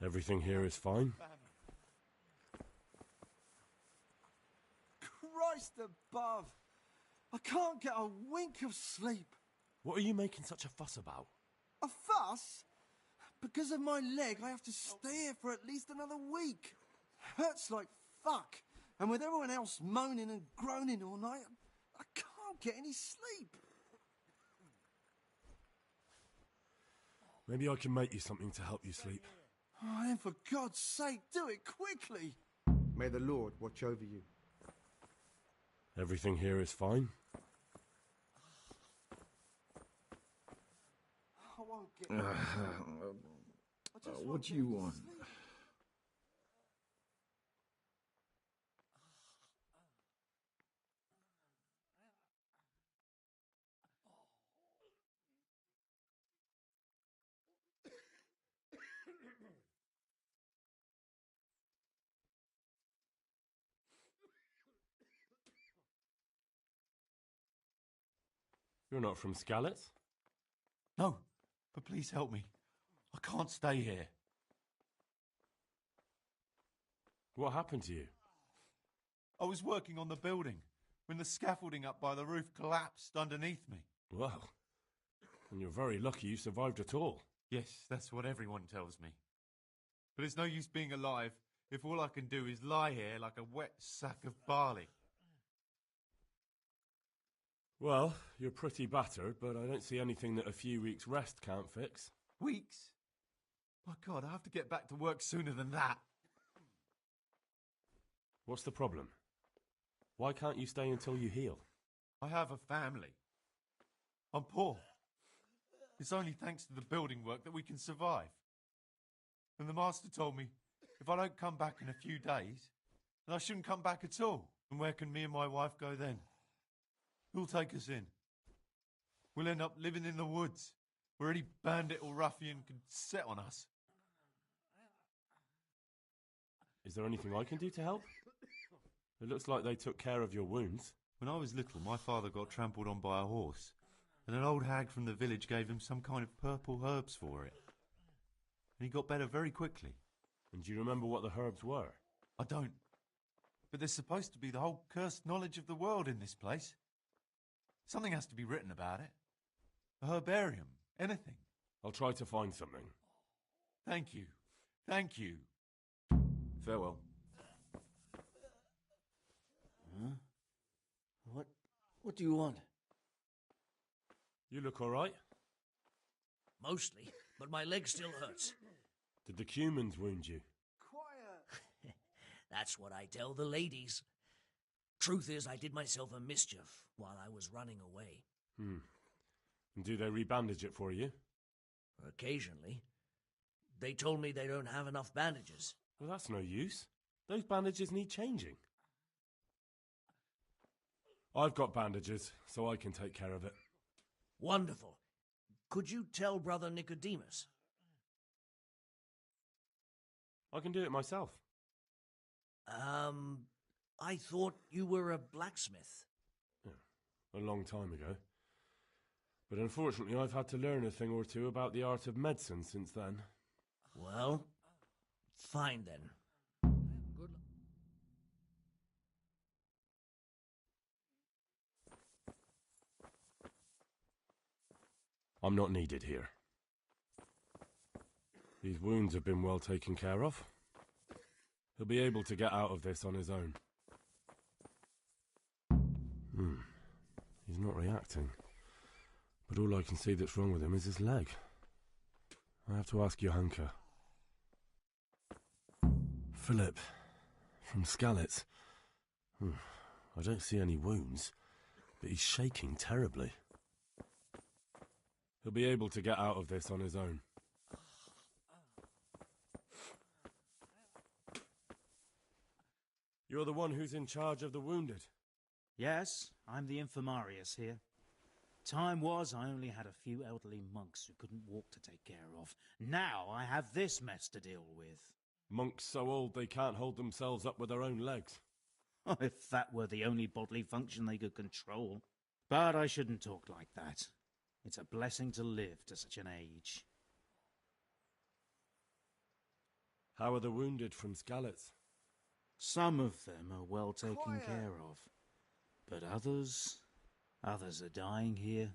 Everything here is fine. Christ above! I can't get a wink of sleep. What are you making such a fuss about? A fuss? Because of my leg, I have to stay here for at least another week. Hurts like fuck. And with everyone else moaning and groaning all night, I can't get any sleep. Maybe I can make you something to help you sleep. Oh, then for God's sake, do it quickly. May the Lord watch over you. Everything here is fine. I won't get What do you want? You're not from Skalitz? No, but please help me. I can't stay here. What happened to you? I was working on the building when the scaffolding up by the roof collapsed underneath me. Well, and you're very lucky you survived at all. Yes, that's what everyone tells me. But it's no use being alive if all I can do is lie here like a wet sack of barley. Well, you're pretty battered, but I don't see anything that a few weeks' rest can't fix. Weeks? My God, I have to get back to work sooner than that. What's the problem? Why can't you stay until you heal? I have a family. I'm poor. It's only thanks to the building work that we can survive. And the master told me if I don't come back in a few days, then I shouldn't come back at all. And where can me and my wife go then? Who'll take us in? We'll end up living in the woods, where any bandit or ruffian can set on us. Is there anything I can do to help? It looks like they took care of your wounds. When I was little, my father got trampled on by a horse, and an old hag from the village gave him some kind of purple herbs for it. And he got better very quickly. And do you remember what the herbs were? I don't. But there's supposed to be the whole cursed knowledge of the world in this place. Something has to be written about it. A herbarium, anything. I'll try to find something. Thank you. Thank you. Farewell. Huh? What do you want? You look all right. Mostly, but my leg still hurts. Did the humans wound you? Quiet! That's what I tell the ladies. Truth is, I did myself a mischief while I was running away. And do they rebandage it for you? Occasionally. They told me they don't have enough bandages. Well, that's no use. Those bandages need changing. I've got bandages, so I can take care of it. Wonderful. Could you tell Brother Nicodemus? I can do it myself. I thought you were a blacksmith. Yeah, a long time ago. But unfortunately, I've had to learn a thing or two about the art of medicine since then. Well, fine then. Good luck. I'm not needed here. These wounds have been well taken care of. He'll be able to get out of this on his own. He's not reacting. But all I can see that's wrong with him is his leg. I have to ask Johanka. Philip, from Skalitz. I don't see any wounds, but he's shaking terribly. He'll be able to get out of this on his own. You're the one who's in charge of the wounded. Yes, I'm the infirmarius here. Time was I only had a few elderly monks who couldn't walk to take care of. Now I have this mess to deal with. Monks so old they can't hold themselves up with their own legs. If that were the only bodily function they could control. But I shouldn't talk like that. It's a blessing to live to such an age. How are the wounded from Skalitz? Some of them are well taken Quiet. care of, but others are dying here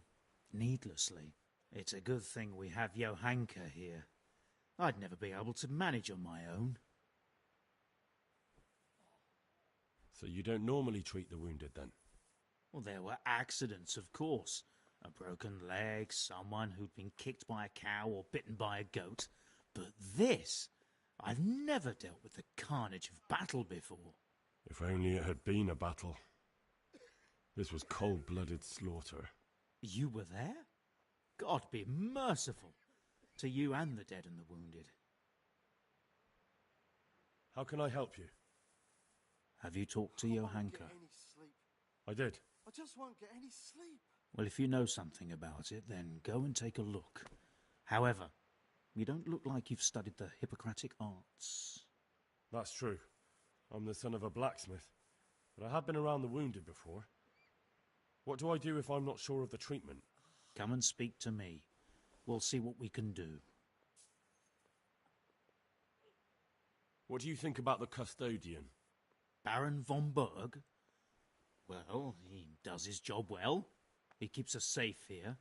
needlessly. It's a good thing we have Johanka here. I'd never be able to manage on my own. So you don't normally treat the wounded then? Well, there were accidents, of course. A broken leg, someone who'd been kicked by a cow or bitten by a goat. But this, I've never dealt with the carnage of battle before. If only it had been a battle. This was cold-blooded slaughter. You were there? God be merciful to you and the dead and the wounded. How can I help you? Have you talked to I won't Johanka? get any sleep. I did. I just won't get any sleep. Well, if you know something about it, then go and take a look. However, you don't look like you've studied the Hippocratic arts. That's true. I'm the son of a blacksmith. But I have been around the wounded before. What do I do if I'm not sure of the treatment? Come and speak to me. We'll see what we can do. What do you think about the custodian? Baron von Berg? Well, he does his job well. He keeps us safe here.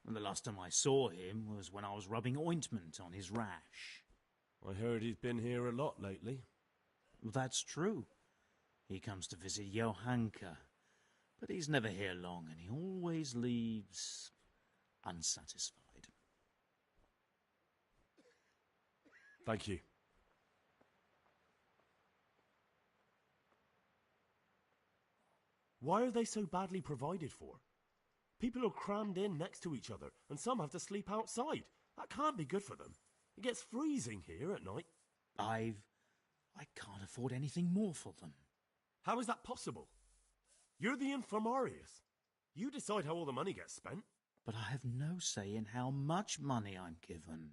And the last time I saw him was when I was rubbing ointment on his rash. I heard he's been here a lot lately. That's true. He comes to visit Johanka. But he's never here long, and he always leaves unsatisfied. Thank you. Why are they so badly provided for? People are crammed in next to each other, and some have to sleep outside. That can't be good for them. It gets freezing here at night. I can't afford anything more for them. How is that possible? You're the infirmarius. You decide how all the money gets spent. But I have no say in how much money I'm given.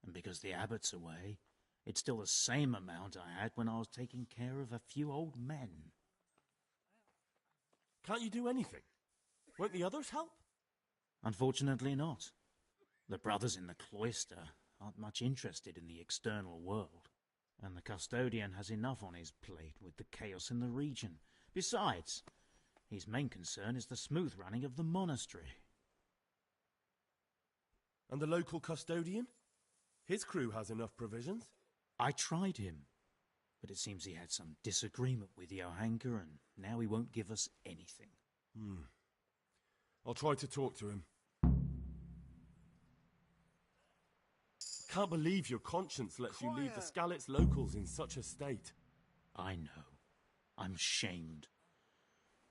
And because the abbot's away, it's still the same amount I had when I was taking care of a few old men. Can't you do anything? Won't the others help? Unfortunately not. The brothers in the cloister aren't much interested in the external world. And the custodian has enough on his plate with the chaos in the region. Besides, his main concern is the smooth running of the monastery. And the local custodian? His crew has enough provisions. I tried him, but it seems he had some disagreement with Johanka, and now he won't give us anything. I'll try to talk to him. Can't believe your conscience lets you leave the Skalitz locals in such a state. I know. I'm shamed.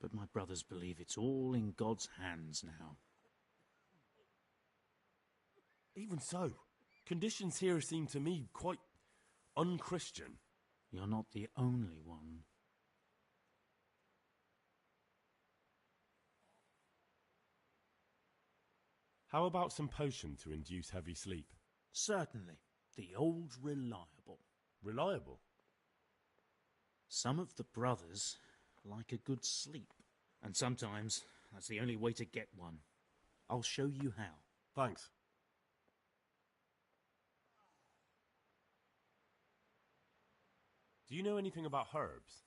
But my brothers believe it's all in God's hands now. Even so, conditions here seem to me quite unchristian. You're not the only one. How about some potion to induce heavy sleep? Certainly. The old reliable. Reliable? Some of the brothers like a good sleep. And sometimes that's the only way to get one. I'll show you how. Thanks. Do you know anything about herbs?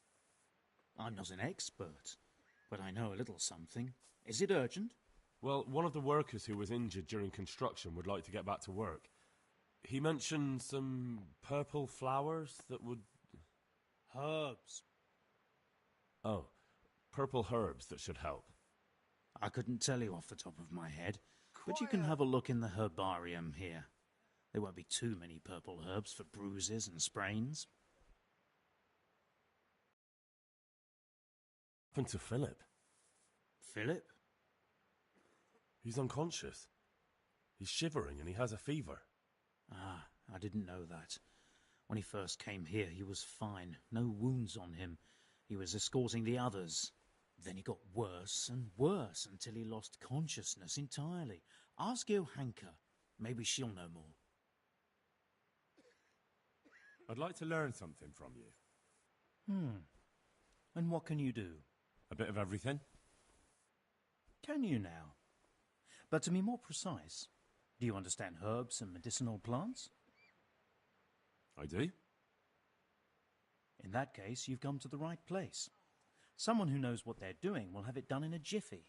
I'm not an expert, but I know a little something. Is it urgent? Well, one of the workers who was injured during construction would like to get back to work. He mentioned some purple flowers that would... Herbs. Oh, purple herbs that should help. I couldn't tell you off the top of my head, but you can have a look in the herbarium here. There won't be too many purple herbs for bruises and sprains. What happened to Philip? Philip? He's unconscious. He's shivering and he has a fever. Ah, I didn't know that. When he first came here, he was fine. No wounds on him. He was escorting the others. Then he got worse and worse until he lost consciousness entirely. Ask Johanka. Maybe she'll know more. I'd like to learn something from you. And what can you do? A bit of everything. Can you now? But to be more precise, do you understand herbs and medicinal plants? I do. In that case, you've come to the right place. Someone who knows what they're doing will have it done in a jiffy.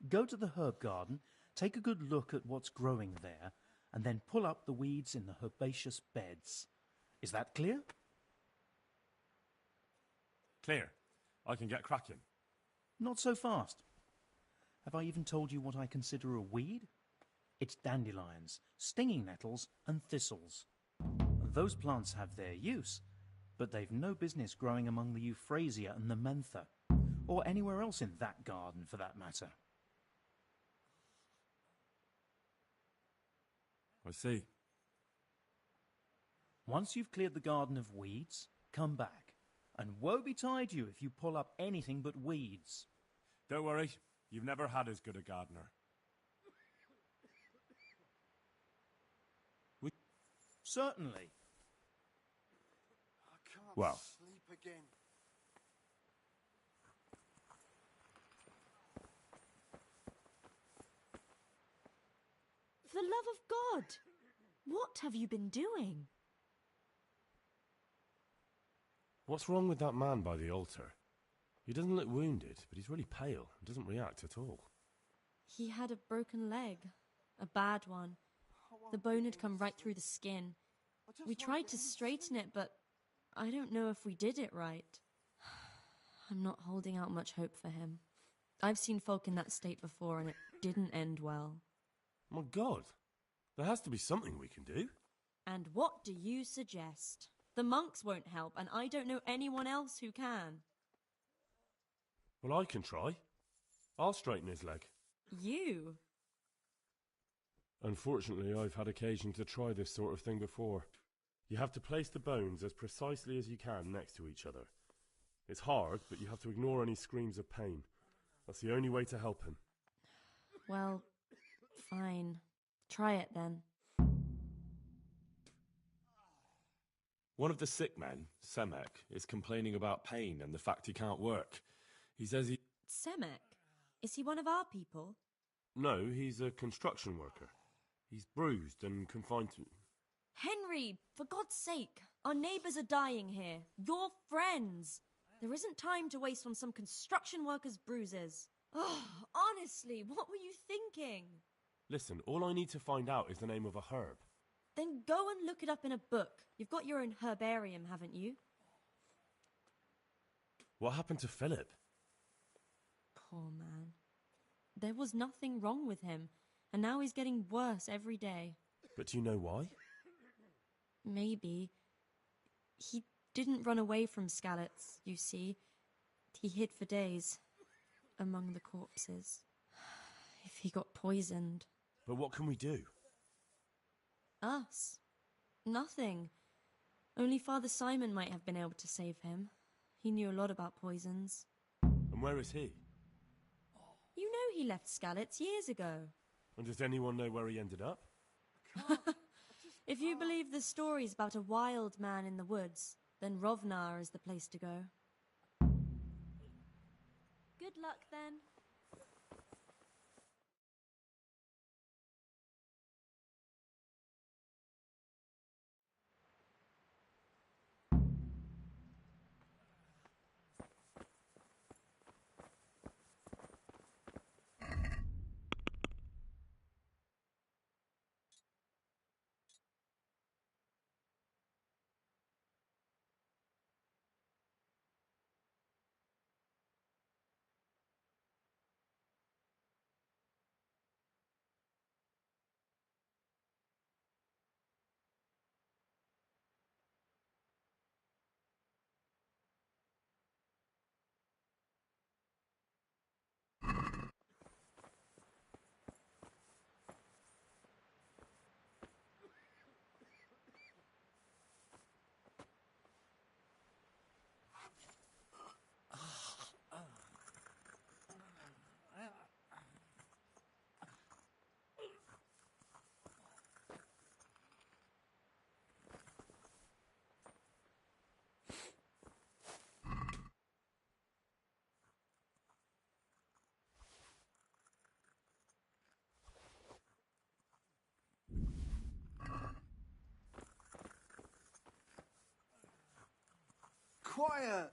Go to the herb garden, take a good look at what's growing there, and then pull up the weeds in the herbaceous beds. Is that clear? Clear. I can get cracking. Not so fast. Have I even told you what I consider a weed? It's dandelions, stinging nettles, and thistles. Those plants have their use, but they've no business growing among the euphrasia and the mentha, or anywhere else in that garden for that matter. I see. Once you've cleared the garden of weeds, come back. And woe betide you if you pull up anything but weeds. Don't worry, you've never had as good a gardener. Certainly. I can't Well. sleep again. For the love of God, what have you been doing? What's wrong with that man by the altar? He doesn't look wounded, but he's really pale and doesn't react at all. He had a broken leg, a bad one. The bone had come right through the skin. We tried to straighten it, but I don't know if we did it right. I'm not holding out much hope for him. I've seen folk in that state before, and it didn't end well. My God, there has to be something we can do. And what do you suggest? The monks won't help, and I don't know anyone else who can. Well, I can try. I'll straighten his leg. You? Unfortunately, I've had occasion to try this sort of thing before. You have to place the bones as precisely as you can next to each other. It's hard, but you have to ignore any screams of pain. That's the only way to help him. Well, fine. Try it then. One of the sick men, Semek, is complaining about pain and the fact he can't work. He says he... Semek? Is he one of our people? No, he's a construction worker. He's bruised and confined to... Henry, for God's sake, our neighbours are dying here. Your friends. There isn't time to waste on some construction worker's bruises. Oh, honestly, what were you thinking? Listen, all I need to find out is the name of a herb. Then go and look it up in a book. You've got your own herbarium, haven't you? What happened to Philip? Poor man. There was nothing wrong with him, and now he's getting worse every day. But do you know why? Maybe. He didn't run away from Skalitz, you see. He hid for days, among the corpses. If he got poisoned. But what can we do? Us? Nothing. Only Father Simon might have been able to save him. He knew a lot about poisons. And where is he? You know he left Skalitz years ago. And does anyone know where he ended up? If you believe the stories about a wild man in the woods, then Rovnar is the place to go. Good luck then. quiet.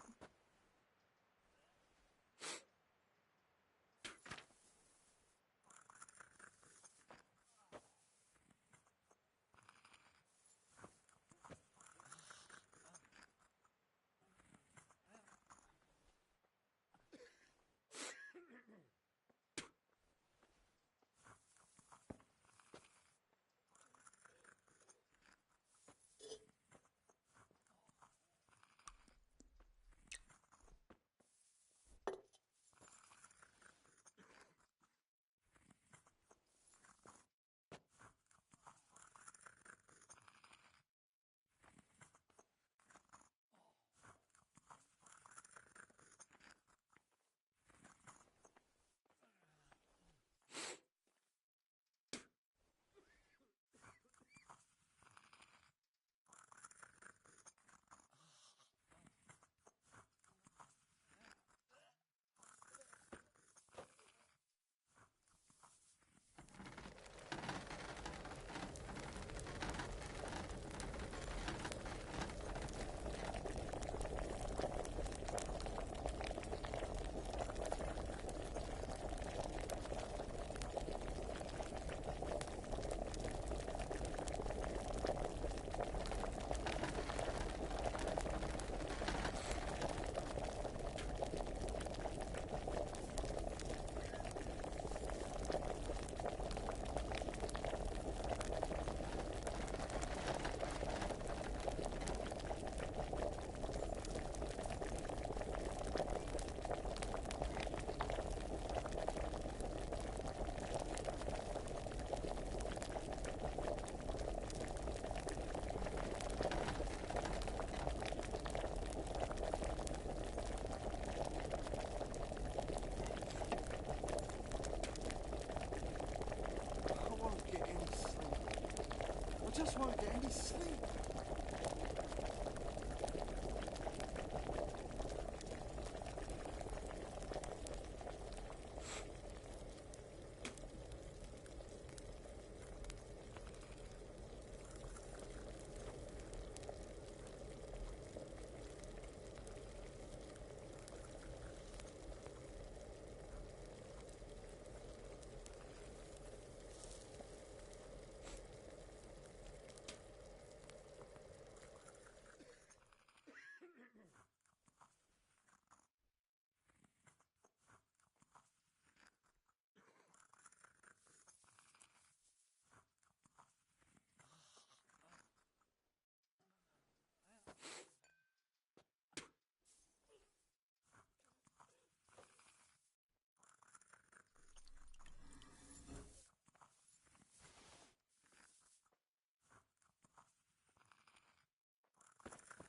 I just won't get any sleep.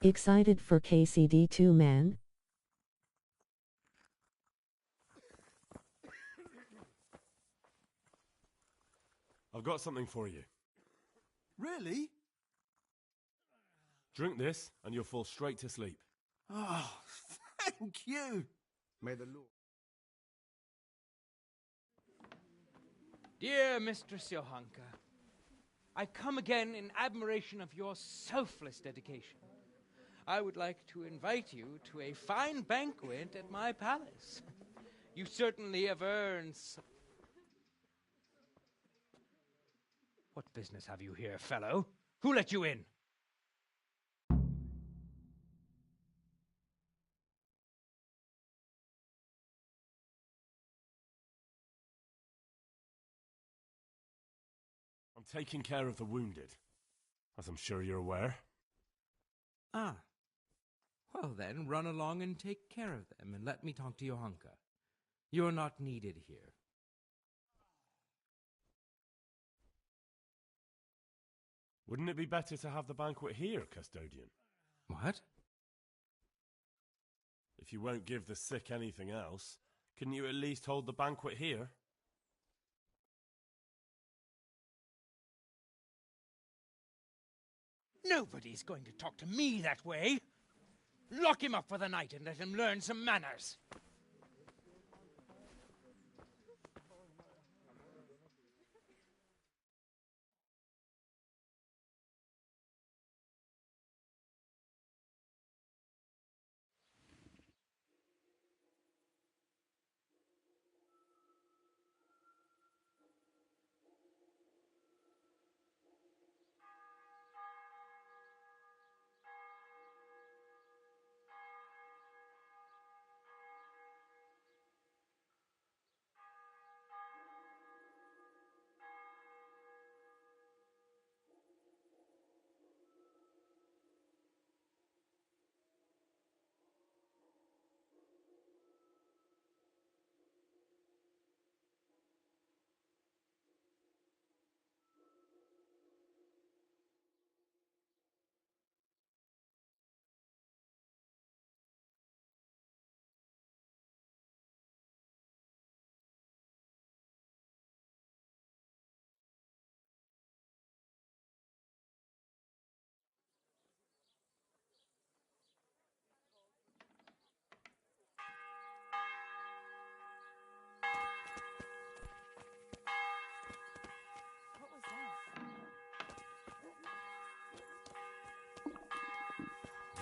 Excited for KCD2, man? I've got something for you. Really? Drink this, and you'll fall straight to sleep. Oh, thank you. May the Lord. Dear Mistress Johanka, I come again in admiration of your selfless dedication. I would like to invite you to a fine banquet at my palace. You certainly have earned What business have you here, fellow? Who let you in? I'm taking care of the wounded, as I'm sure you're aware. Ah. Well then, run along and take care of them, and let me talk to Johanka. You're not needed here. Wouldn't it be better to have the banquet here, custodian? What? If you won't give the sick anything else, couldn't you at least hold the banquet here? Nobody's going to talk to me that way. Lock him up for the night and let him learn some manners.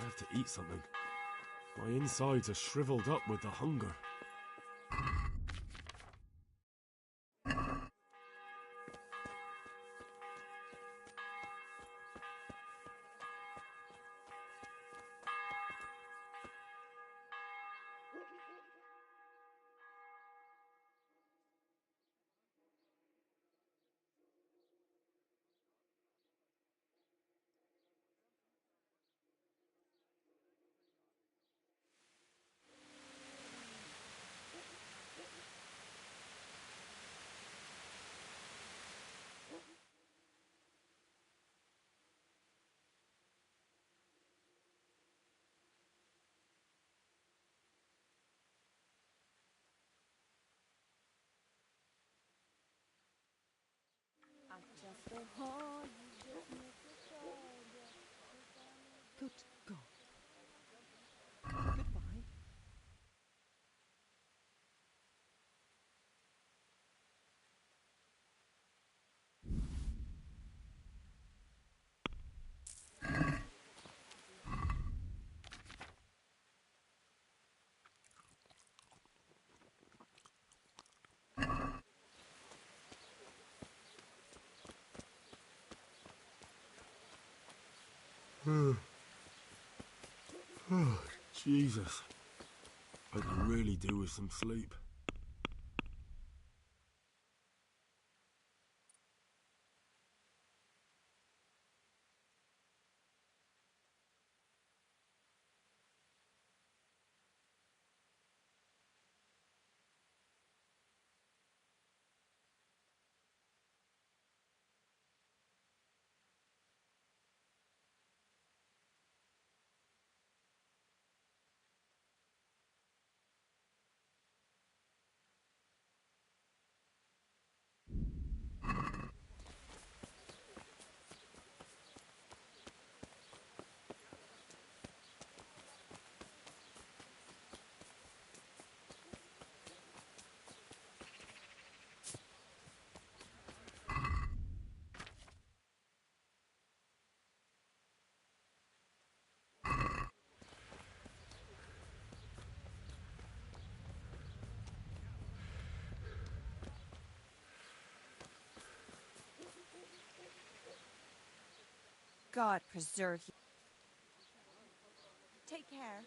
I have to eat something. My insides are shriveled up with the hunger. Good God. Goodbye. Jesus. I could really do with some sleep. God preserve you. Take care.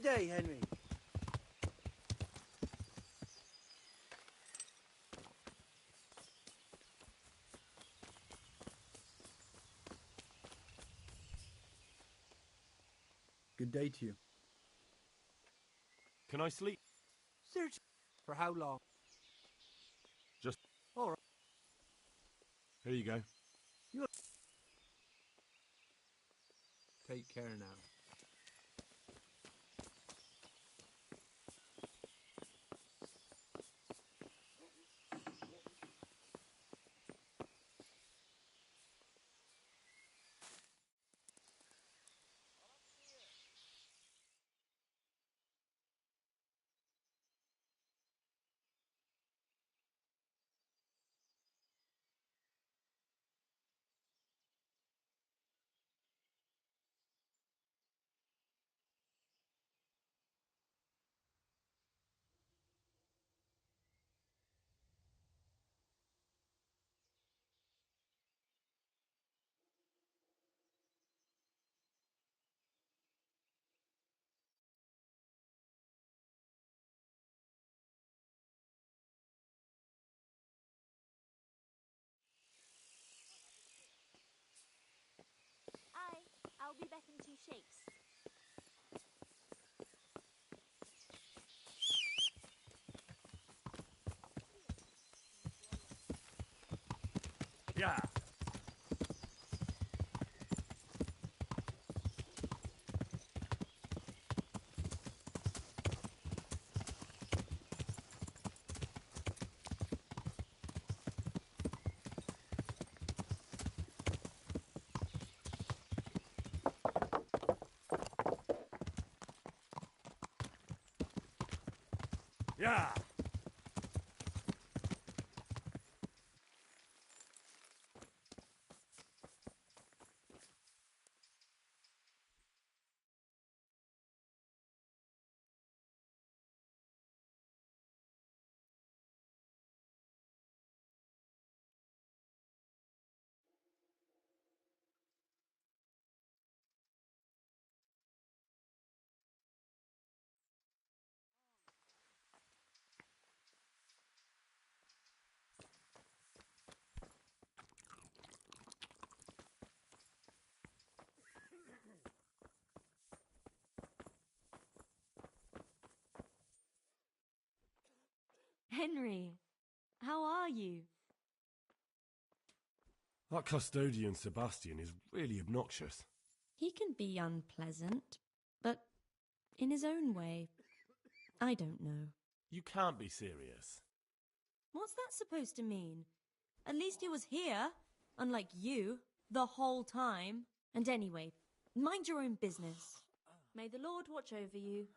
Good day, Henry. Good day to you. Can I sleep? Seriously? For how long? Just... All right. Here you go. Take care now. Chase. Yeah. Yeah. Henry, how are you? That custodian Sebastian is really obnoxious. He can be unpleasant, but in his own way. I don't know. You can't be serious. What's that supposed to mean? At least he was here, unlike you, the whole time. And anyway, mind your own business. May the Lord watch over you.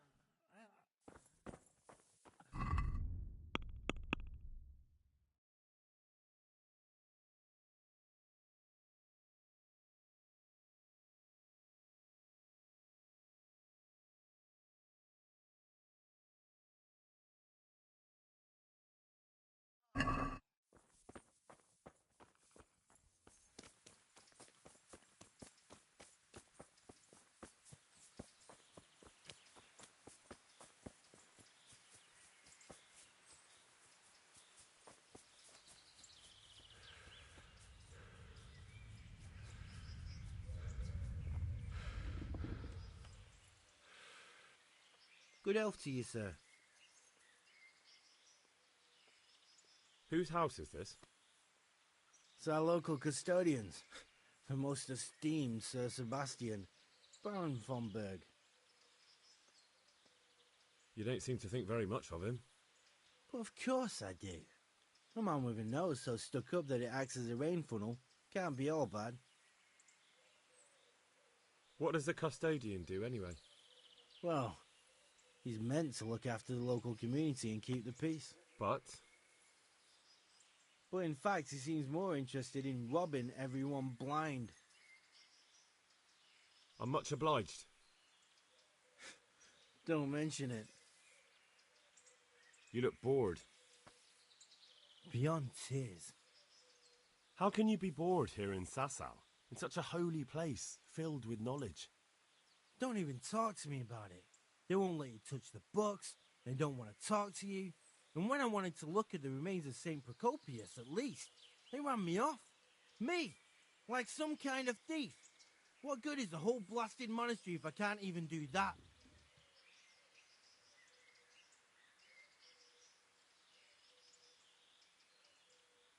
Good health to you, sir. Whose house is this? It's our local custodians. The most esteemed Sir Sebastian, Baron von Berg. You don't seem to think very much of him. But of course I do. A man with a nose so stuck up that it acts as a rain funnel can't be all bad. What does the custodian do anyway? Well, he's meant to look after the local community and keep the peace. But in fact, he seems more interested in robbing everyone blind. I'm much obliged. Don't mention it. You look bored. Beyond tears. How can you be bored here in Sasau, in such a holy place, filled with knowledge? Don't even talk to me about it. They won't let you touch the books, they don't want to talk to you, and when I wanted to look at the remains of St. Procopius, at least, they ran me off. Me! Like some kind of thief. What good is the whole blasted monastery if I can't even do that?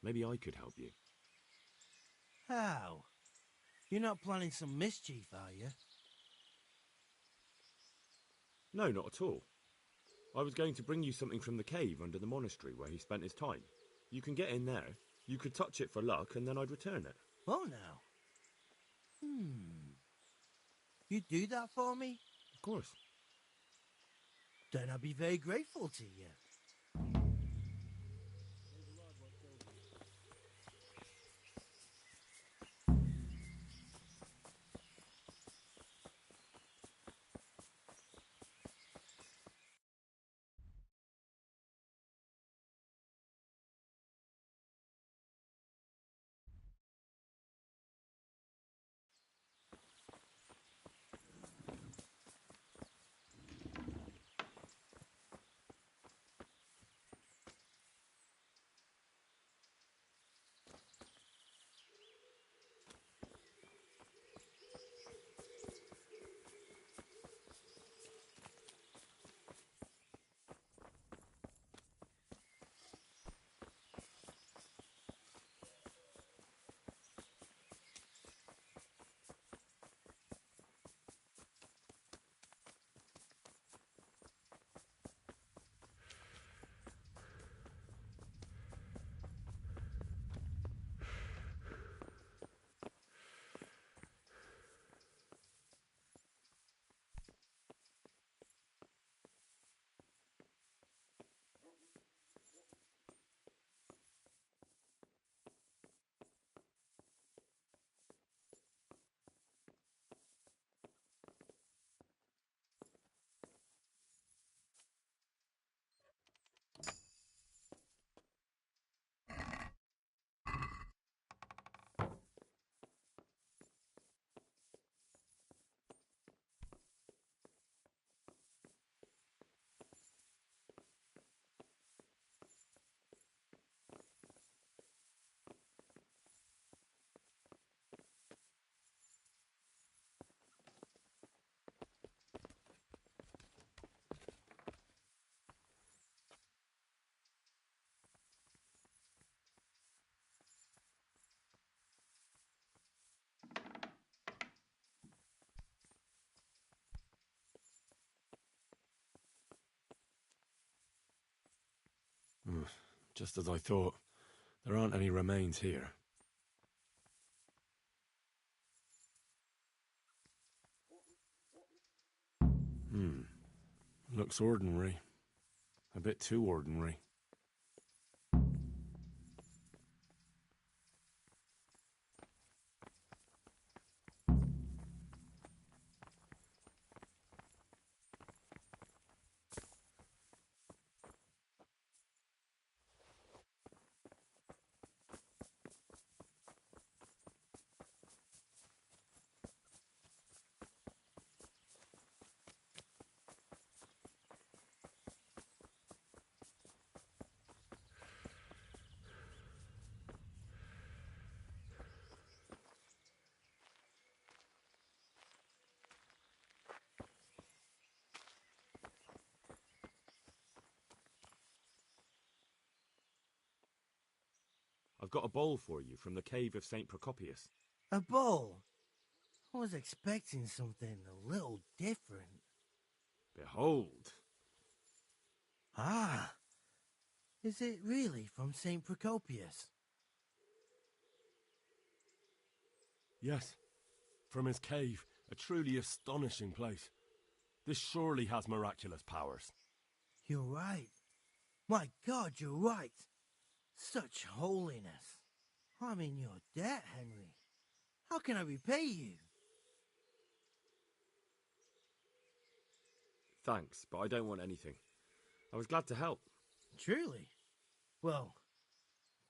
Maybe I could help you. How? You're not planning some mischief, are you? No, not at all. I was going to bring you something from the cave under the monastery where he spent his time. You can get in there, you could touch it for luck, and then I'd return it. Oh, now. You'd do that for me? Of course. Then I'd be very grateful to you. Just as I thought. There aren't any remains here. Looks ordinary. A bit too ordinary. I've got a bowl for you from the cave of St. Procopius. A bowl? I was expecting something a little different. Behold. Ah, is it really from St. Procopius? Yes, from his cave, a truly astonishing place. This surely has miraculous powers. You're right. My God, you're right. Such holiness. I'm in your debt, Henry. How can I repay you? Thanks, but I don't want anything. I was glad to help. Truly? Well,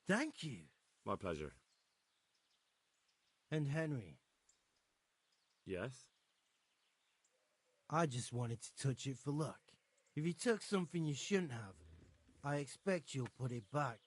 thank you. My pleasure. And Henry, Yes? I just wanted to touch it for luck. If you took something you shouldn't have, I expect you'll put it back.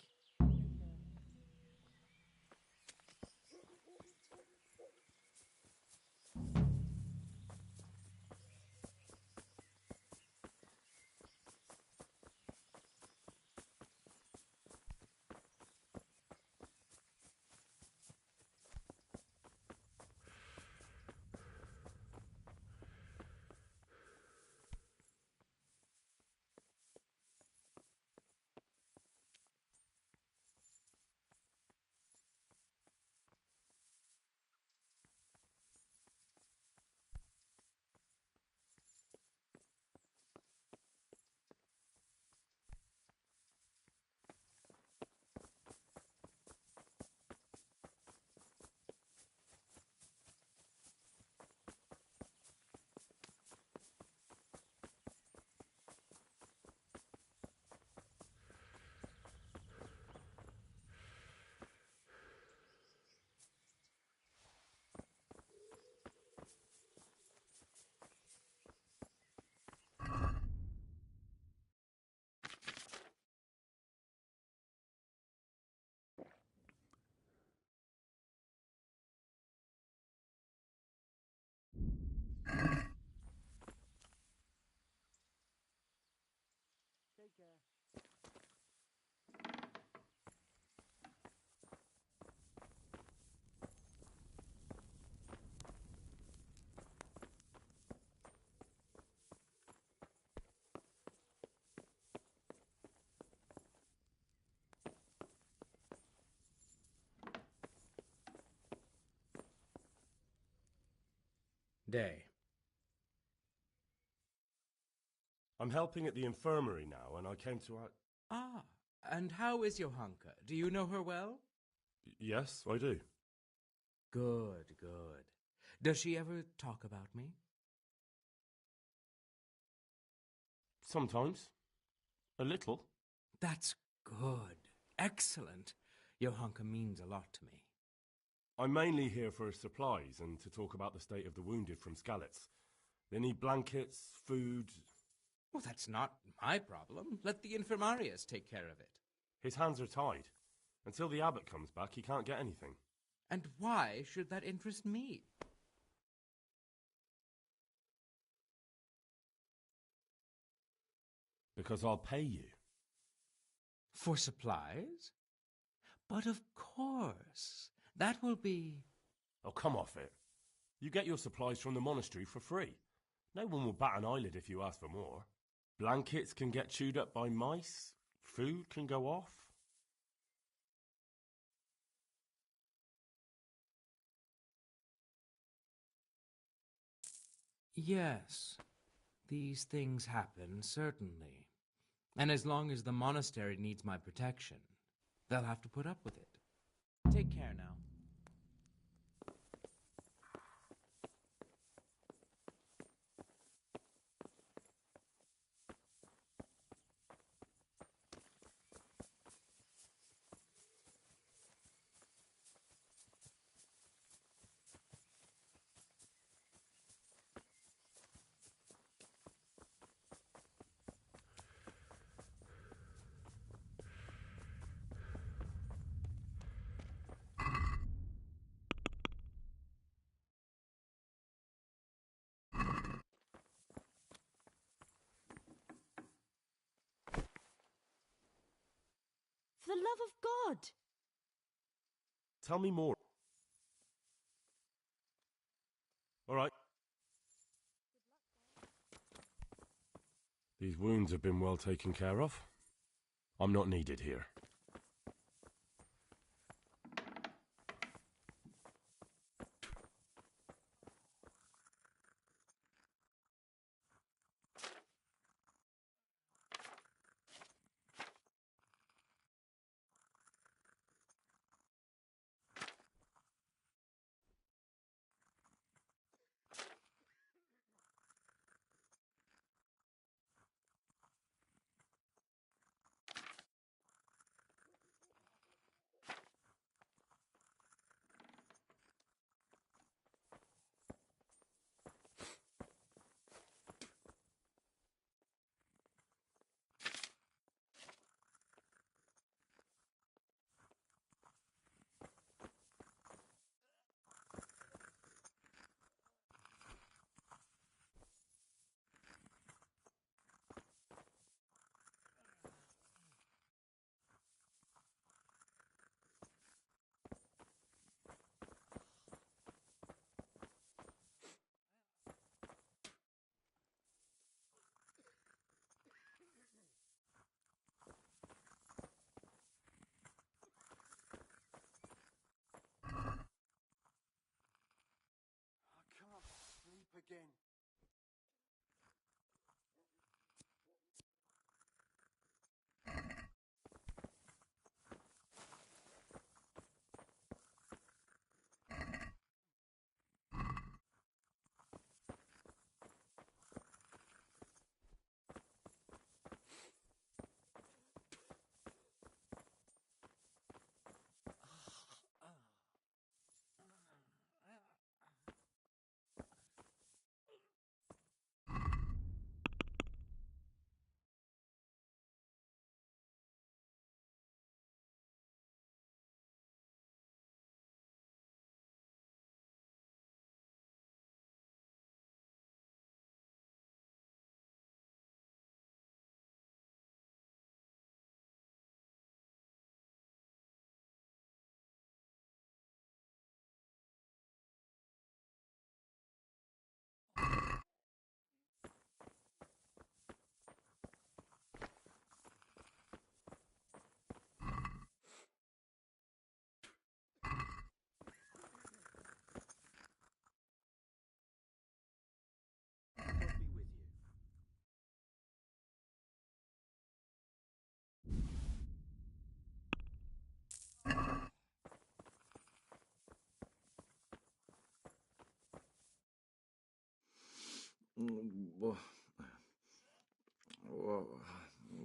Day. I'm helping at the infirmary now, and I came to... Ah, and how is Johanka? Do you know her well? Yes, I do. Good, good. Does she ever talk about me? Sometimes. A little. That's good. Excellent. Johanka means a lot to me. I'm mainly here for supplies and to talk about the state of the wounded from Skalitz. They need blankets, food... Well, that's not my problem. Let the infirmarius take care of it. His hands are tied. Until the abbot comes back, he can't get anything. And why should that interest me? Because I'll pay you. For supplies? But of course. That will be... Oh, come off it. You get your supplies from the monastery for free. No one will bat an eyelid if you ask for more. Blankets can get chewed up by mice. Food can go off. Yes, these things happen, certainly. And as long as the monastery needs my protection, they'll have to put up with it. Take care now. For the love of God! Tell me more. All right. These wounds have been well taken care of. I'm not needed here. Again.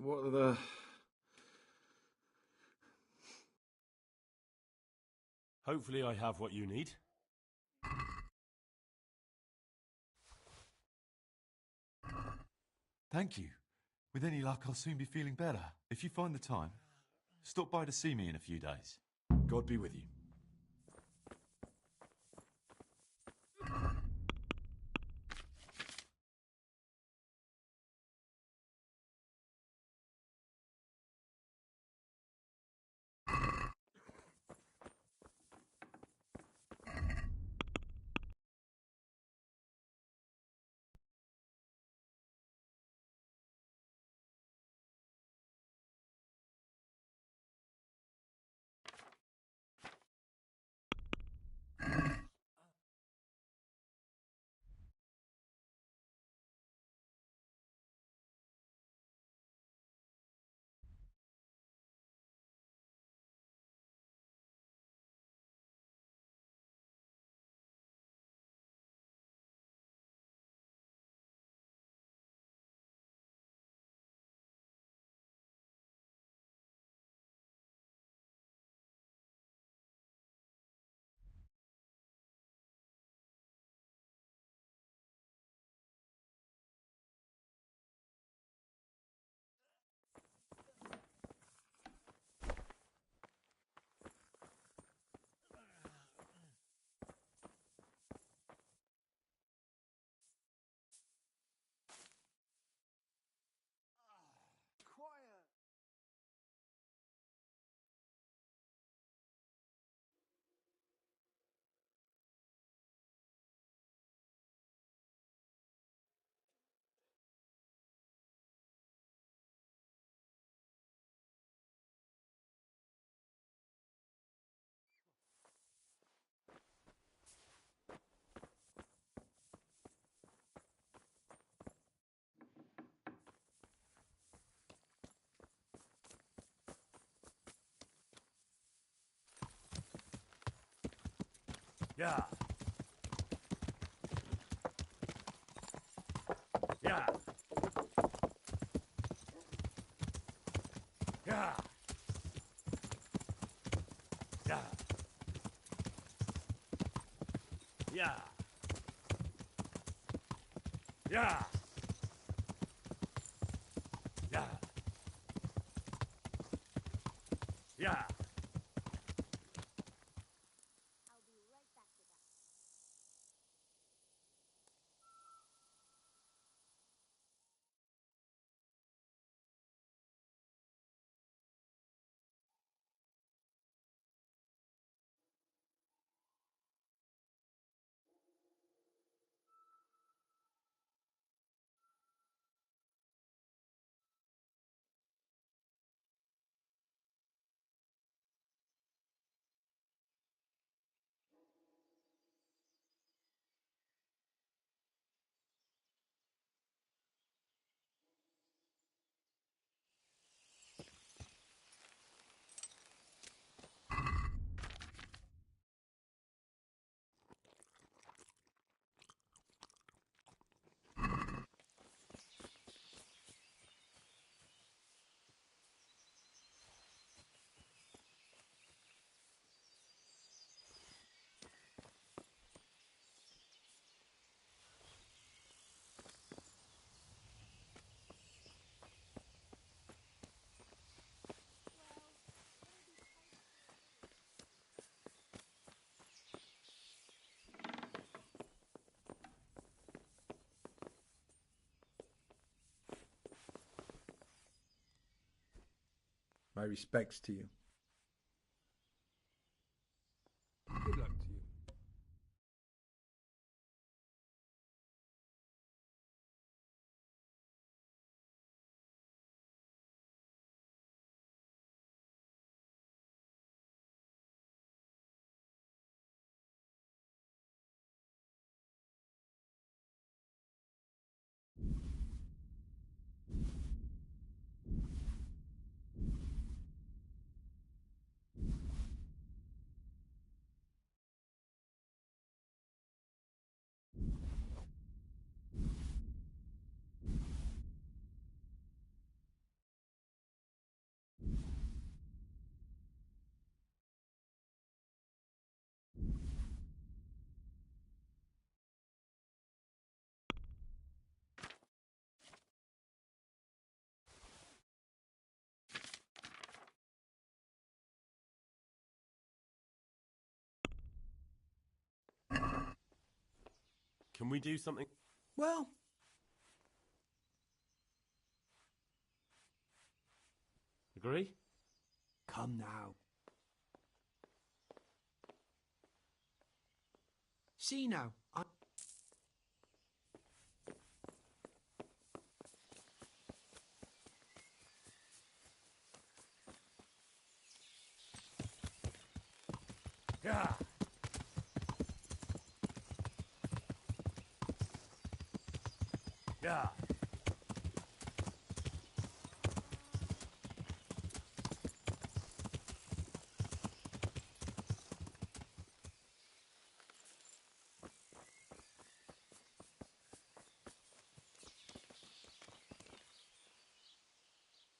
What are the... Hopefully I have what you need. Thank you. With any luck, I'll soon be feeling better. If you find the time, stop by to see me in a few days. God be with you. Yeah. Yeah. Yeah. Yeah. Yeah. Yeah. Yeah. Yeah. My respects to you. Good luck to you. Can we do something? Well, Agree? come now. See now, Yeah. Yeah.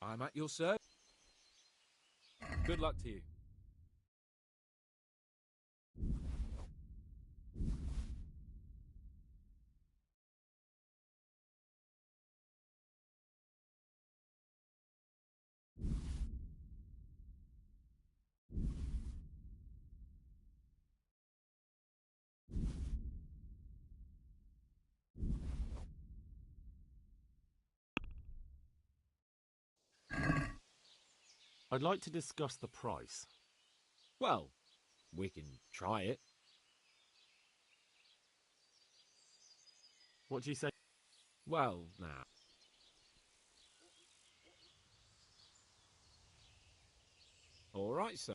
I'm at your service. Good luck to you. I'd like to discuss the price. Well, we can try it. What do you say? Well, now. All right, sir.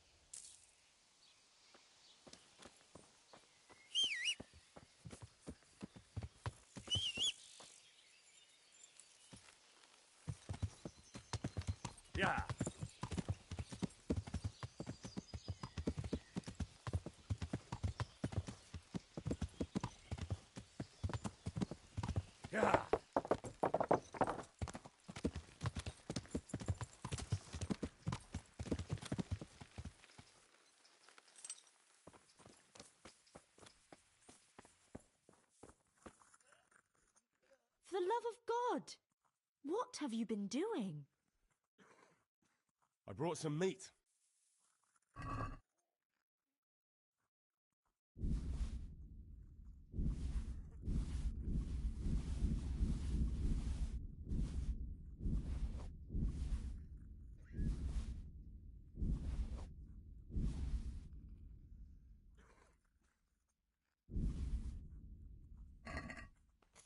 Yeah. For the love of God! What have you been doing? I brought some meat.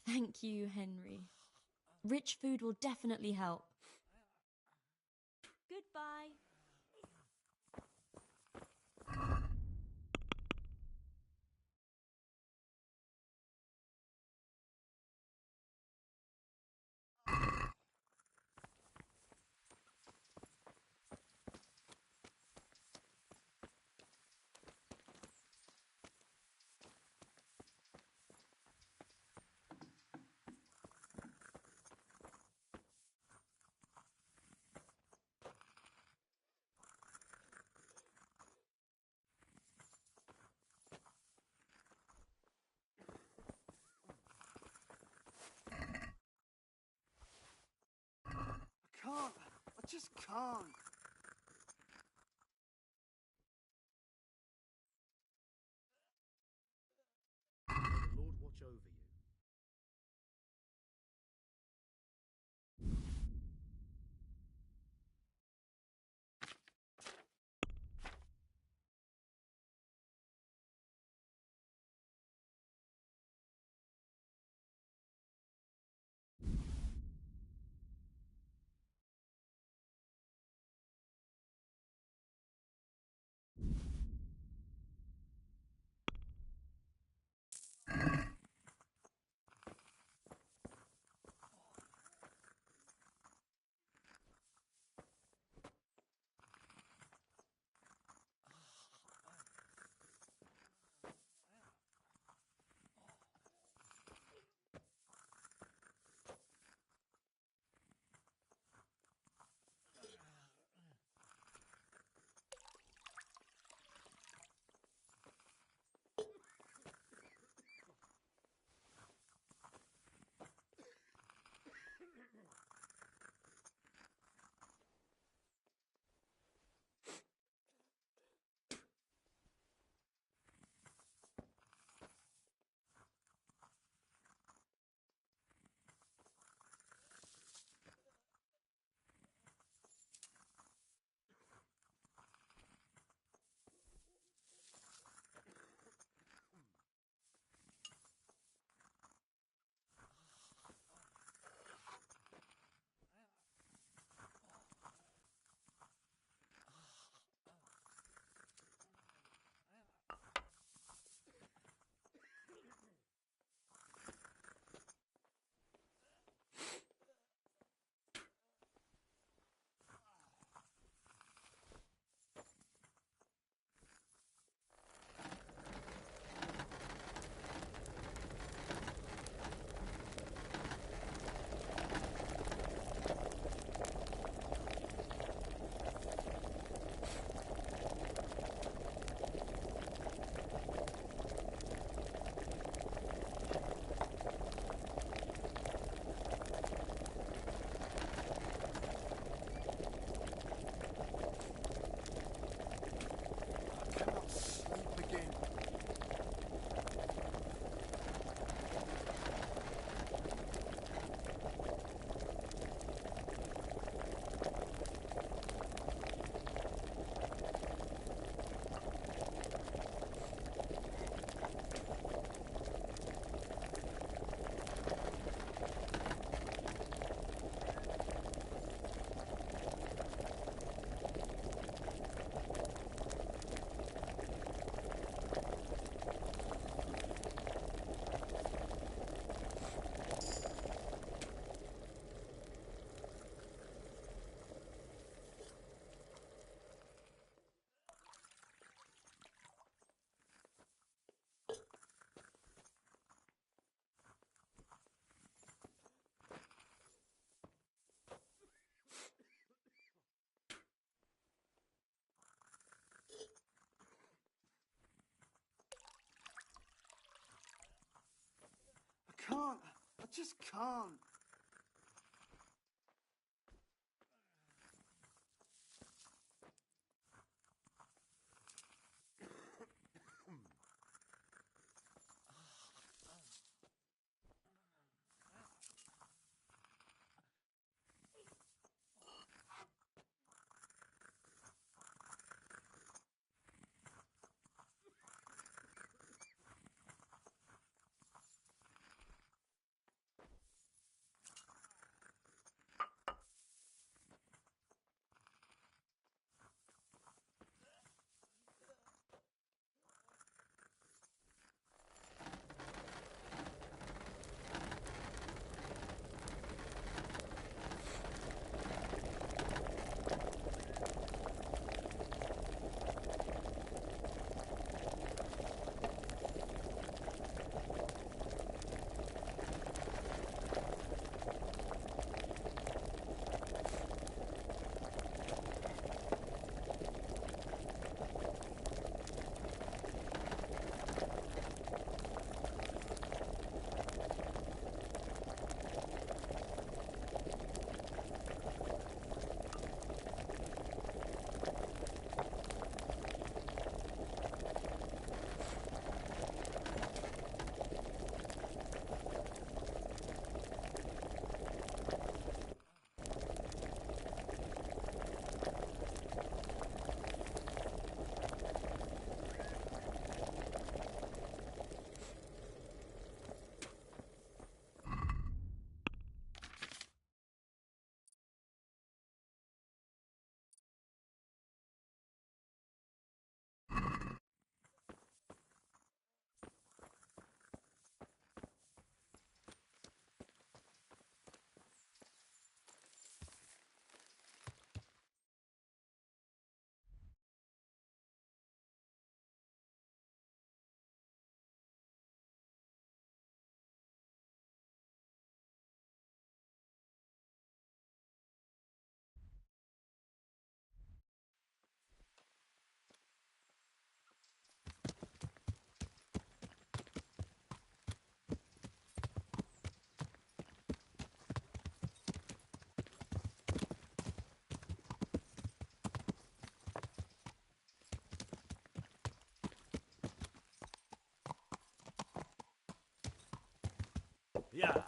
Thank you, Henry. Rich food will definitely help. Goodbye. I can't. I just can't. The Lord watch over you. just can't. Yeah.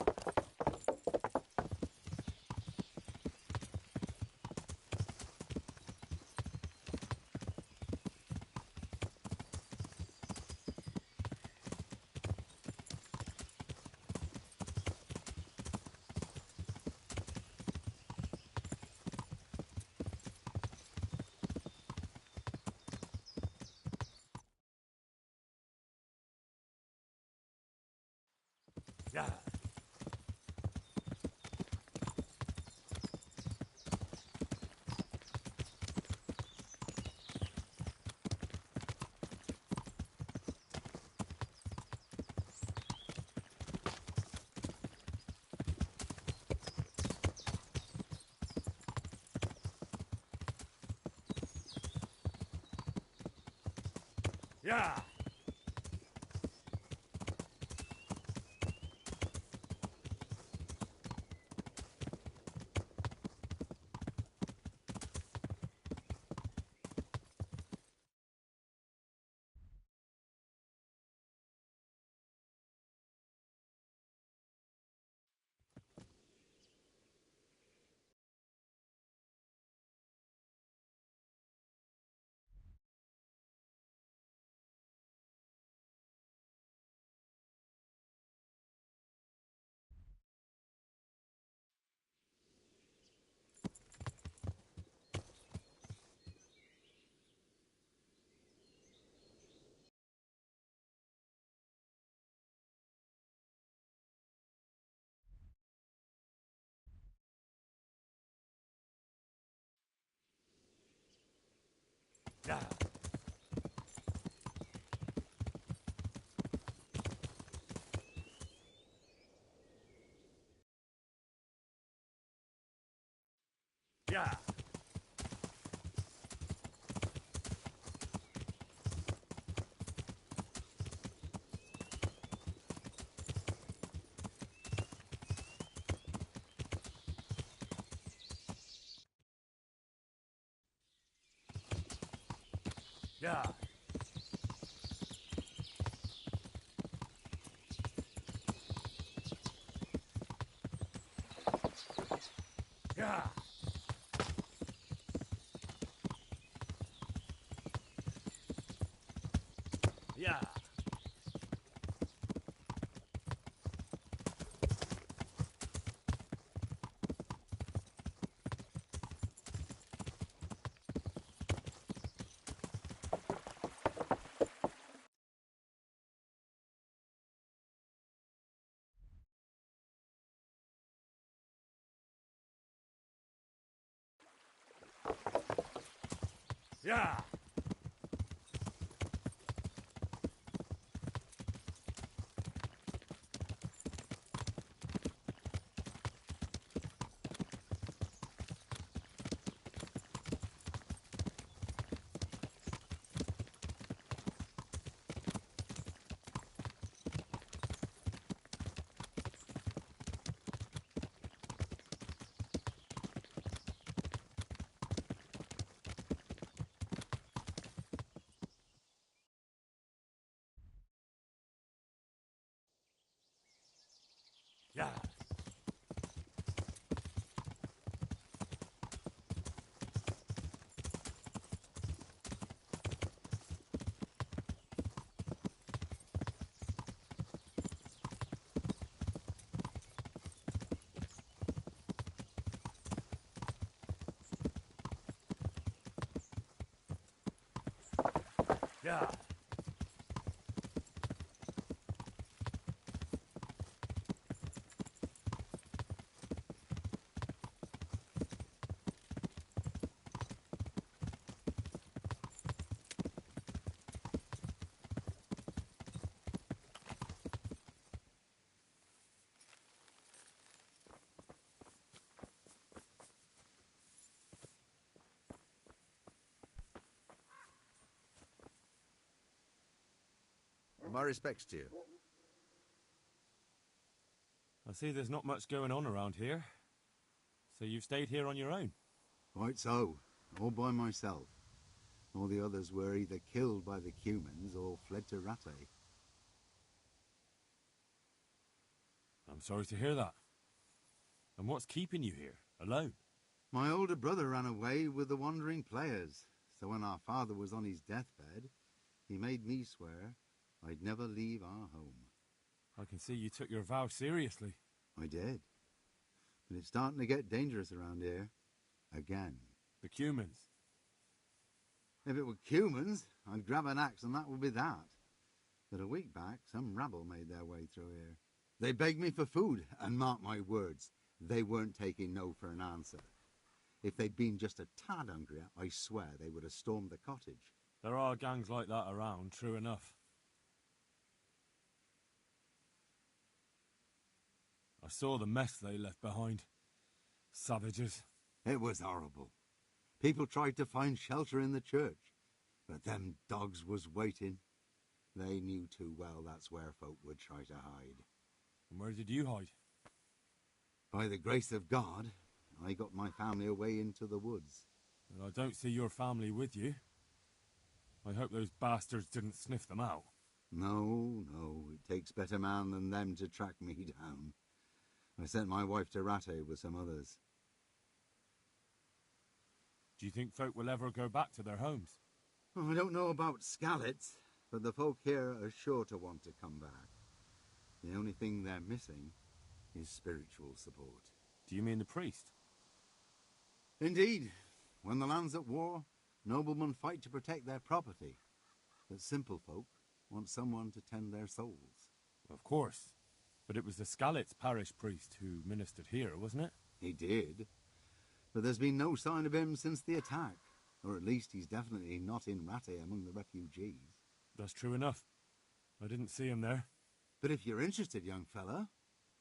Yeah. Yeah. Yeah. Yeah. Yeah. Yeah. Yeah. Yeah. Yeah. Yeah. My respects to you. I see there's not much going on around here. So you've stayed here on your own? Quite so. All by myself. All the others were either killed by the Cumans or fled to Rattay. I'm sorry to hear that. And what's keeping you here, alone? My older brother ran away with the wandering players, so when our father was on his deathbed, he made me swear I'd never leave our home. I can see you took your vow seriously. I did. But it's starting to get dangerous around here. Again. The Cumans? If it were Cumans, I'd grab an axe and that would be that. But a week back, some rabble made their way through here. They begged me for food, and mark my words, they weren't taking no for an answer. If they'd been just a tad hungrier, I swear they would have stormed the cottage. There are gangs like that around, true enough. I saw the mess they left behind. Savages. It was horrible. People tried to find shelter in the church, but them dogs was waiting. They knew too well that's where folk would try to hide. And where did you hide? By the grace of God, I got my family away into the woods. But I don't see your family with you. I hope those bastards didn't sniff them out. No, it takes better man than them to track me down. I sent my wife to Rattay with some others. Do you think folk will ever go back to their homes? I don't know about Skalitz, but the folk here are sure to want to come back. The only thing they're missing is spiritual support. Do you mean the priest? Indeed. When the land's at war, noblemen fight to protect their property. But simple folk want someone to tend their souls. Of course. But it was the Skalitz parish priest who ministered here, wasn't it? He did. But there's been no sign of him since the attack. Or at least he's definitely not in Rattay among the refugees. That's true enough. I didn't see him there. But if you're interested, young fella,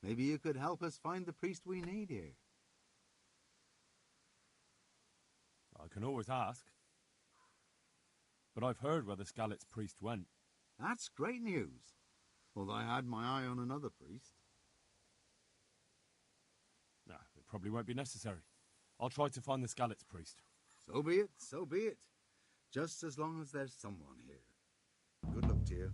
maybe you could help us find the priest we need here. I can always ask. But I've heard where the Skalitz priest went. That's great news. Although I had my eye on another priest. Nah, it probably won't be necessary. I'll try to find the Skalitz priest. So be it, so be it. just as long as there's someone here. Good luck to you.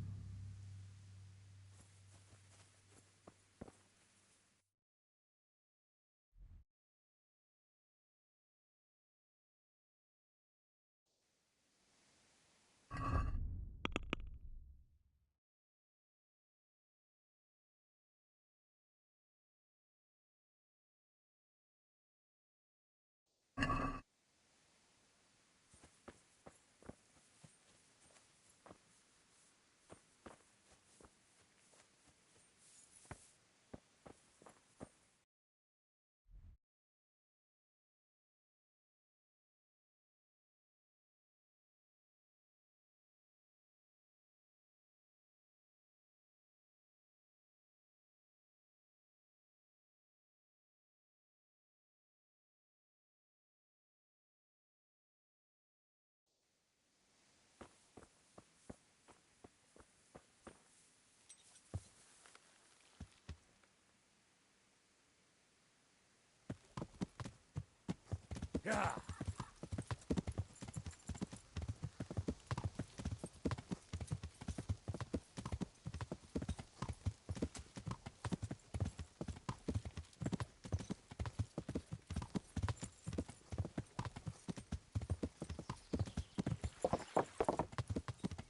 Yeah.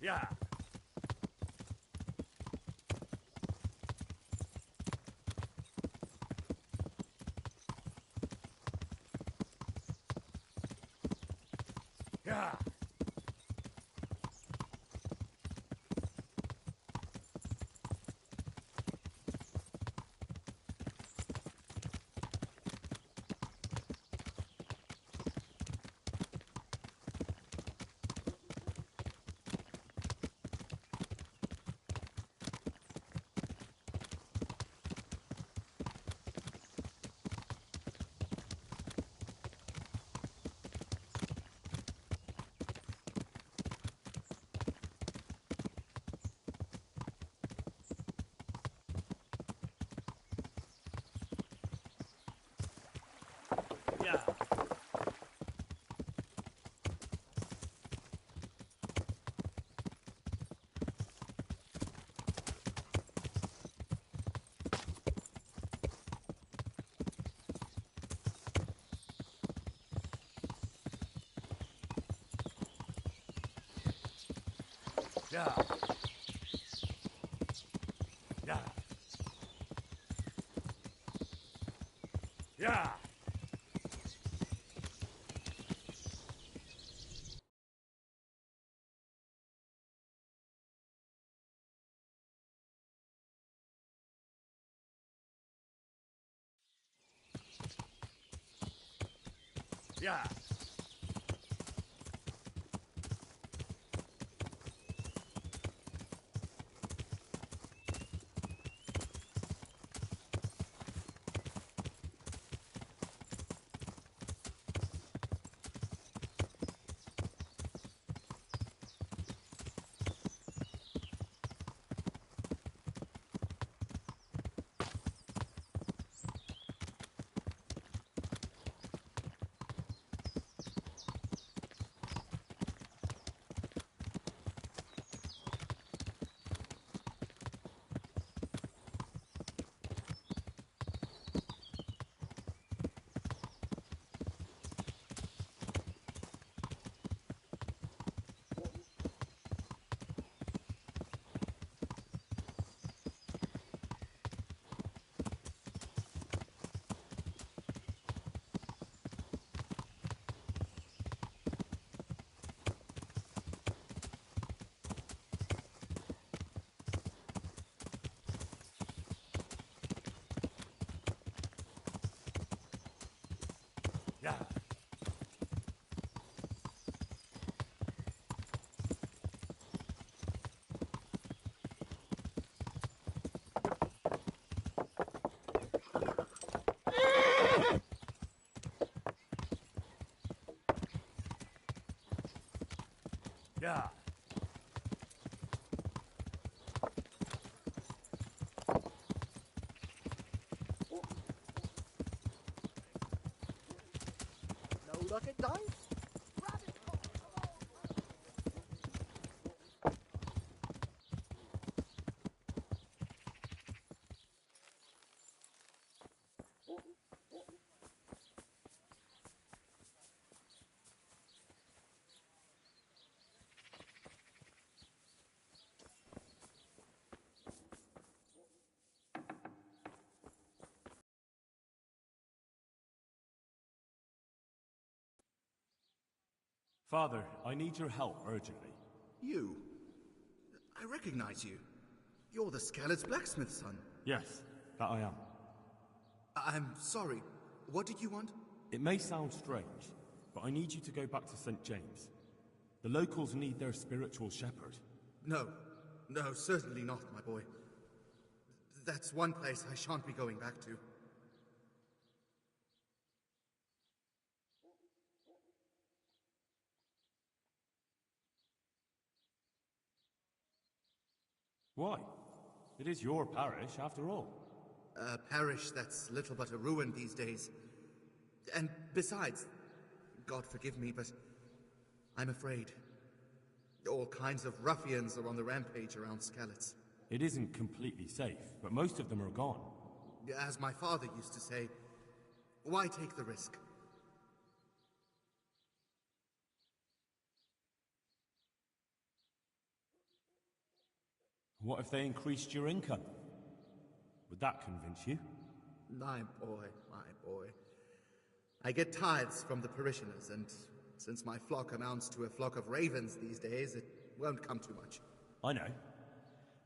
Yeah. Yeah. Yeah. Yeah. Yeah. Yeah. Yeah. Yeah. Yeah. No luck at dice? Father, I need your help urgently. You? I recognize you. You're the Skalitz blacksmith's son. Yes, that I am. I'm sorry. What did you want? It may sound strange, but I need you to go back to St. James. The locals need their spiritual shepherd. No, certainly not, my boy. That's one place I shan't be going back to. Why? It is your parish, after all. A parish that's little but a ruin these days. And besides, God forgive me, but I'm afraid. All kinds of ruffians are on the rampage around Skalitz. It isn't completely safe, but most of them are gone. As my father used to say, why take the risk? What if they increased your income? Would that convince you? My boy, my boy. I get tithes from the parishioners, and since my flock amounts to a flock of ravens these days, it won't come too much. I know.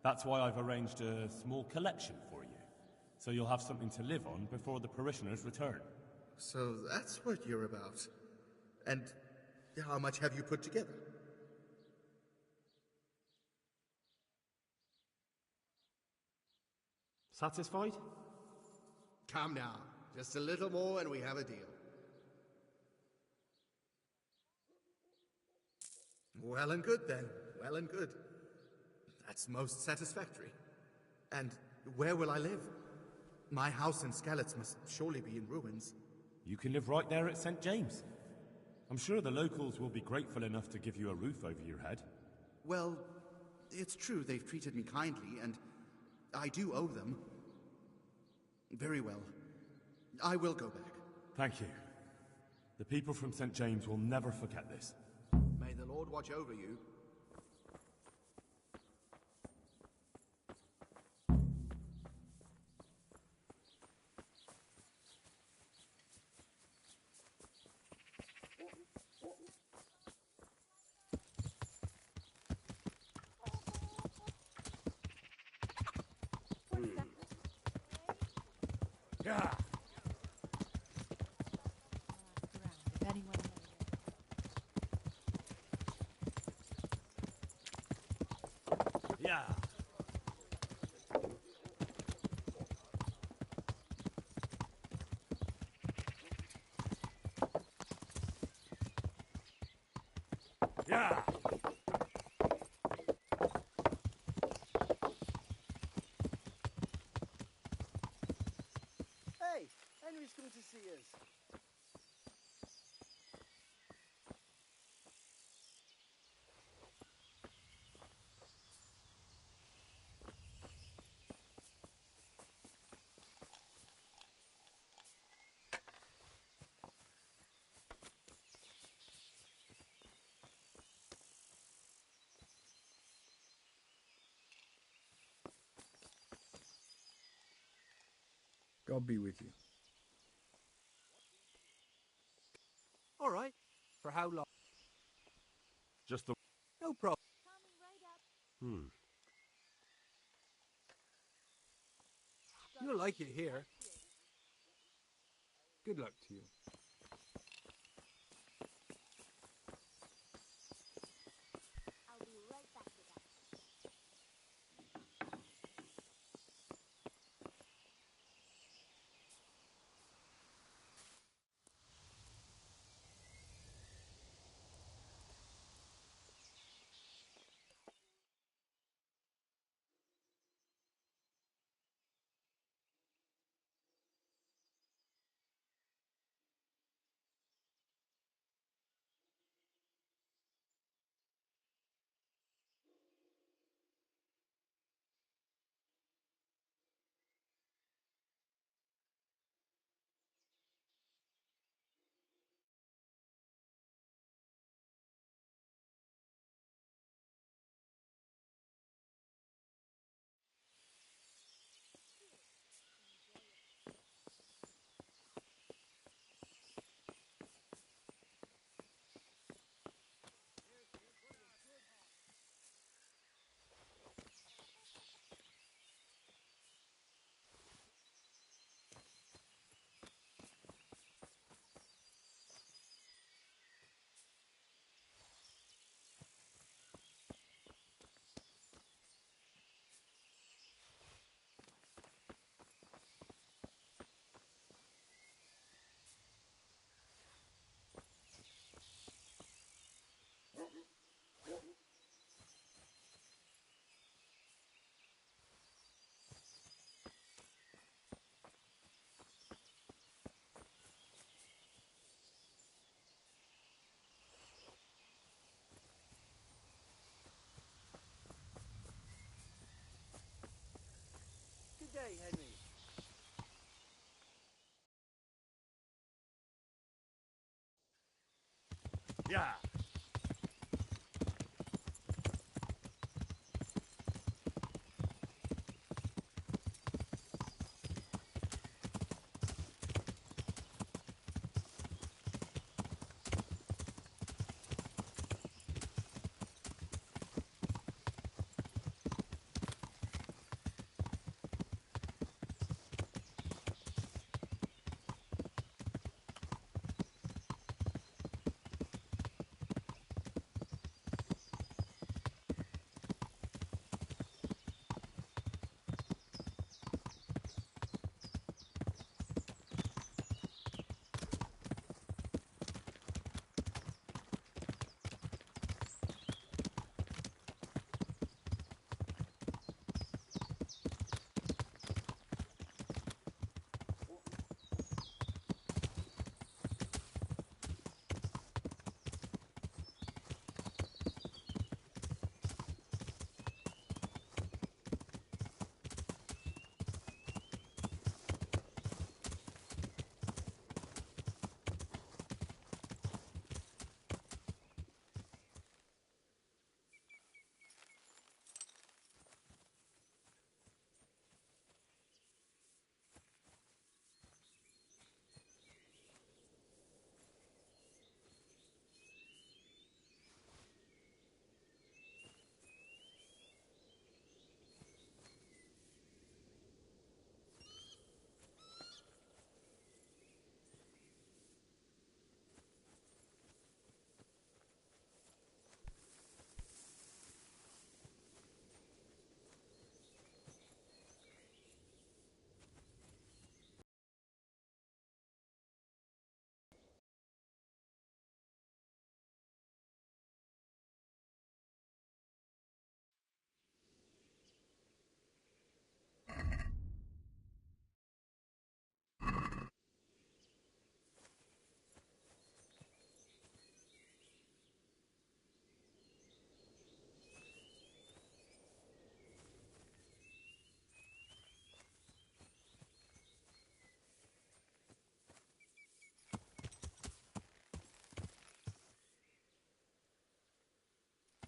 That's why I've arranged a small collection for you, so you'll have something to live on before the parishioners return. So that's what you're about. And how much have you put together? Satisfied? Come now. Just a little more and we have a deal. Well and good then. Well and good. That's most satisfactory. And where will I live? My house in Skalitz must surely be in ruins. You can live right there at St. James. I'm sure the locals will be grateful enough to give you a roof over your head. Well, it's true they've treated me kindly, and I do owe them. Very well. I will go back. Thank you. The people from St. James will never forget this. May the Lord watch over you. Yeah. If anyone Yeah. Yeah. Hey, Henry's come to see us. God be with you. All right. For how long? Just the... No problem. Hmm. You'll like it here. Good luck to you. I'll be right back with that. okay, Henry? Yeah.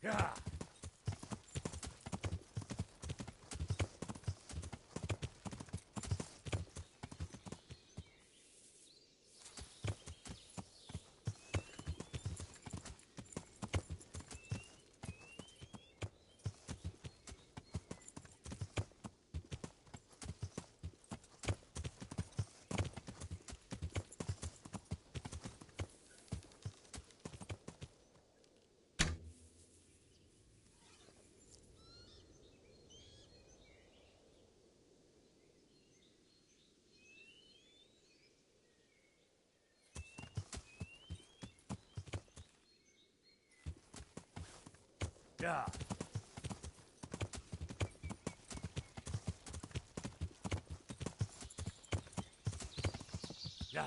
Yeah. Yeah. Yeah.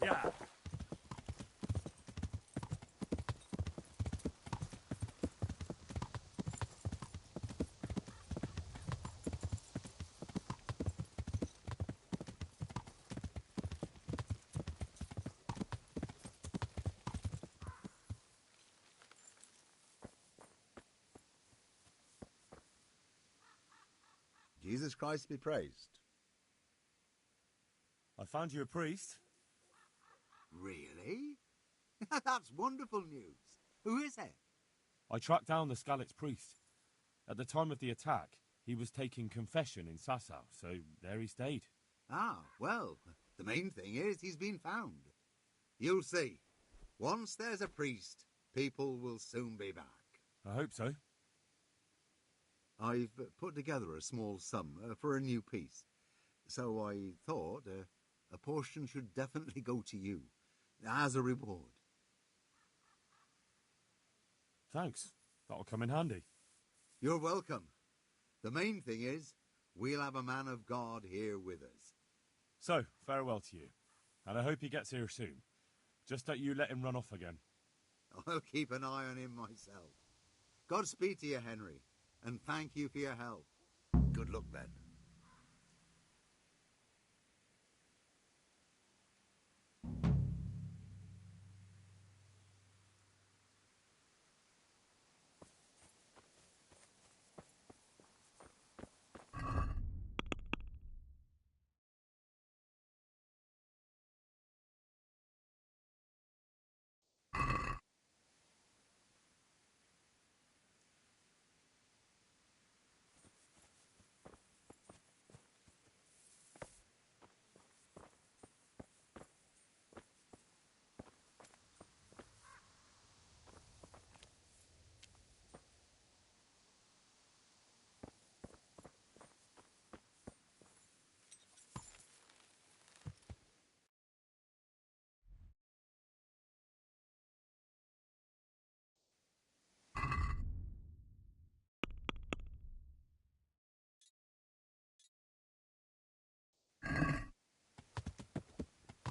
Yeah. Jesus Christ be praised. I found you a priest. Really? That's wonderful news. Who is it? I tracked down the Skalitz priest. At the time of the attack, he was taking confession in Sasau, so there he stayed. Ah, well, the main thing is he's been found. You'll see. Once there's a priest, people will soon be back. I hope so. I've put together a small sum for a new piece, so I thought a portion should definitely go to you, as a reward. Thanks. That'll come in handy. You're welcome. The main thing is, we'll have a man of God here with us. So, farewell to you. And I hope he gets here soon. Just don't you let him run off again. I'll keep an eye on him myself. Godspeed to you, Henry, and thank you for your help. Good luck, then.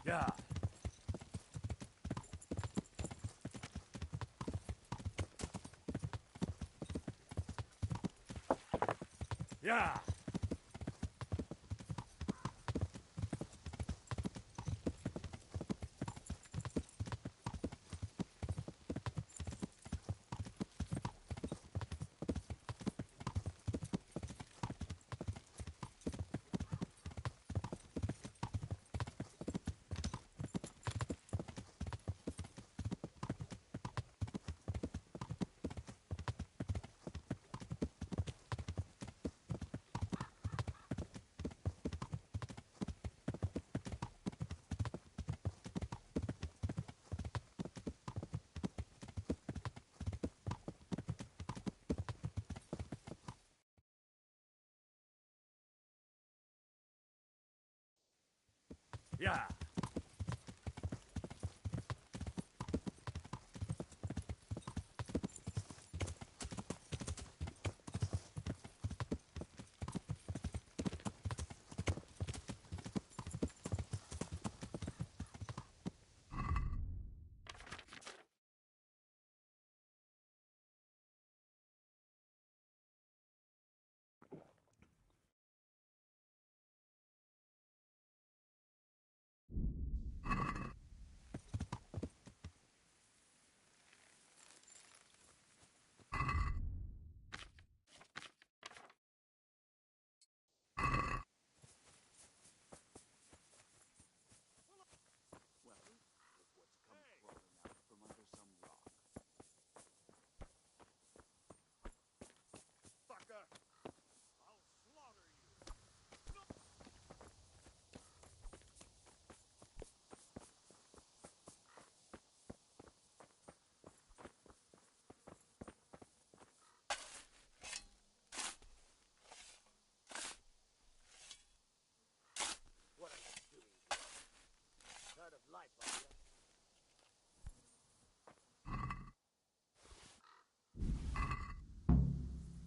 Yeah. Yeah. Yeah.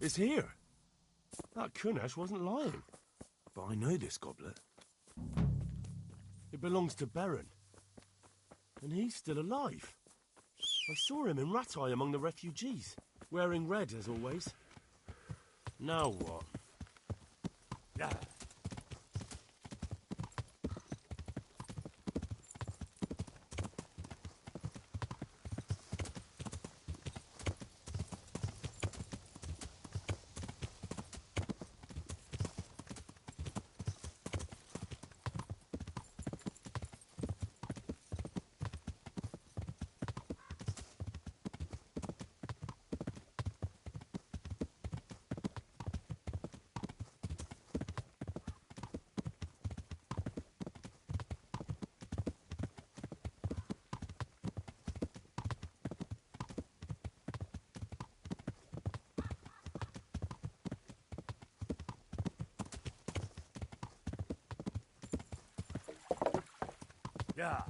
It's here. That Kunesh wasn't lying. But I know this goblet. It belongs to Beren. And he's still alive. I saw him in Ratai among the refugees, wearing red as always. Now what? Yeah. Yeah.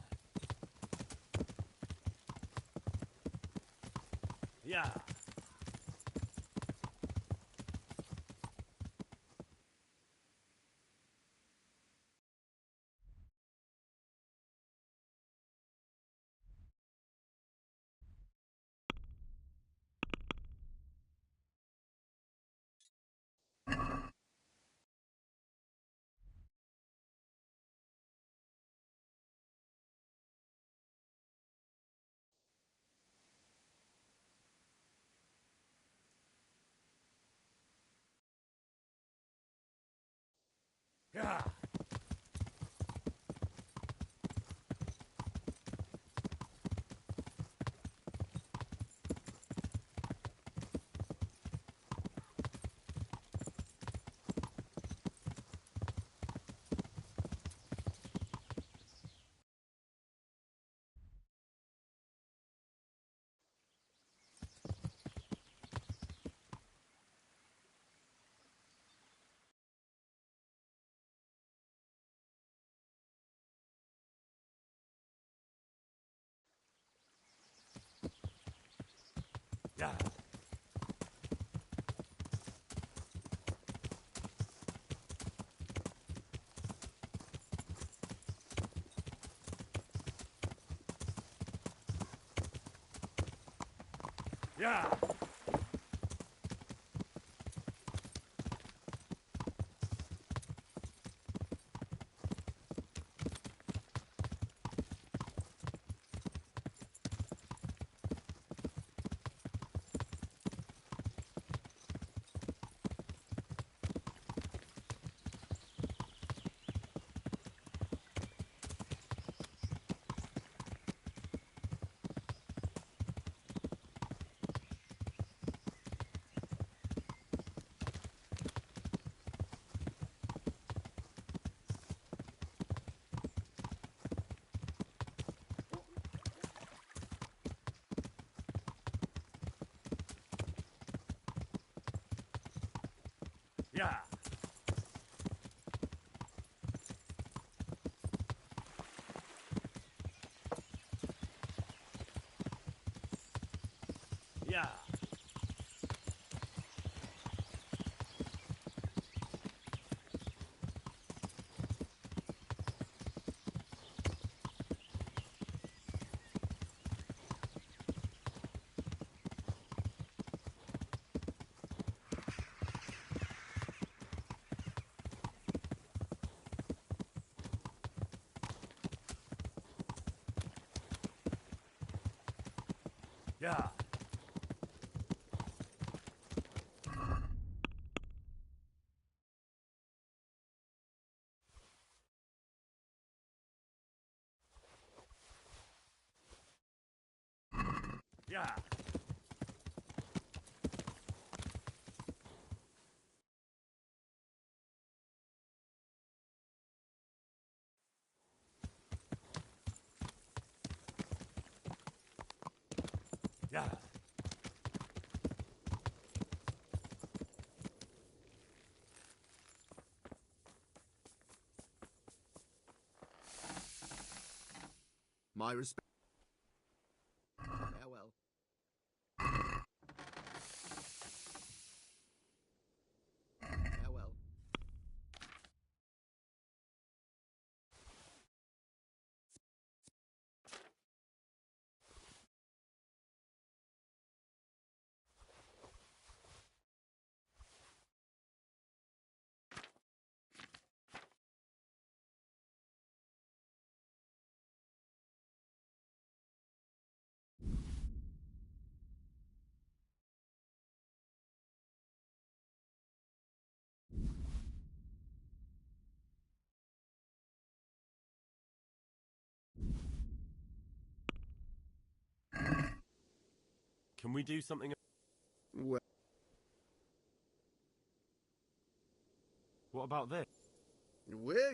Yeah. Yeah. Yeah. Yeah. Yeah. Yeah. Yeah. Yeah. Yeah. My respect. Farewell. Farewell. Can we do something? Well, What about this? we're...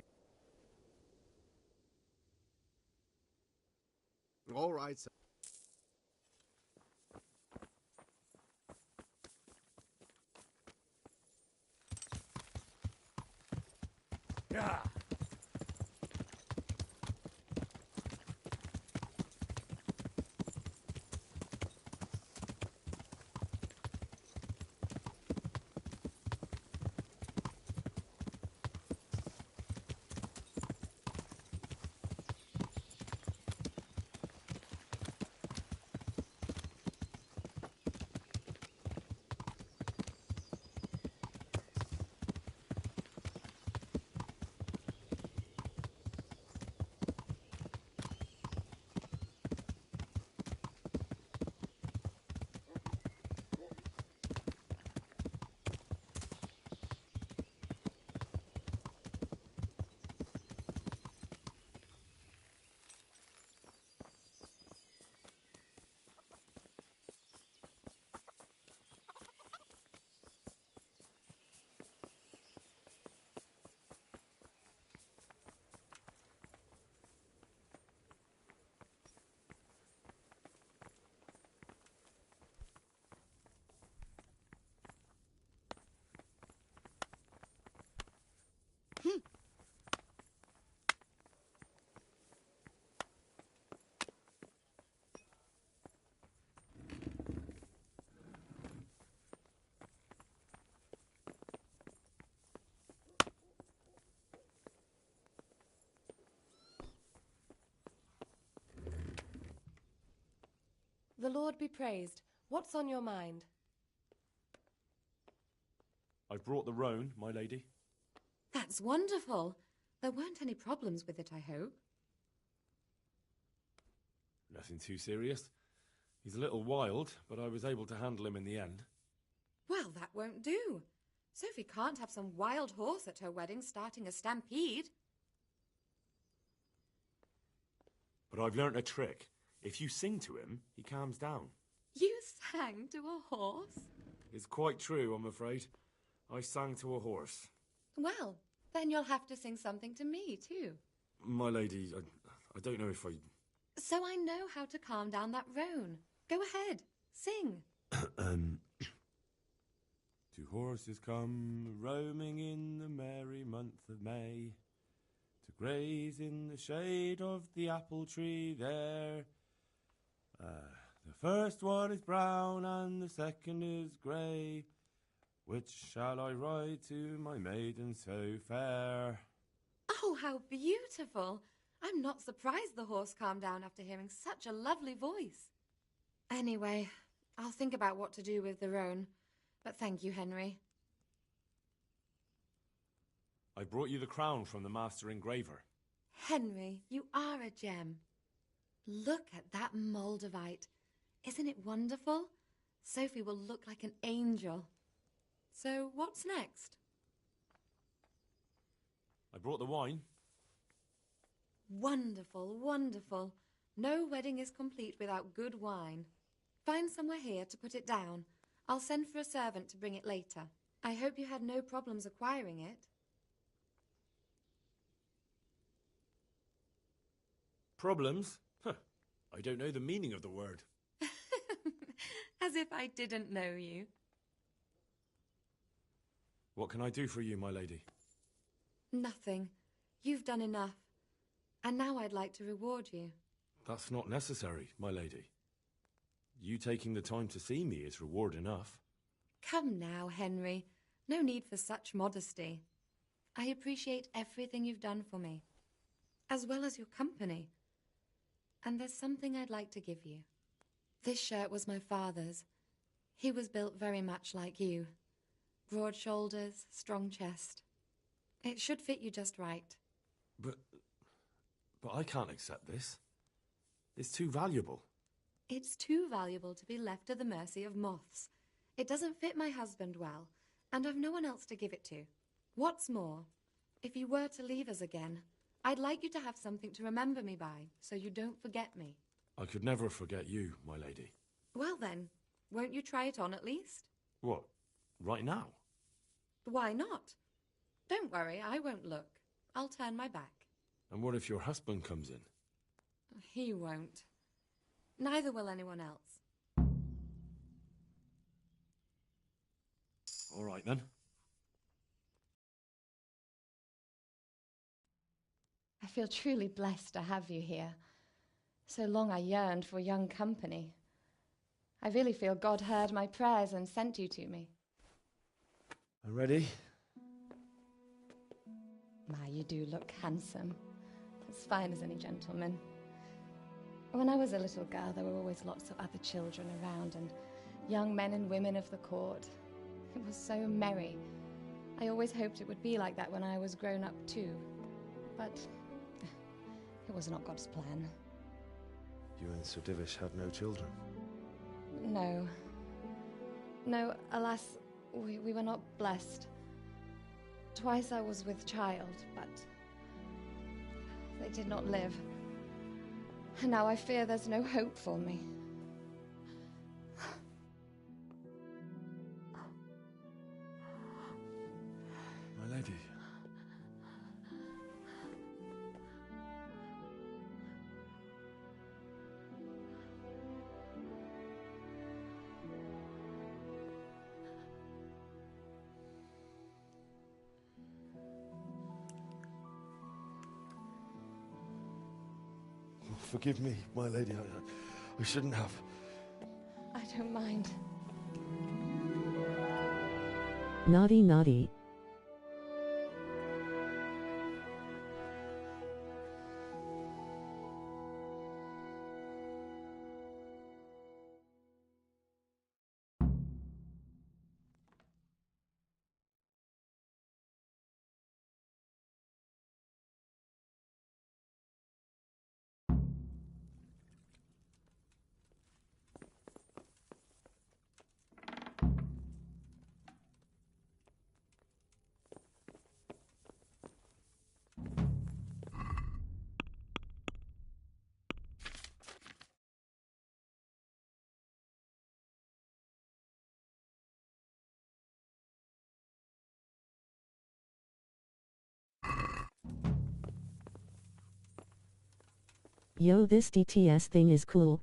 All right, sir. Yeah. The Lord be praised. What's on your mind? I've brought the roan, my lady. That's wonderful. There weren't any problems with it, I hope. Nothing too serious. He's a little wild, but I was able to handle him in the end. Well, that won't do. Sophie can't have some wild horse at her wedding starting a stampede. But I've learnt a trick. If you sing to him, he calms down. You sang to a horse? It's quite true, I'm afraid. I sang to a horse. Well, then you'll have to sing something to me, too. My lady, I don't know if I... So I know how to calm down that roan. Go ahead, sing. Two horses come roaming in the merry month of May, to graze in the shade of the apple tree there. The first one is brown and the second is grey. Which shall I ride to, my maiden so fair? Oh, how beautiful. I'm not surprised the horse calmed down after hearing such a lovely voice. Anyway, I'll think about what to do with the roan. But thank you, Henry. I brought you the crown from the master engraver. Henry, you are a gem. Look at that moldavite. Isn't it wonderful? Sophie will look like an angel. So what's next? I brought the wine. Wonderful, wonderful. No wedding is complete without good wine. Find somewhere here to put it down. I'll send for a servant to bring it later. I hope you had no problems acquiring it. Problems? Huh. I don't know the meaning of the word. As if I didn't know you. What can I do for you, my lady? Nothing. You've done enough. And now I'd like to reward you. That's not necessary, my lady. You taking the time to see me is reward enough. Come now, Henry. No need for such modesty. I appreciate everything you've done for me, as well as your company. And there's something I'd like to give you. This shirt was my father's. He was built very much like you. Broad shoulders, strong chest. It should fit you just right. But I can't accept this. It's too valuable. It's too valuable to be left to the mercy of moths. It doesn't fit my husband well, and I've no one else to give it to. What's more, if you were to leave us again, I'd like you to have something to remember me by, so you don't forget me. I could never forget you, my lady. Well then, Won't you try it on at least? What? Right now? Why not? Don't worry, I won't look. I'll turn my back. And what if your husband comes in? He won't. Neither will anyone else. All right, then. I feel truly blessed to have you here. So long I yearned for young company. I really feel God heard my prayers and sent you to me. Ready? My, you do look handsome. As fine as any gentleman. When I was a little girl, there were always lots of other children around and young men and women of the court. It was so merry. I always hoped it would be like that when I was grown up too. But it was not God's plan. You and Sir Divish had no children? No. No, alas, we were not blessed. Twice I was with child, but they did not live. And now I fear there's no hope for me. My lady. Forgive me, my lady. I shouldn't have. I don't mind. Naughty, naughty. Yo, this DTS thing is cool.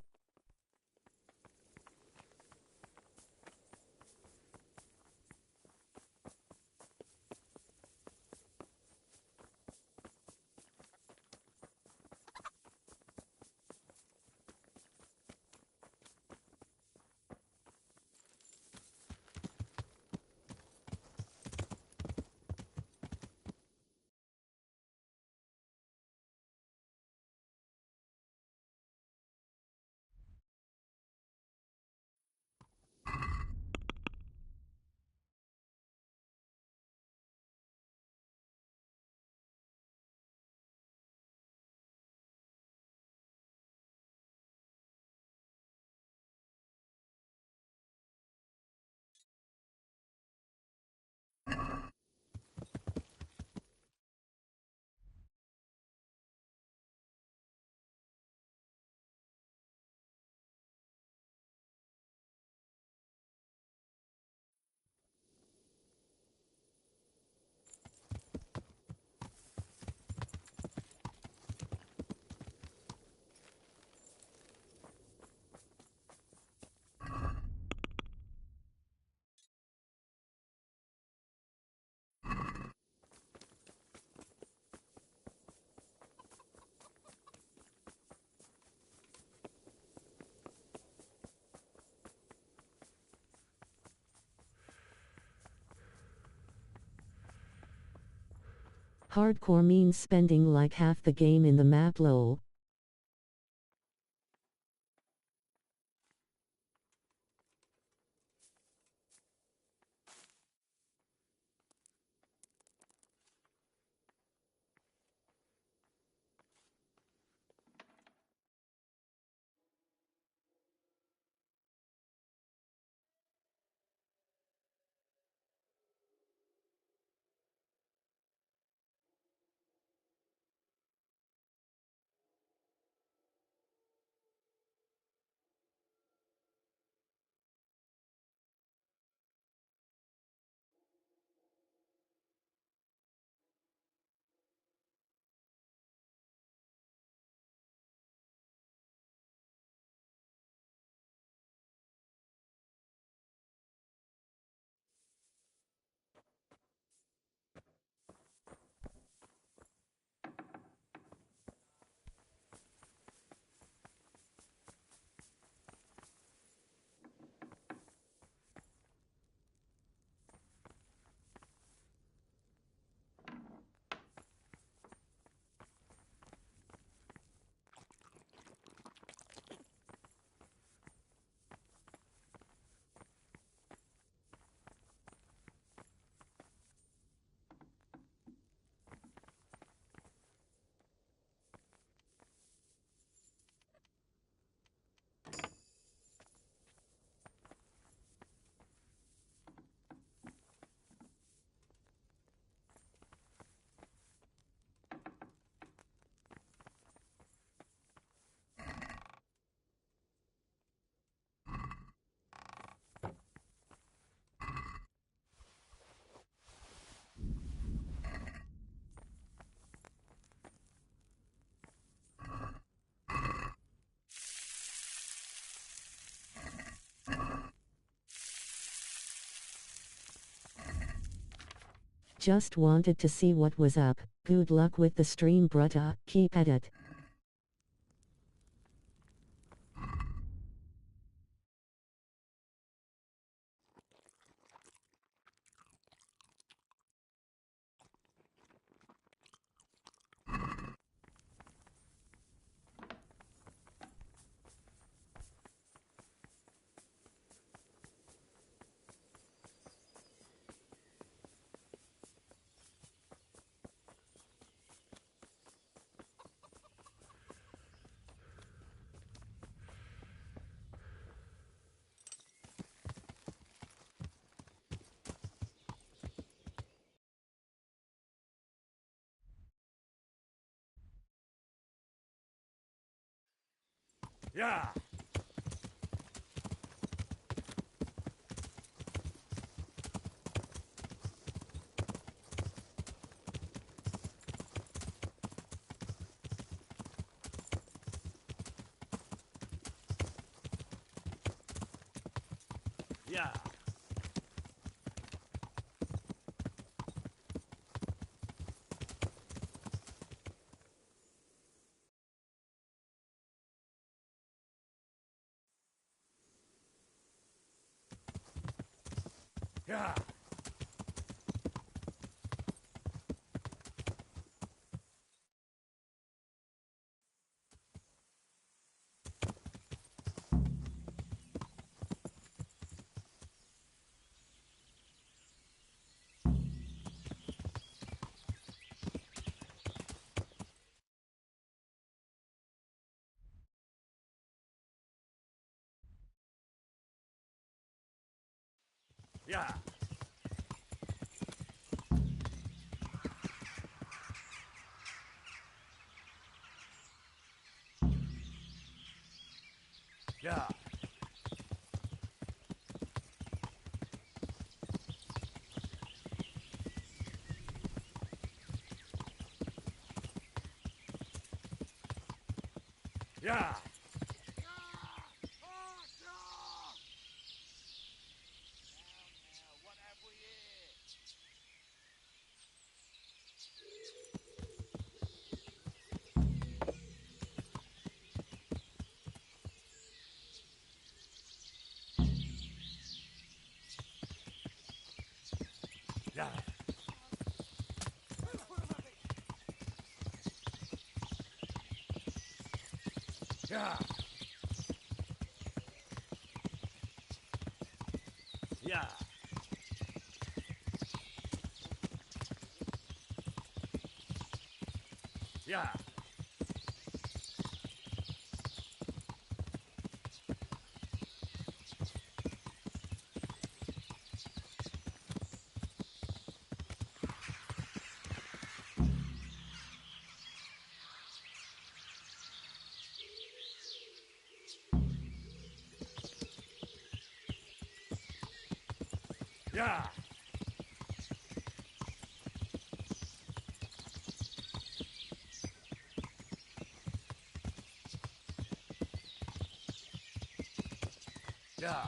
Hardcore means spending like half the game in the map lol. Just wanted to see what was up. Good luck with the stream, brutta. Keep at it. Yeah. Yeah. Yeah. Yeah. Yeah. Yeah. Yeah. Yeah. Yeah. Yeah. Yeah. Yeah.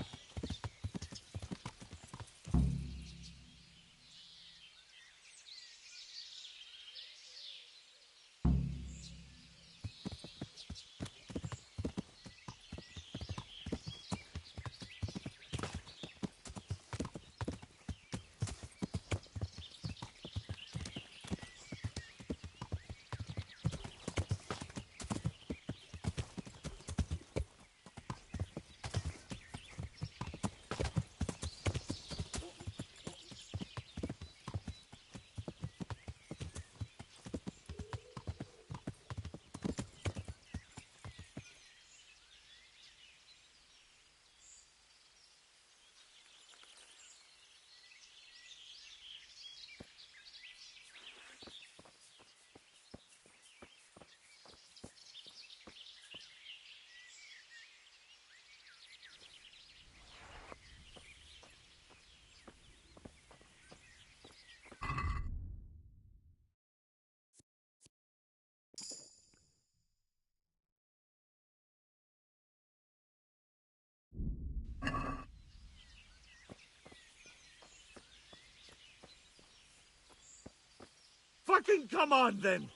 fucking come on, then!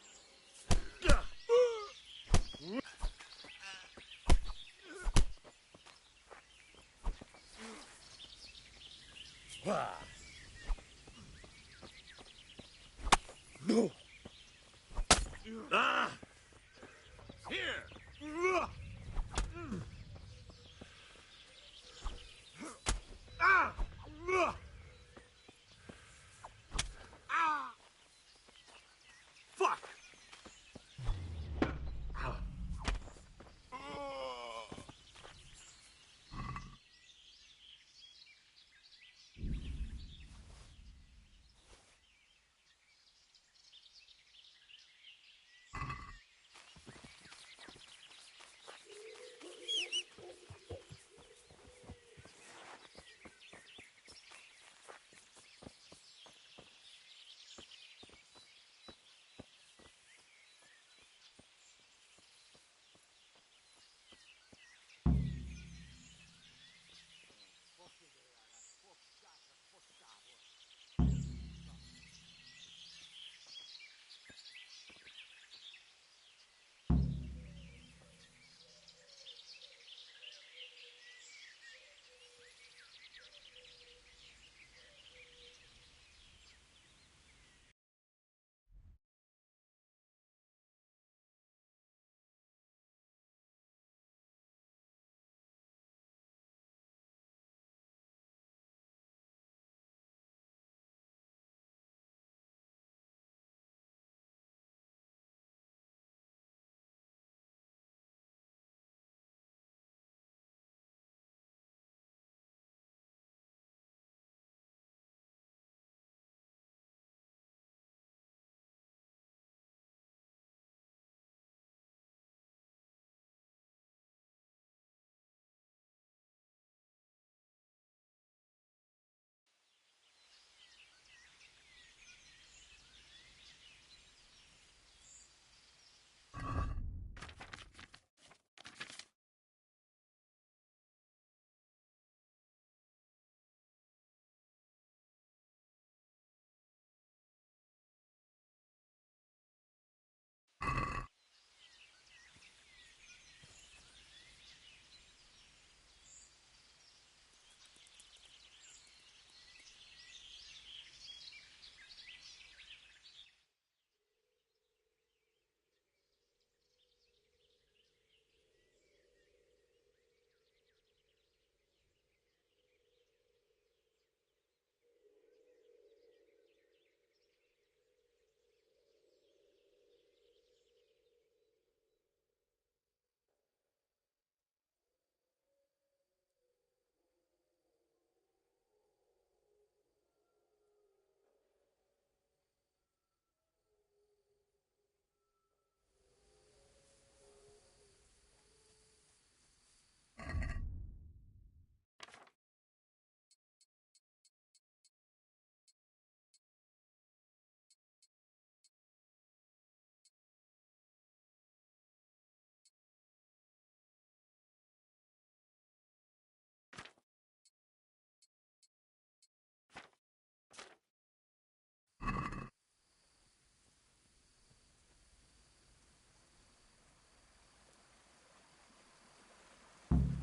No! Ah! Here! Ah! Ah! Fuck!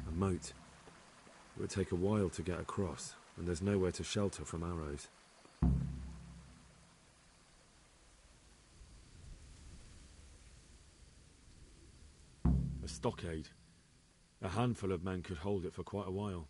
A moat. It would take a while to get across, and there's nowhere to shelter from arrows. A stockade. A handful of men could hold it for quite a while.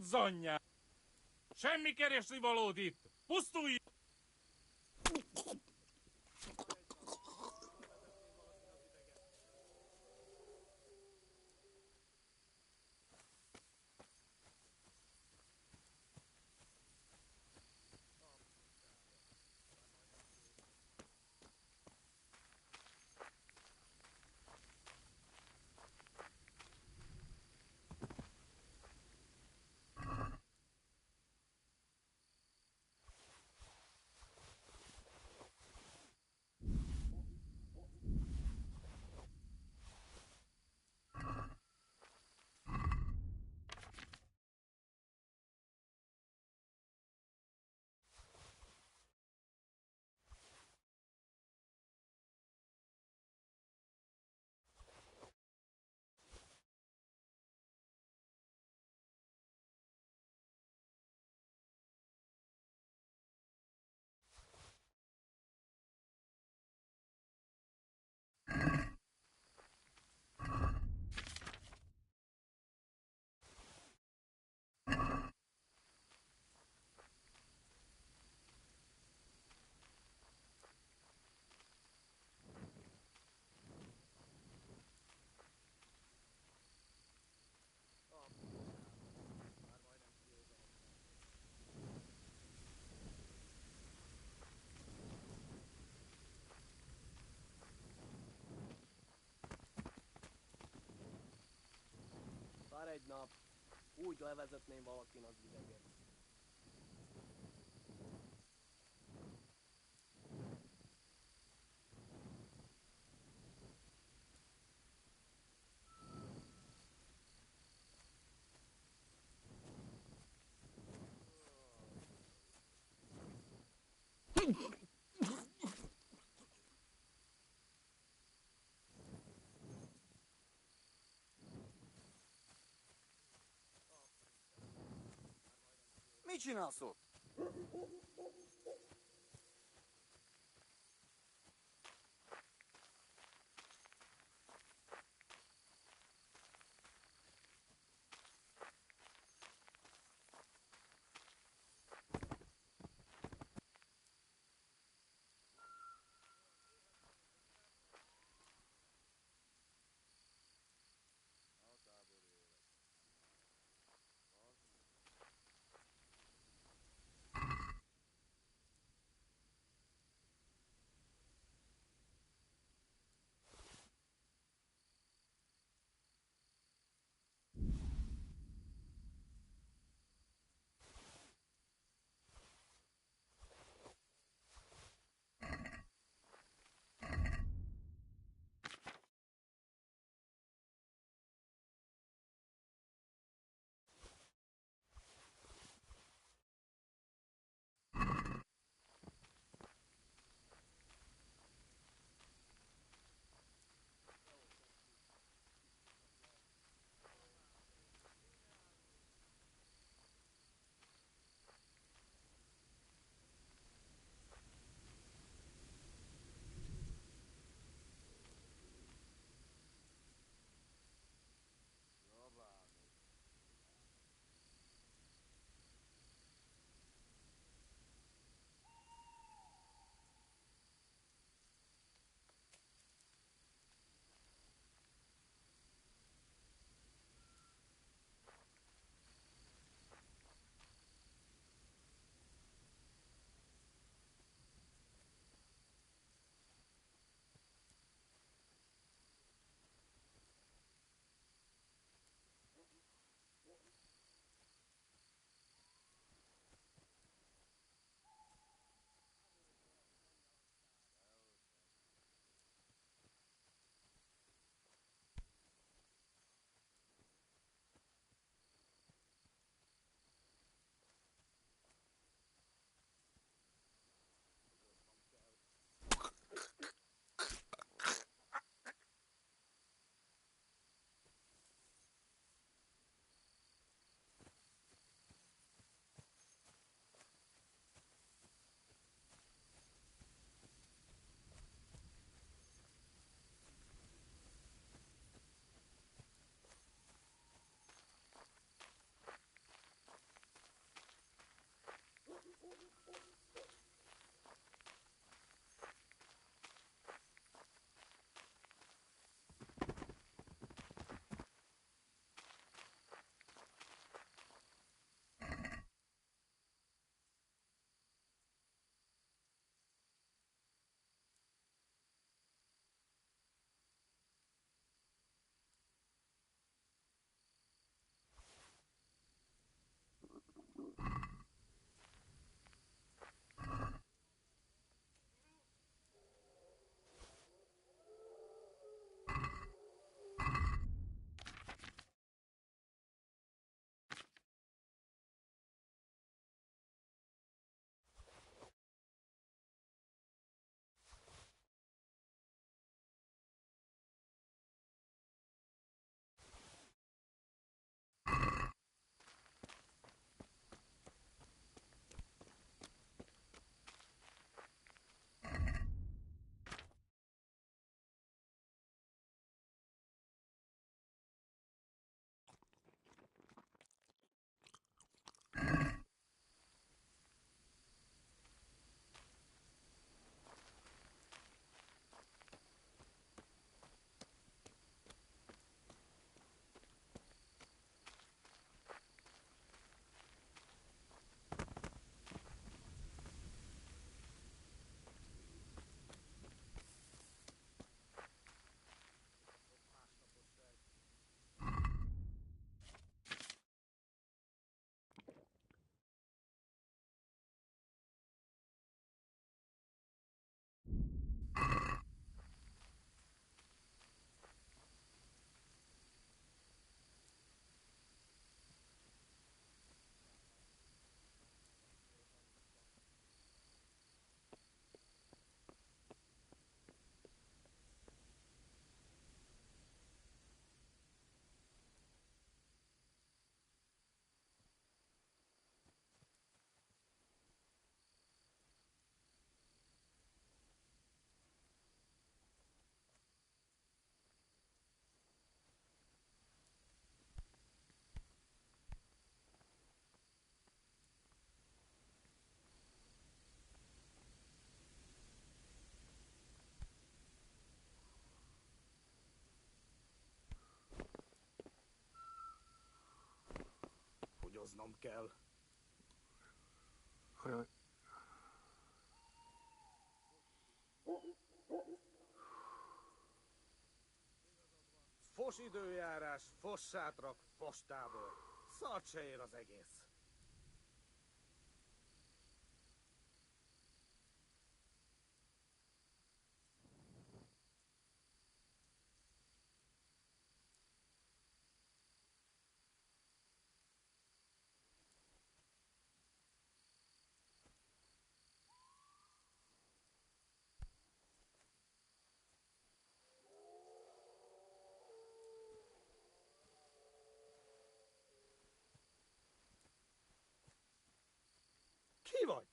Zonja! Semmi keresni valód itt! Pusztulj! nap. Úgy levezetném valakin az ideget. Mit csinálsz ott? Vigyáznom kell. Ajaj. Fos időjárás, fos sátrak, fos tábor. Szart se ér az egész. Ki vagy?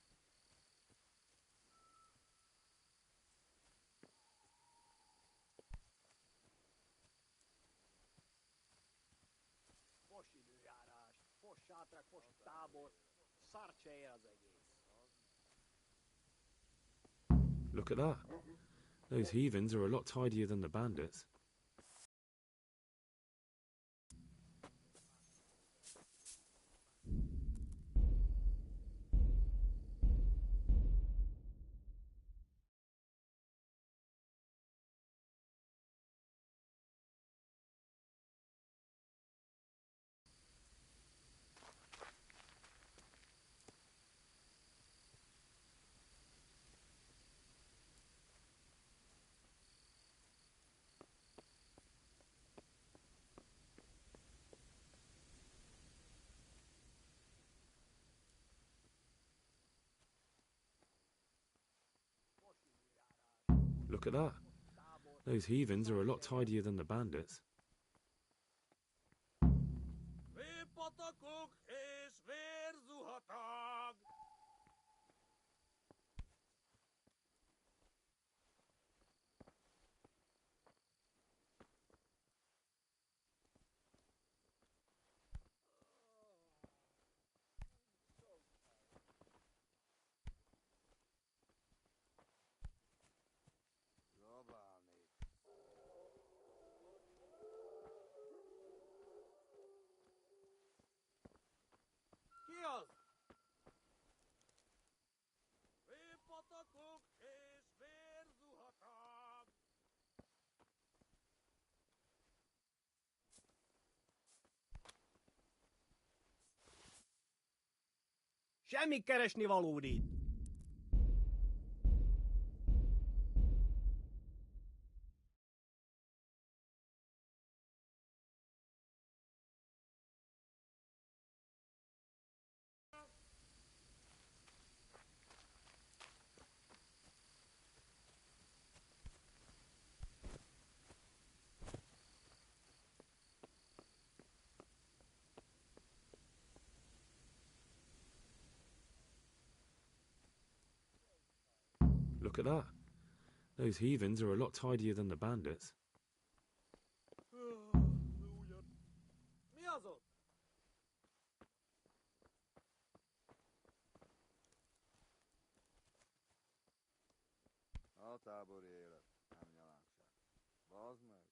Fos időjárás, fos sátrak, fos tábor. Szart se ér az egész. Look at that. Those heathens are a lot tidier than the bandits. Look at that. Those heathens are a lot tidier than the bandits. Vérpatakok és vérzuhatag! Ki az? Vérpatakok és vérzuhatag! Semmi keresni valód itt. Look at that. Those heathens are a lot tidier than the bandits. Mi az ott? A tábori élet, nem nyalánság. Bazd meg!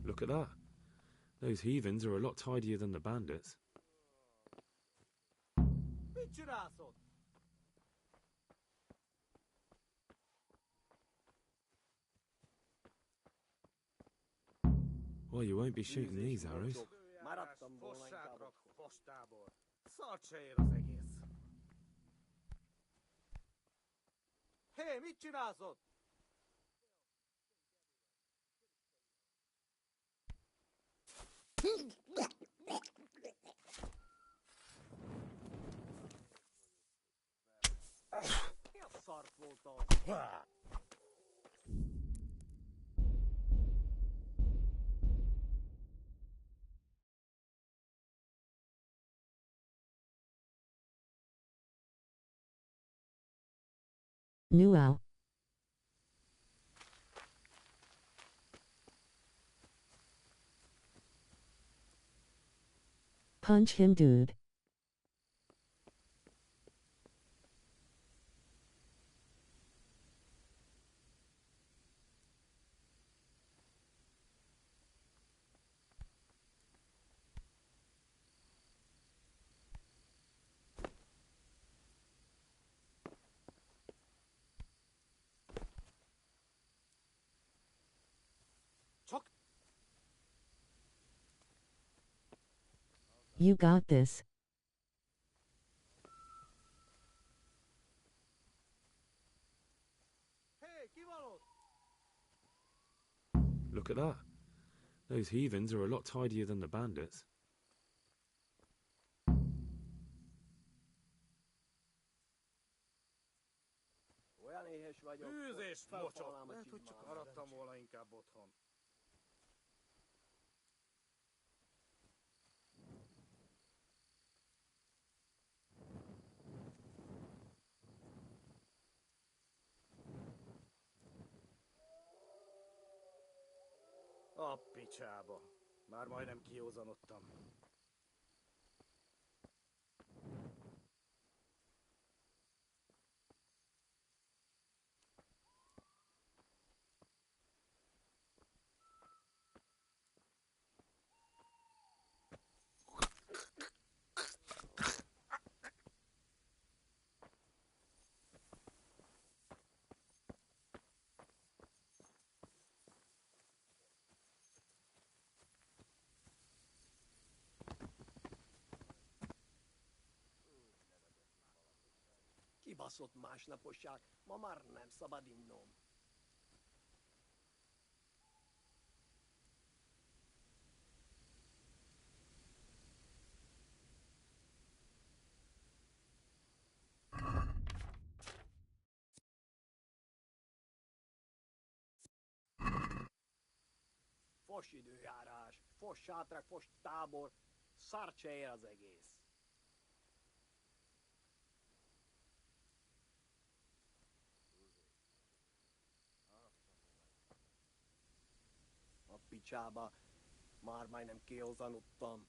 Look at that. Those heathens are a lot tidier than the bandits. Mit csinálsz ott? Well, you won't be shooting these arrows. Maradtam volna inkább otthon. Fos tábor. Szart se ér az egész. Hé, mit csinálsz ott? Mi a szart volt az? Nuau. Punch him, dude. You got this. Look at that. Those heathens are a lot tidier than the bandits. Olyan éhes vagyok. Fűzést, mocsok! Lehet, hogy csak maradtam volna inkább otthon. A picsába. Már majdnem kiózanodtam. Kibaszott másnaposság, ma már nem szabad innom. Fos időjárás, fos sátrak, fos tábor, szart se ér az egész. A picsába, már majdnem kiózanodtam.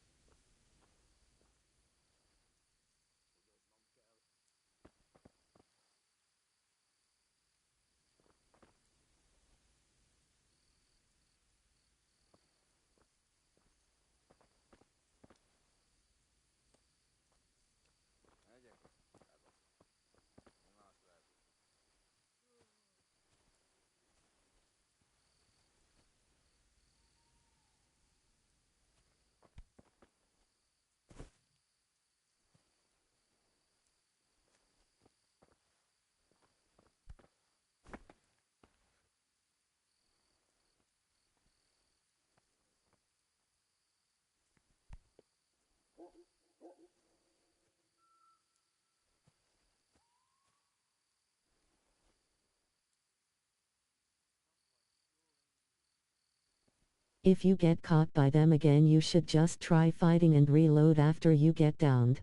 If you get caught by them again, you should just try fighting and reload after you get downed.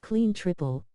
Clean triple.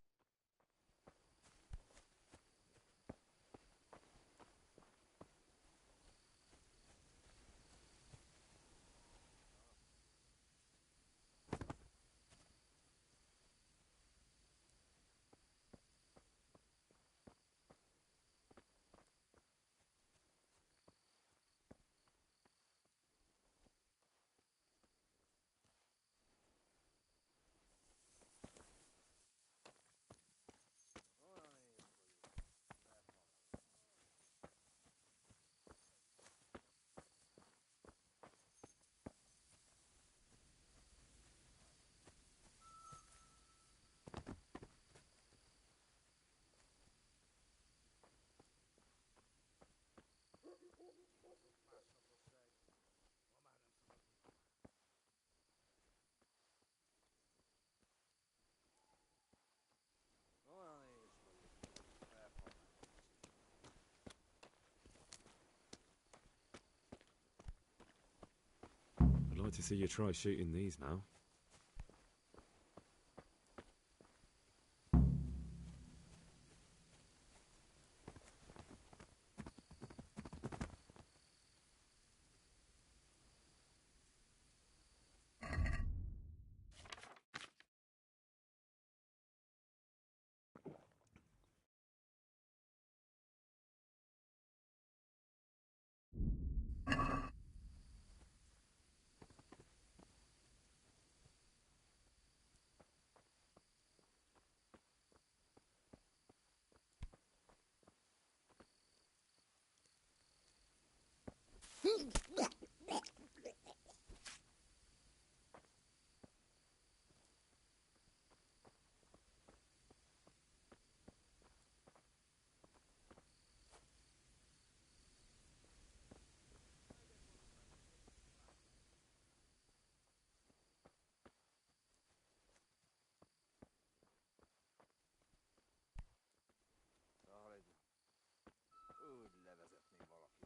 like to see you try shooting these now. Úgy levezetné valaki.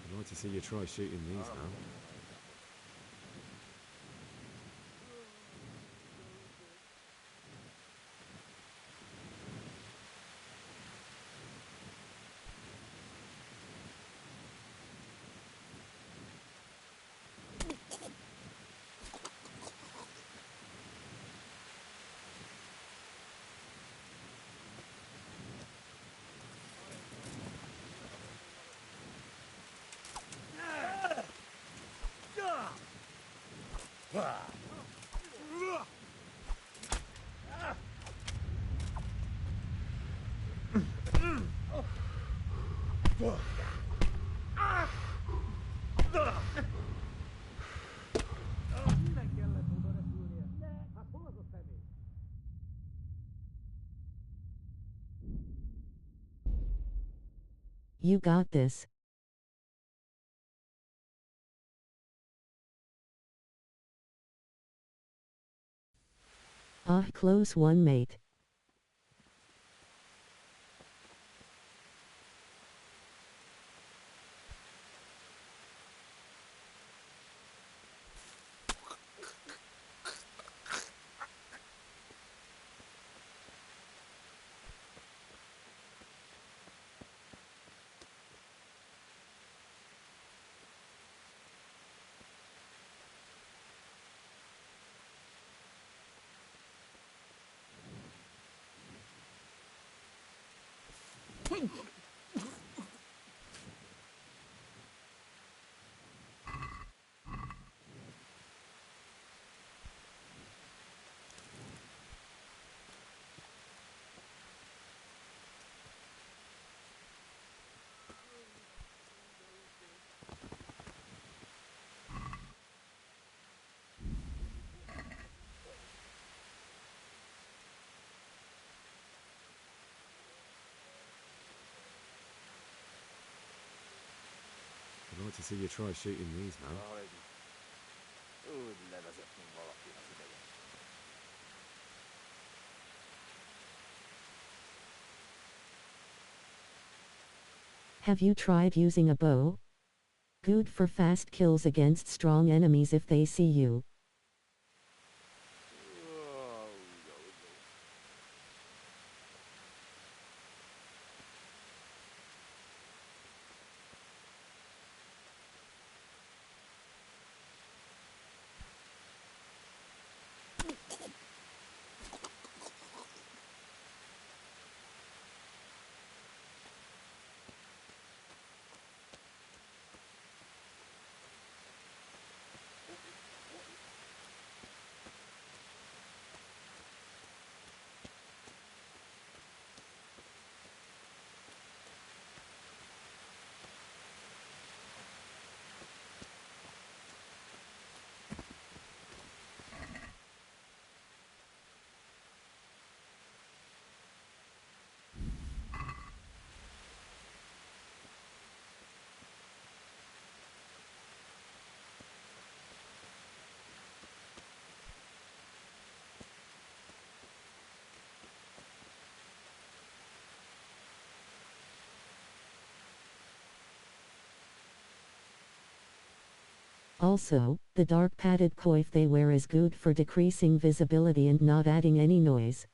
I'd like to see you try shooting these now. You got this. Ah, close one, mate. I'd like to see you try shooting these now. Have you tried using a bow? Good for fast kills against strong enemies if they see you. Also, the dark padded coif they wear is good for decreasing visibility and not adding any noise.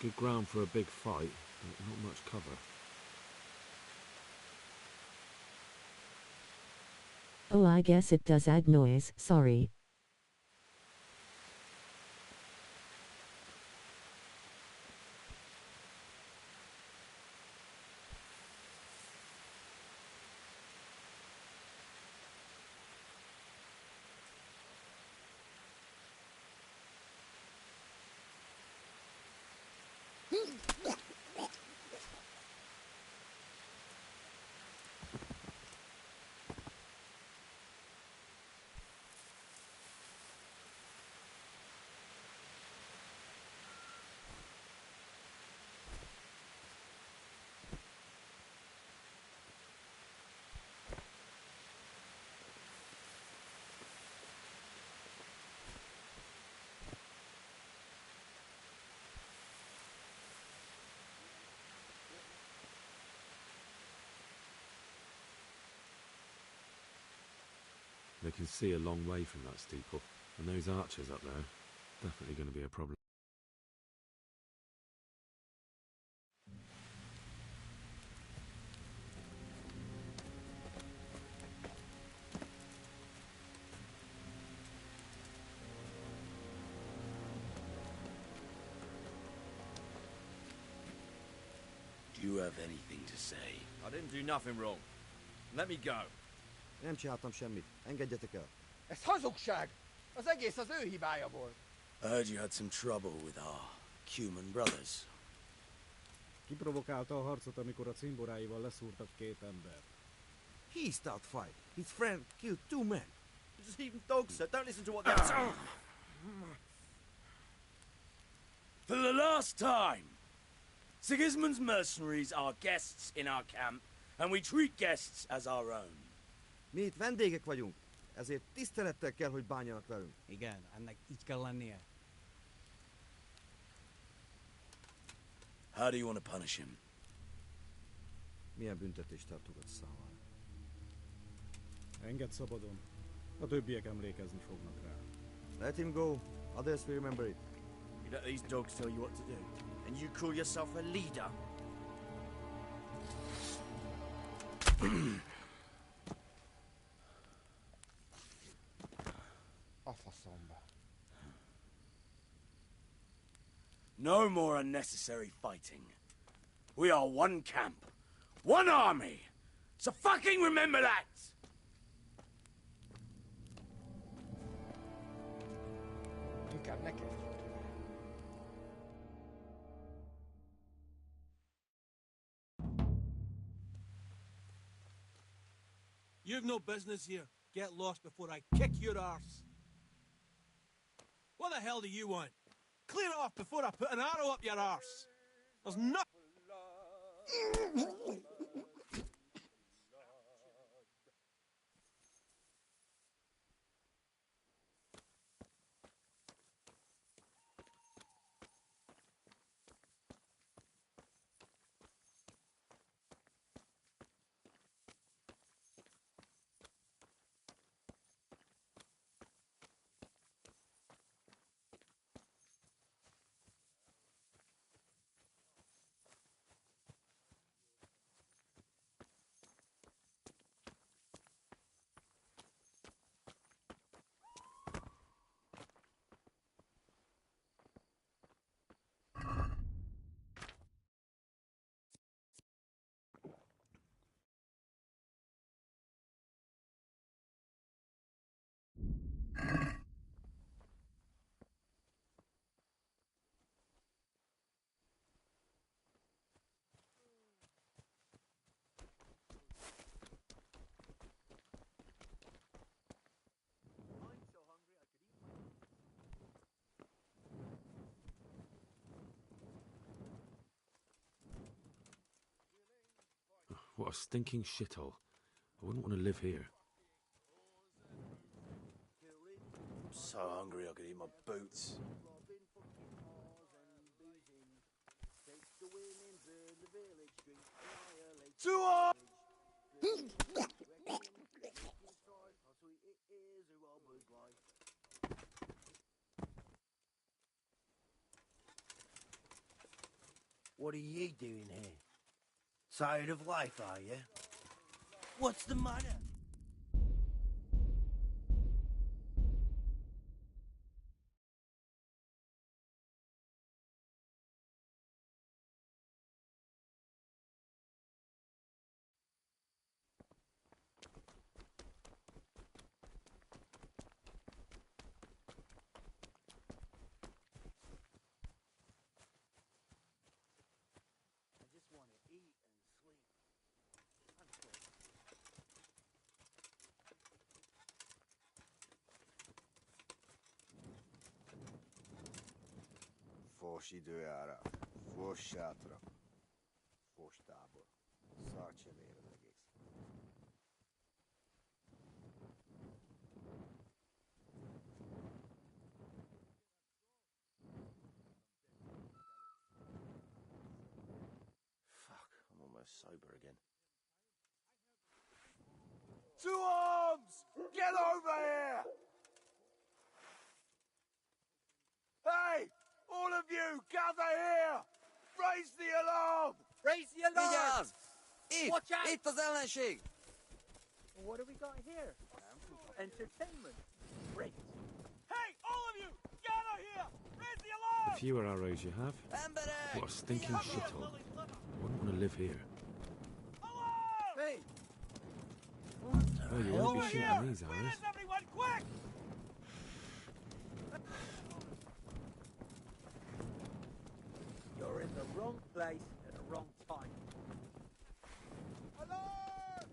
Good ground for a big fight, but not much cover. Oh, I guess it does add noise, sorry. They can see a long way from that steeple, and those archers up there, definitely going to be a problem. Do you have anything to say? I didn't do nothing wrong. Let me go. Nem csináltam semmit. Engedjetek el. Ez hazugság! Az egész az ő hibája volt. I heard you had some trouble with our human brothers. Kiprovokálta a harcot, amikor a cimboráival leszúrtak két embert. He started fight. His friend killed 2 men. There's even dogs, sir. Don't listen to what they're saying. For the last time, Sigismund's mercenaries are guests in our camp, and we treat guests as our own. Mi itt vendégek vagyunk, ezért tisztelettel kell, hogy bánjanak velünk. Igen, ennek így kell lennie. How do you want to punish him? Milyen büntetést tartogat számára? Engedd szabadon. A többiek emlékezni fognak rá. Let him go. Others will remember it. You let these dogs tell you what to do, and you call yourself a leader? A faszomba. No more unnecessary fighting. We are one camp, one army. So fucking remember that! Inkább neked. You've no business here. Get lost before I kick your arse. What the hell do you want? Clear off before I put an arrow up your arse. There's nothing. What a stinking shithole. I wouldn't want to live here. I'm so hungry I could eat my boots. To arms! What are you doing here? Tired of life, are you? What's the matter? Forsi duyara, forşatra, forştabor, sarçelere de geçsin. Fuck, I'm almost sober again. To arms! Get over here! Hey! All of you, gather here! Raise the alarm! Raise the alarm! Vigyázz! Itt! Watch out! Itt az ellenség! What do we got here? Entertainment. Great. Hey, all of you! Gather here! Raise the alarm! The fewer arrows you have, Emberek! what a stinking shithole. I wouldn't want to live here. Hey! Oh, you won't be shooting these arrows. Everyone, quick! You're in the wrong place at the wrong time. Alarm!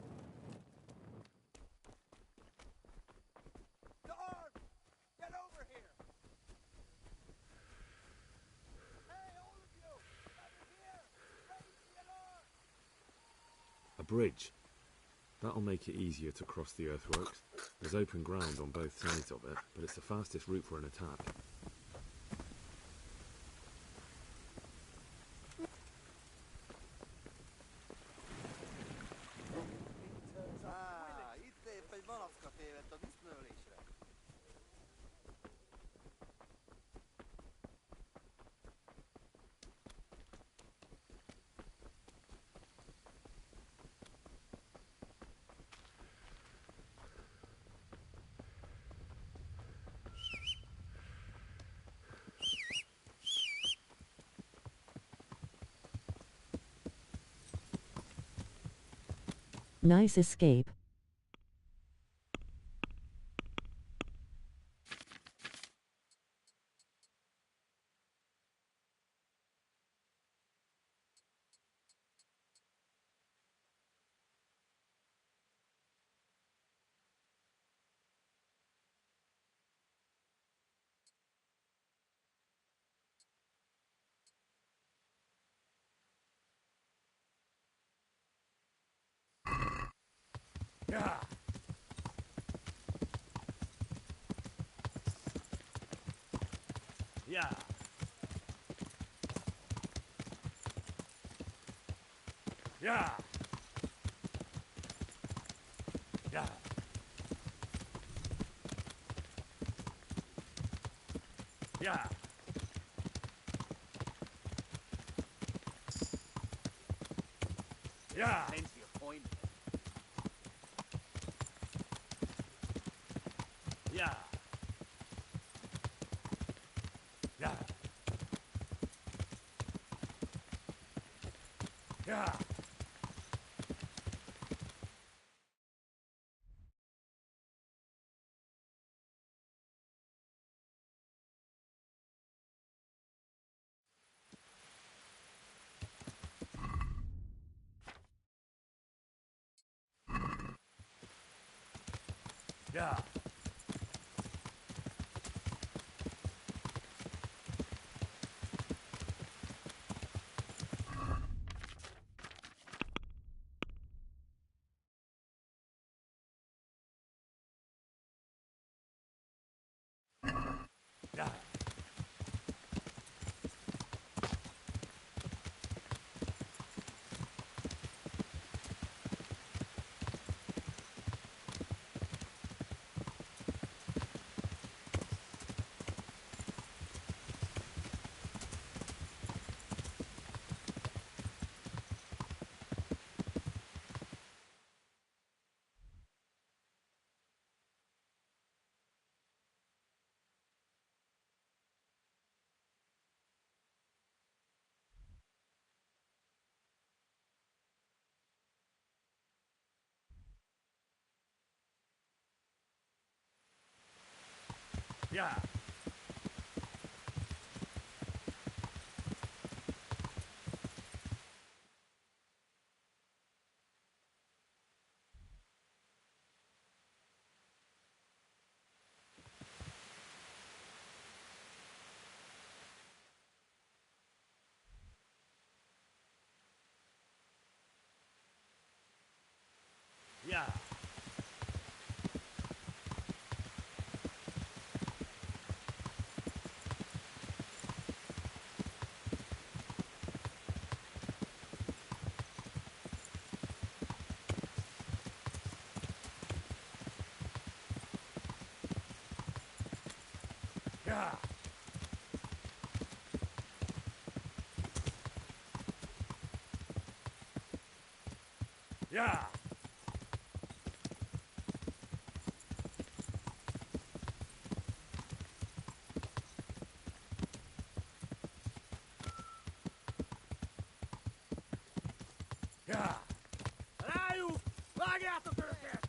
To arms! Get over here! Hey, all of you! Gather here! Raise the alarm! A bridge. That'll make it easier to cross the earthworks. There's open ground on both sides of it, but it's the fastest route for an attack. Itt épp egy malacka tévedt a disznőlésre. Nice escape. Yeah. Yeah. Yeah. Yeah. Yeah. Yeah. Depends your point. Yeah. Yeah. Yeah. Yeah. Yeah. Yeah. Yeah. Yeah. Yeah. Yeah. Rájuk! Vágjátok őket!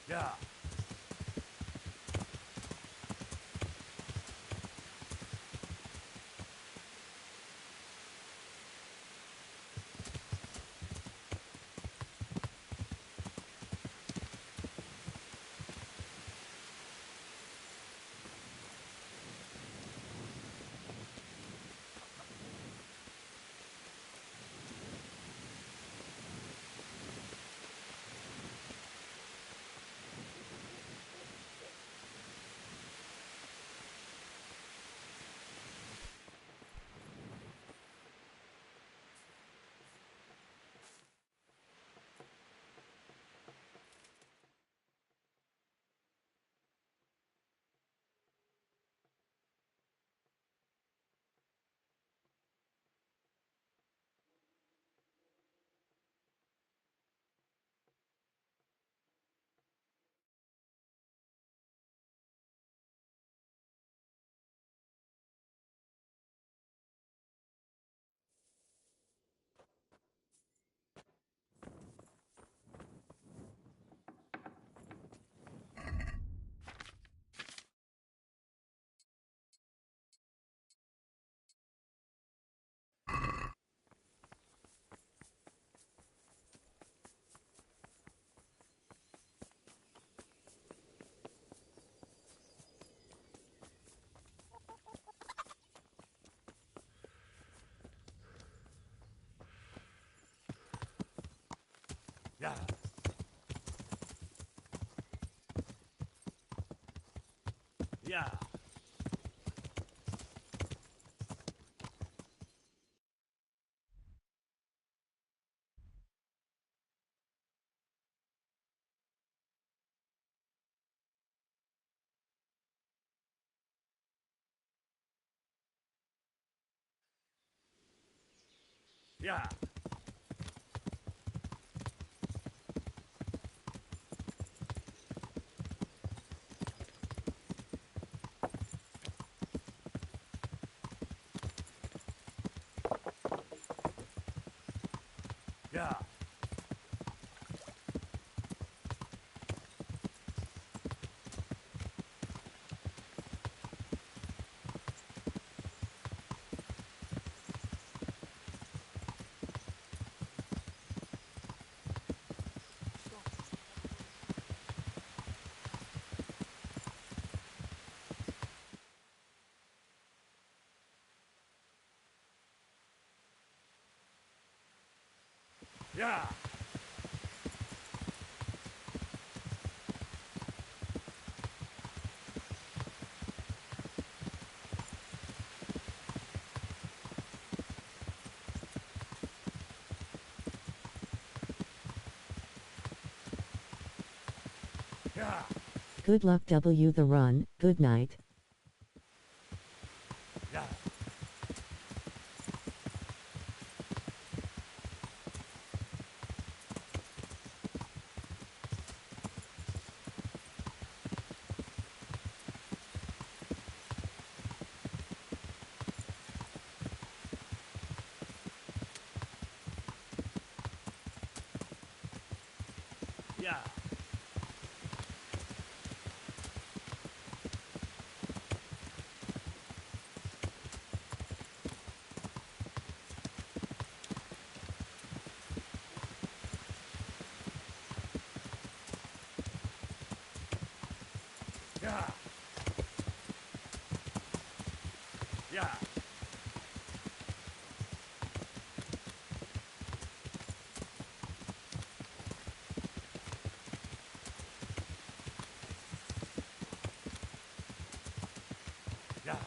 Yeah. Yeah. Yeah. Yeah. Yeah. Yeah. Yeah. Good luck W the run, good night. Yeah. Yeah. Yeah. Yeah. Yeah.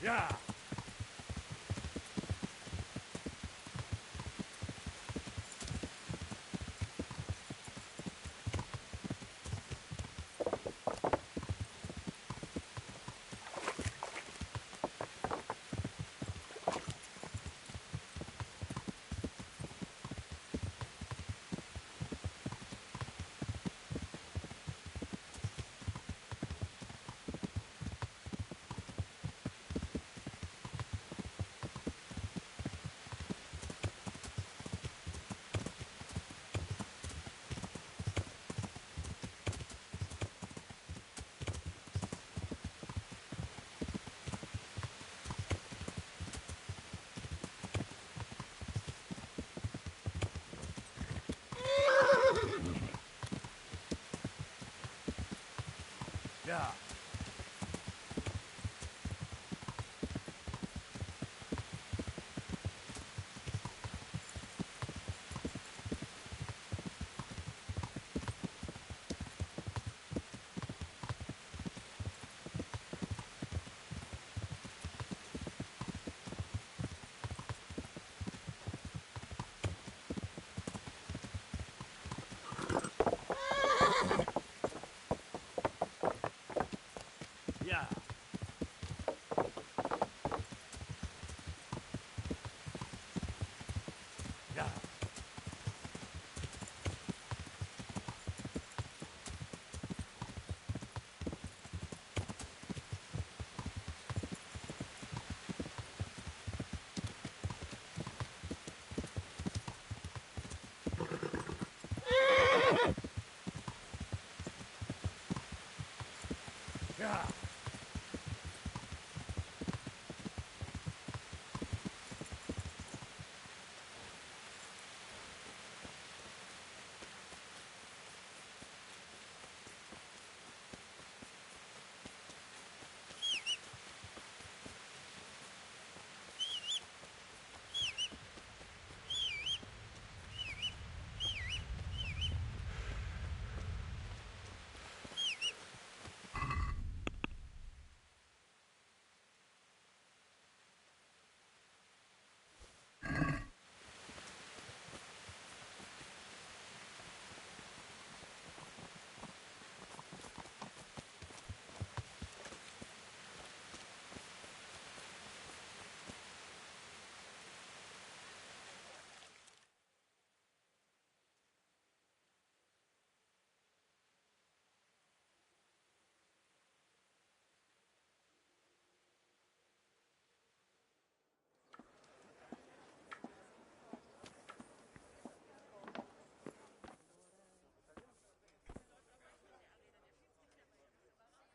Yeah.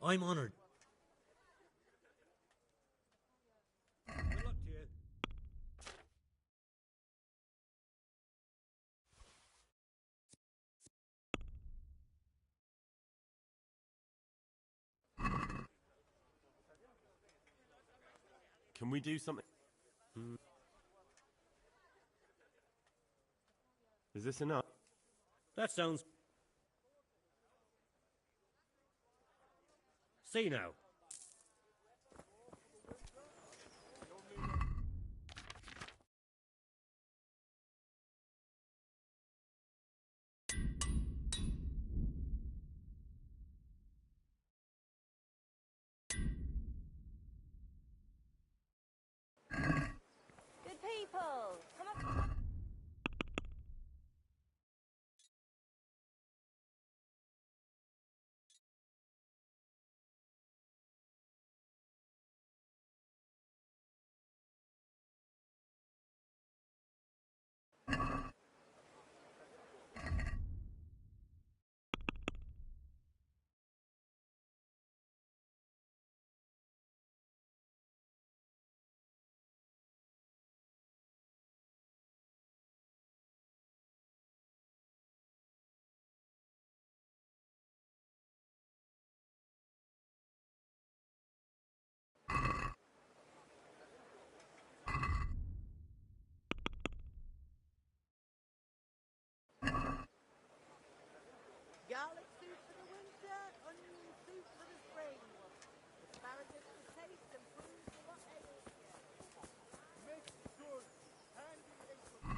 I'm honoured. Good luck to you. Can we do something? Is this enough? That sounds... See now. Good people, come on. Garlic soup for the winter, onion soup for the spring. Asparagus for taste and prunes for what ails you. Mixed good, handy implement.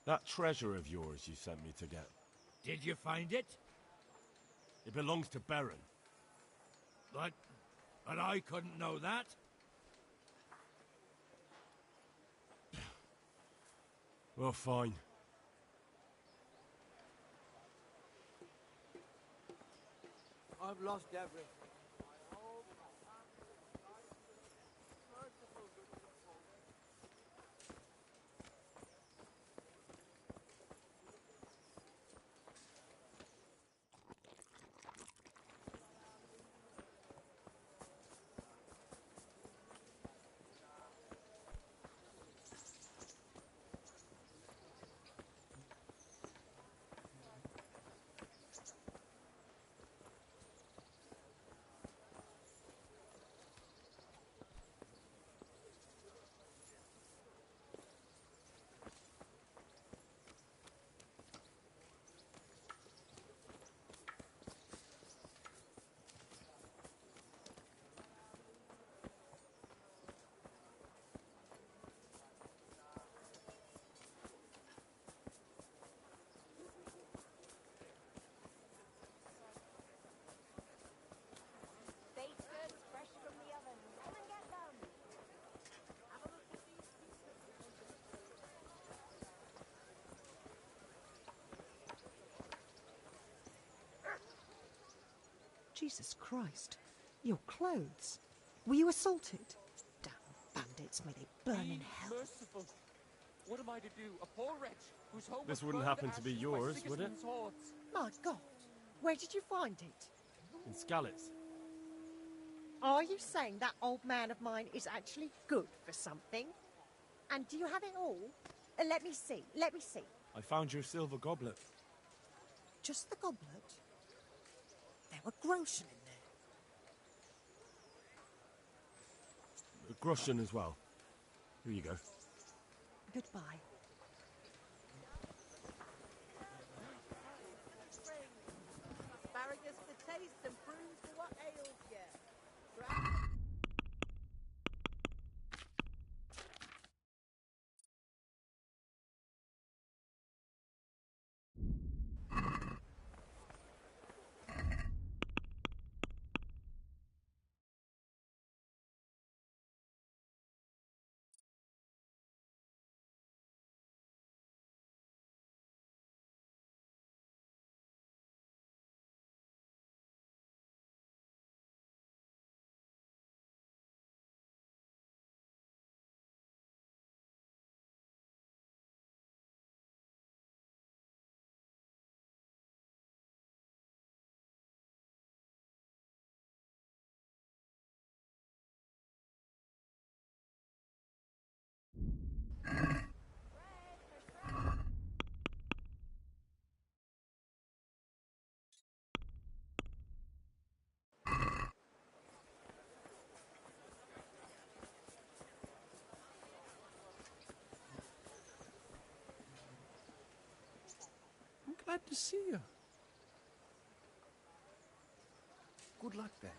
That treasure of yours you sent me to get. Did you find it? It belongs to Baron. But I couldn't know that. Well, fine. I've lost everything. Jesus Christ. Your clothes. Were you assaulted? Damn bandits, may they burn in hell. Merciful. What am I to do? A poor wretch whose home This was wouldn't burned happen to be ashes by yours, would it? Sigismund's hordes. My God. Where did you find it? In Skalitz. Are you saying that old man of mine is actually good for something? And do you have it all? Let me see. Let me see. I found your silver goblet. Just the goblet? There were groschen in there. A groschen as well. Here you go. Goodbye. Asparagus for taste and prunes for what ails you. I'm glad to see you. Good luck then.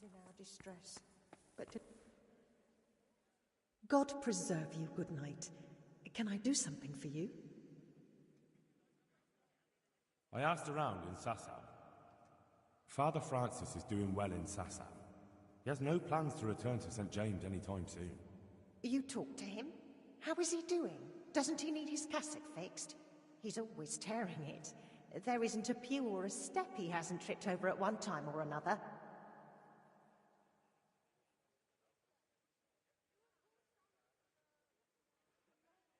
In our distress, but God preserve you, good night. Can I do something for you? I asked around in Sasau. Father Francis is doing well in Sasau. He has no plans to return to St. James anytime soon. You talked to him? How is he doing? Doesn't he need his cassock fixed? He's always tearing it. There isn't a pew or a step he hasn't tripped over at one time or another.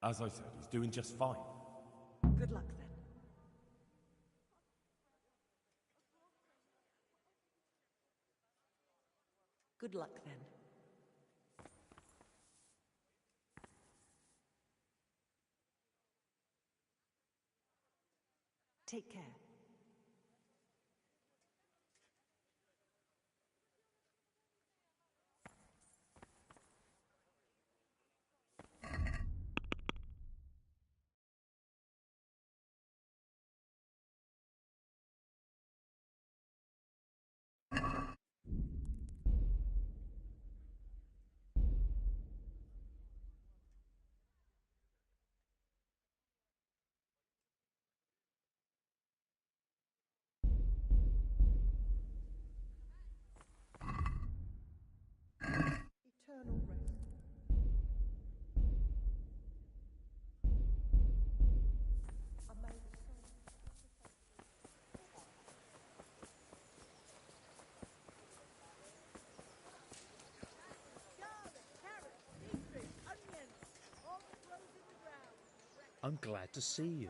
As I said, he's doing just fine. Good luck then. Good luck then. Take care. Eternal rest. I'm glad to see you.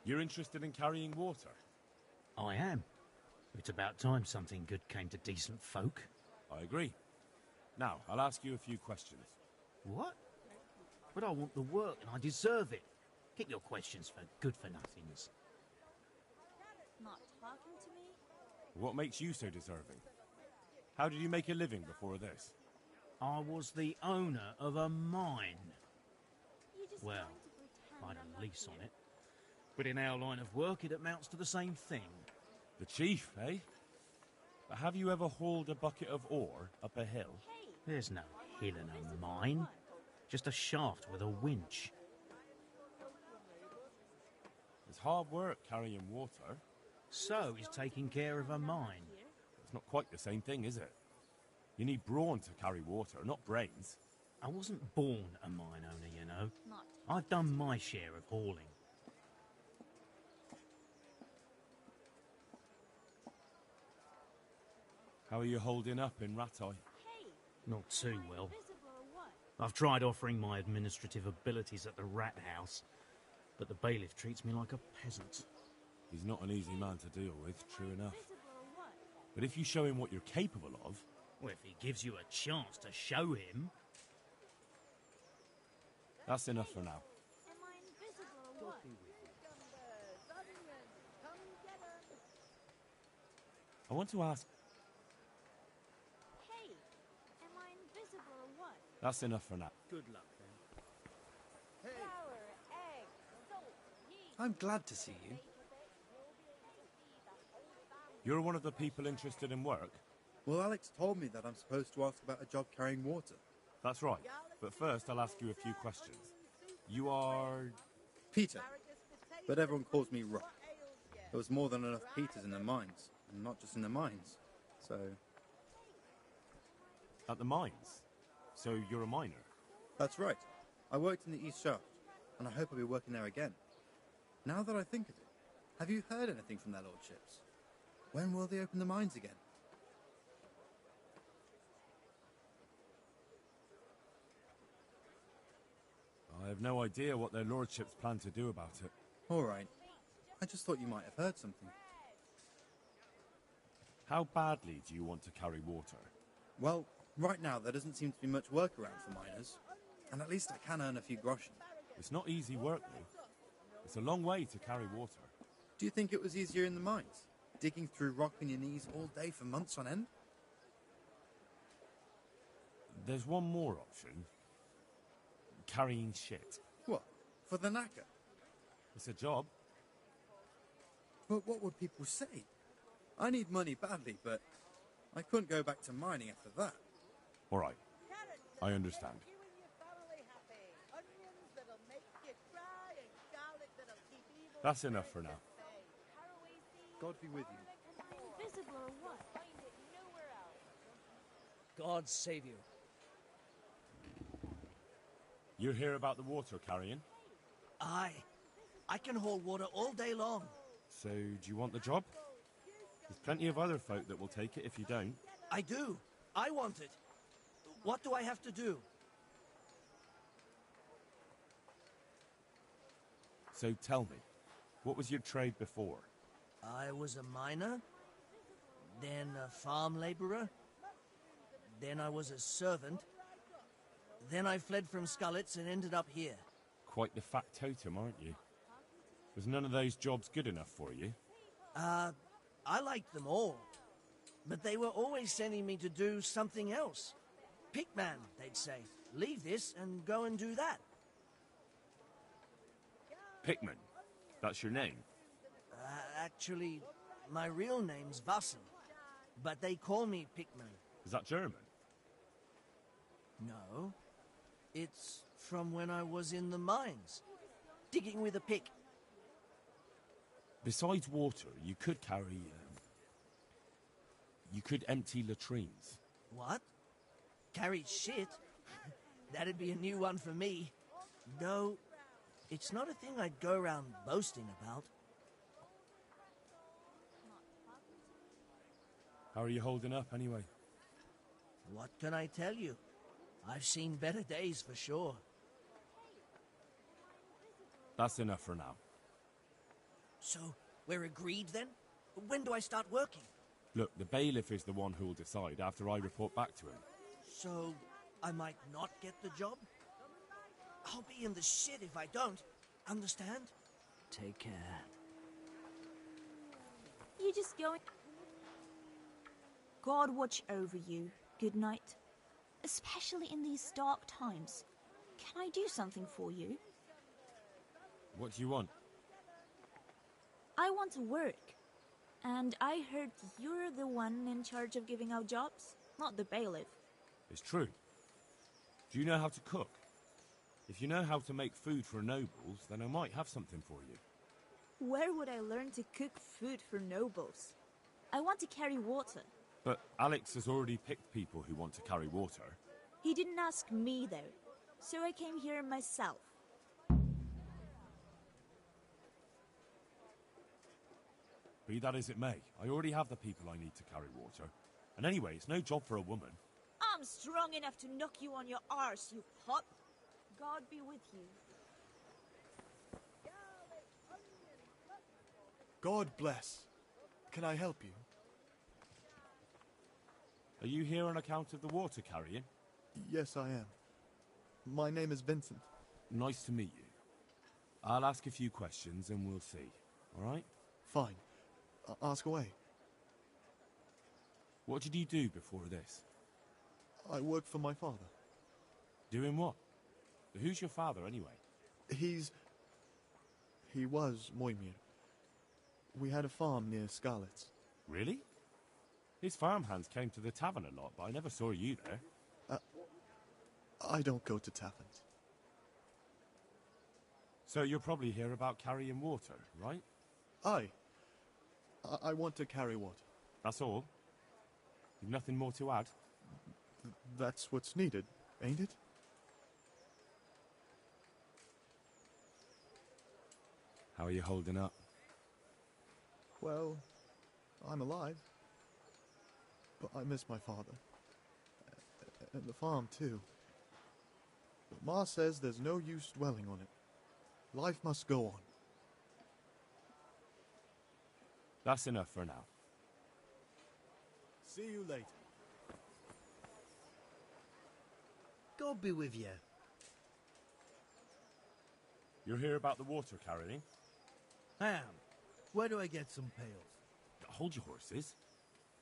You're interested in carrying water? I am. It's about time something good came to decent folk. I agree. Now, I'll ask you a few questions. What? But I want the work and I deserve it. Keep your questions for good-for-nothings. Not talking to me? What makes you so deserving? How did you make a living before this? I was the owner of a mine. You just Well, trying I to had pretend a lease I'm on it. But in our line of work, it amounts to the same thing. The chief, eh? But have you ever hauled a bucket of ore up a hill? There's no hill in a mine. Just a shaft with a winch. It's hard work carrying water. So is taking care of a mine. It's not quite the same thing, is it? You need brawn to carry water, not brains. I wasn't born a mine owner, you know. I've done my share of hauling. How are you holding up in Rattay? Not too well. I've tried offering my administrative abilities at the rat house, but the bailiff treats me like a peasant. He's not an easy man to deal with, true enough. But if you show him what you're capable of... Well, if he gives you a chance to show him... That's enough for now. I want to ask... Hey, am I invisible or what? That's enough for now. Good luck, then. I'm glad to see you. You're one of the people interested in work? Well, Alex told me that I'm supposed to ask about a job carrying water. That's right. But first, I'll ask you a few questions. You are... Peter. But everyone calls me Rock. There was more than enough Peters in the mines. And not just in the mines. So... At the mines? So you're a miner? That's right. I worked in the East Shaft. And I hope I'll be working there again. Now that I think of it, have you heard anything from their lordships? When will they open the mines again? I have no idea what their lordships plan to do about it. All right. I just thought you might have heard something. How badly do you want to carry water? Well, right now there doesn't seem to be much work around for miners. And at least I can earn a few groschen. It's not easy work, though. It's a long way to carry water. Do you think it was easier in the mines? Digging through rock on your knees all day for months on end? There's one more option. Carrying shit. What? For the knacker? It's a job. But what would people say? I need money badly, but I couldn't go back to mining after that. All right. I understand. That's enough for now. God be with you. Invisible or what? God save you. You hear about the water carrying? Aye. I can haul water all day long. So, do you want the job? There's plenty of other folk that will take it if you don't. I do. I want it. What do I have to do? So tell me, what was your trade before? I was a miner, then a farm labourer, then I was a servant, then I fled from Skullets and ended up here. Quite the factotum, aren't you? Was none of those jobs good enough for you? I liked them all, but they were always sending me to do something else. Pickman, they'd say. Leave this and go and do that. Pickman? That's your name? Actually, my real name's Vassen, but they call me Pickman. Is that German? No. It's from when I was in the mines, digging with a pick. Besides water, you could carry... you could empty latrines. What? Carry shit? That'd be a new one for me. No, it's not a thing I'd go around boasting about. How are you holding up, anyway? What can I tell you? I've seen better days for sure. That's enough for now. So, we're agreed then? When do I start working? Look, the bailiff is the one who'll decide after I report back to him. So, I might not get the job? I'll be in the shit if I don't. Understand? Take care. You just going... God watch over you. Good night. Especially in these dark times. Can I do something for you? What do you want? I want to work. And I heard you're the one in charge of giving out jobs, not the bailiff. It's true. Do you know how to cook? If you know how to make food for nobles, then I might have something for you. Where would I learn to cook food for nobles? I want to carry water. But Alex has already picked people who want to carry water. He didn't ask me, though, so I came here myself. Be that as it may, I already have the people I need to carry water. And anyway, it's no job for a woman. I'm strong enough to knock you on your arse, you pup. God be with you. God bless. Can I help you? Are you here on account of the water carrying? Yes, I am. My name is Vincent. Nice to meet you. I'll ask a few questions and we'll see, all right? Fine. Ask away. What did you do before this? I work for my father. Doing what? Who's your father, anyway? He was Moimir. We had a farm near Scarlet's. Really? His farmhands came to the tavern a lot, but I never saw you there. I don't go to taverns. So you're probably here about carrying water, right? Aye. I want to carry water. That's all? You've nothing more to add? That's what's needed, ain't it? How are you holding up? Well, I'm alive. But I miss my father. And the farm, too. But Ma says there's no use dwelling on it. Life must go on. That's enough for now. See you later. God be with you. You're here about the water carrying? I am. Where do I get some pails? Hold your horses.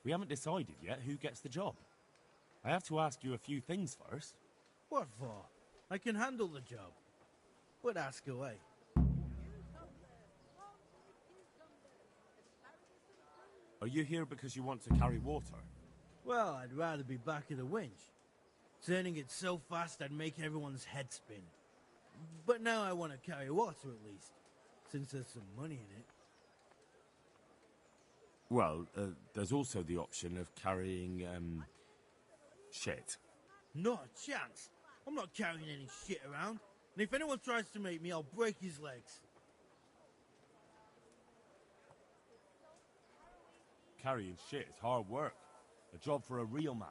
We haven't decided yet who gets the job. I have to ask you a few things first. What for? I can handle the job. But ask away. Are you here because you want to carry water? Well, I'd rather be back at the winch. Turning it so fast I'd make everyone's head spin. But now I want to carry water at least, since there's some money in it. Well, there's also the option of carrying, shit. Not a chance. I'm not carrying any shit around. And if anyone tries to make me, I'll break his legs. Carrying shit is hard work. A job for a real man.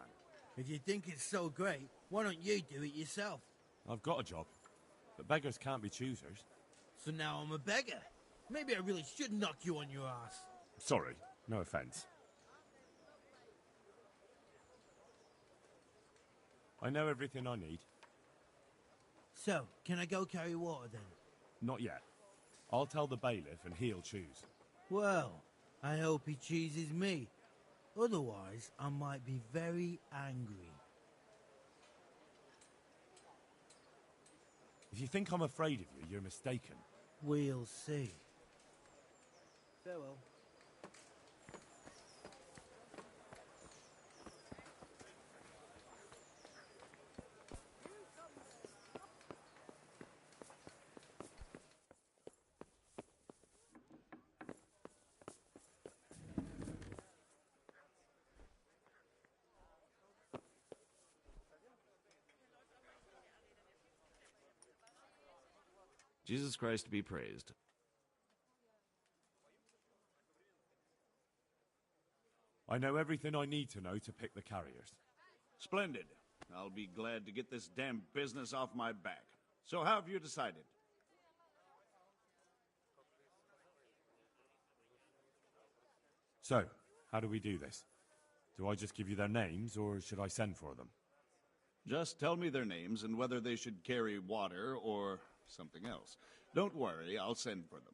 If you think it's so great, why don't you do it yourself? I've got a job. But beggars can't be choosers. So now I'm a beggar. Maybe I really should knock you on your ass. Sorry, no offense. I know everything I need. So, can I go carry water then? Not yet. I'll tell the bailiff and he'll choose. Well, I hope he chooses me. Otherwise, I might be very angry. If you think I'm afraid of you, you're mistaken. We'll see. Farewell. Jesus Christ be praised. I know everything I need to know to pick the carriers. Splendid. I'll be glad to get this damn business off my back. So how have you decided? So, how do we do this? Do I just give you their names, or should I send for them? Just tell me their names and whether they should carry water or something else. Don't worry, I'll send for them.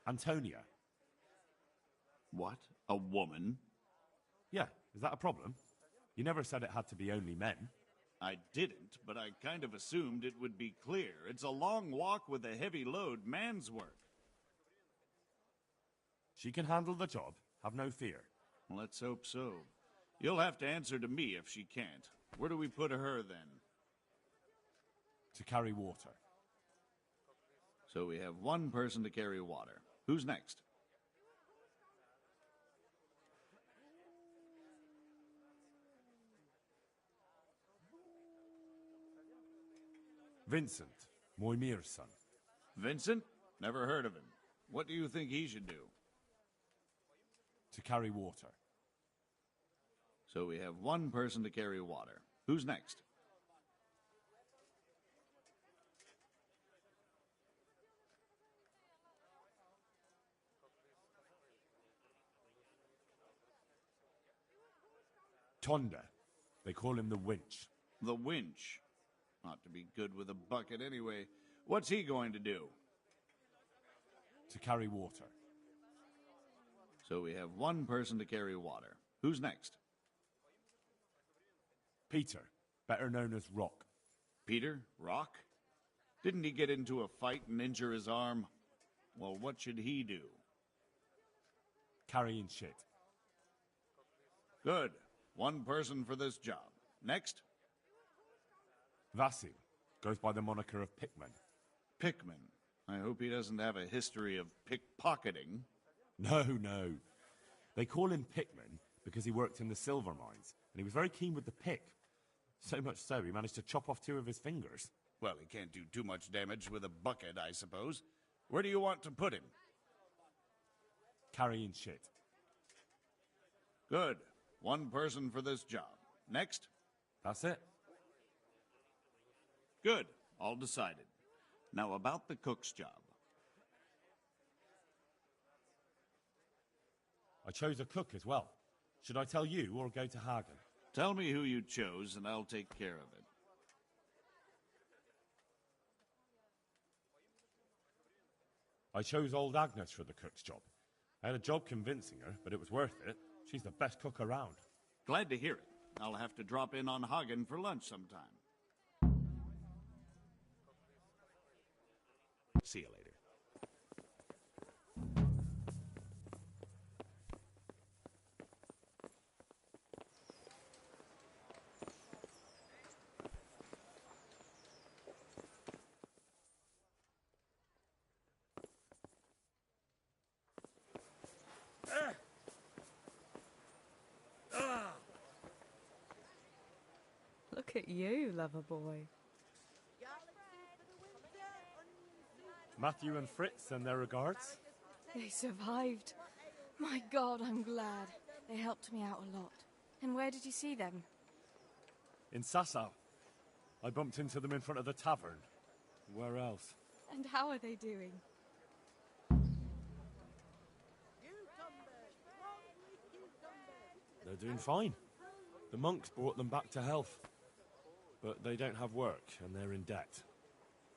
Antonia. What? A woman? Yeah, is that a problem? You never said it had to be only men. I didn't, but I kind of assumed it would be clear. It's a long walk with a heavy load, man's work. She can handle the job, have no fear. Let's hope so. You'll have to answer to me if she can't. Where do we put her, then? To carry water. So we have one person to carry water. Who's next? Vincent, Moimir's son. Vincent? Never heard of him. What do you think he should do? To carry water. So we have one person to carry water. Who's next? Tonda. They call him the Winch. The Winch. Ought to be good with a bucket anyway. What's he going to do? To carry water. So we have one person to carry water. Who's next? Peter, better known as Rock. Peter? Rock? Didn't he get into a fight and injure his arm? Well, what should he do? Carrying shit. Good. One person for this job. Next? Vasil goes by the moniker of Pickman. Pickman. I hope he doesn't have a history of pickpocketing. No. They call him Pickman because he worked in the silver mines, and he was very keen with the pick. So much so, he managed to chop off 2 of his fingers. Well, he can't do too much damage with a bucket, I suppose. Where do you want to put him? Carrying shit. Good. One person for this job. Next? That's it. Good. All decided. Now about the cook's job. I chose a cook as well. Should I tell you or go to Hagen? Tell me who you chose and I'll take care of it. I chose old Agnes for the cook's job. I had a job convincing her, but it was worth it. She's the best cook around. Glad to hear it. I'll have to drop in on Hagen for lunch sometime. See you later. Look at you, lover boy. Matthew and Fritz send their regards. They survived. My God, I'm glad. They helped me out a lot. And where did you see them? In Sasau. I bumped into them in front of the tavern. Where else? And how are they doing? They're doing fine. The monks brought them back to health. But they don't have work, and they're in debt.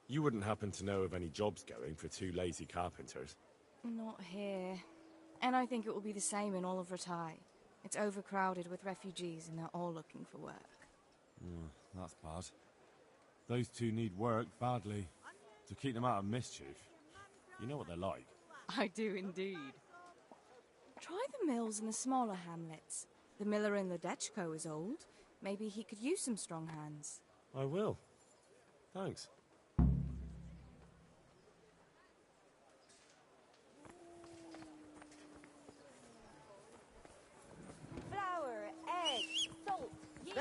You wouldn't happen to know of any jobs going for 2 lazy carpenters? Not here. And I think it will be the same in all of Ratai. It's overcrowded with refugees, and they're all looking for work. That's bad. Those 2 need work badly. To keep them out of mischief. You know what they're like. I do indeed. Try the mills in the smaller hamlets. The miller in the Dechko is old. Maybe he could use some strong hands. I will. Thanks. Flour, eggs, salt, yeast.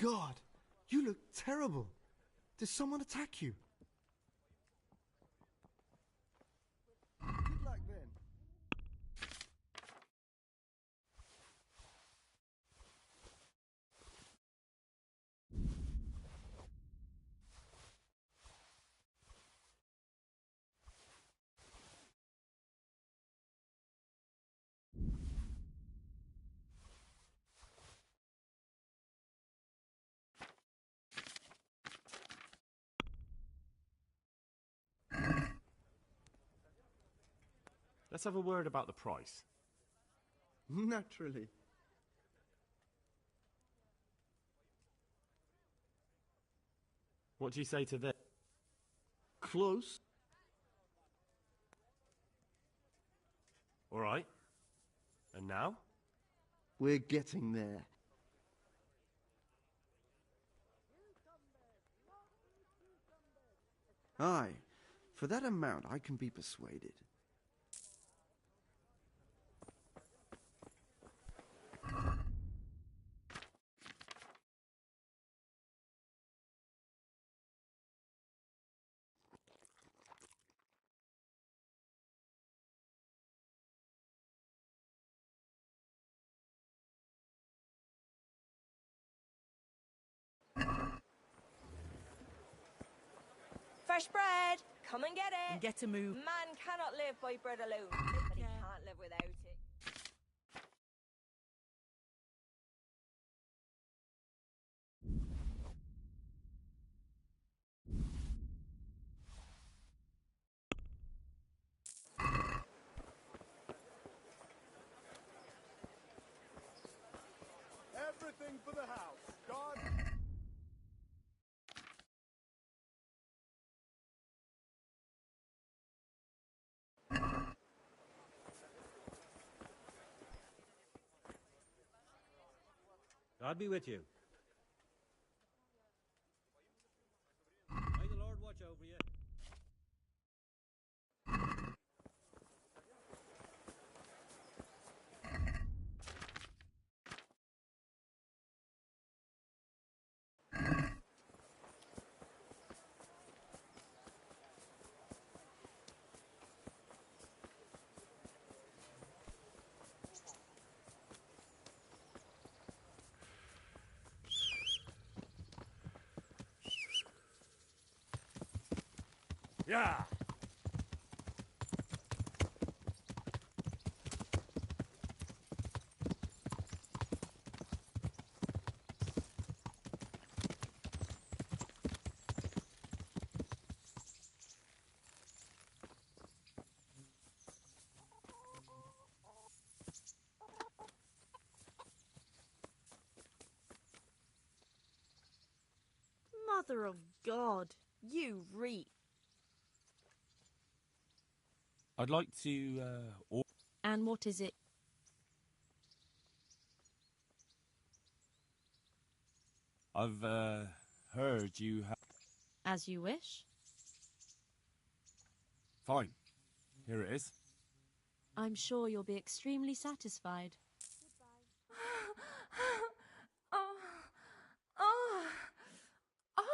God, you look terrible. Did someone attack you? Good luck then. Let's have a word about the price. Naturally. What do you say to this? Close. All right. And now? We're getting there. Aye, for that amount I can be persuaded. Fresh bread! Come and get it! Get a move. Man cannot live by bread alone, but he can't live without it. Everything for the house. God. God be with you. May the Lord watch over you. Yeah! Mother of God, you reek. I'd like to, And what is it? I've, heard you have... As you wish. Fine. Here it is. I'm sure you'll be extremely satisfied. Oh, oh, oh, oh.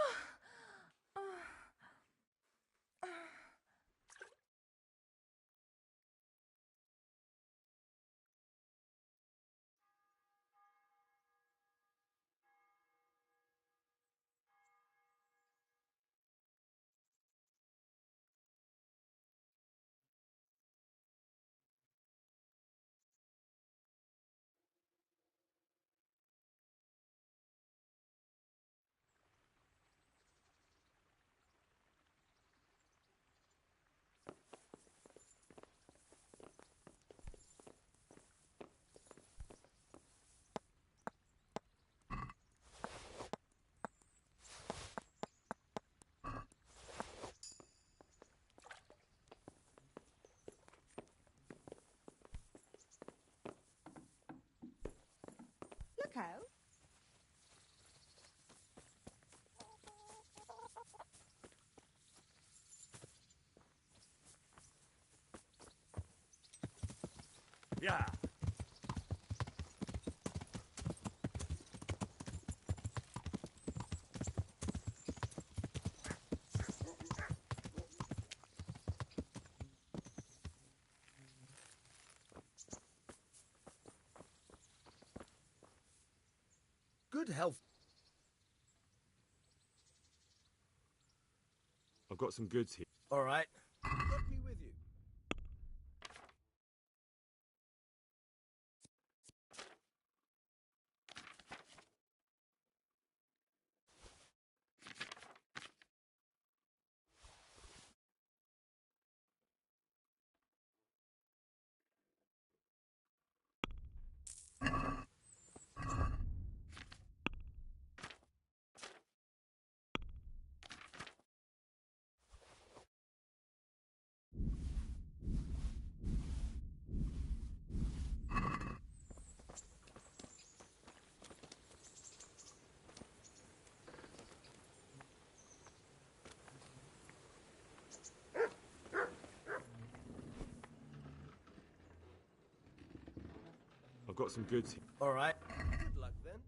Look out. Yeah! good health. I've got some goods here. All right. God be with you. I've got some goods here. All right. Good luck then.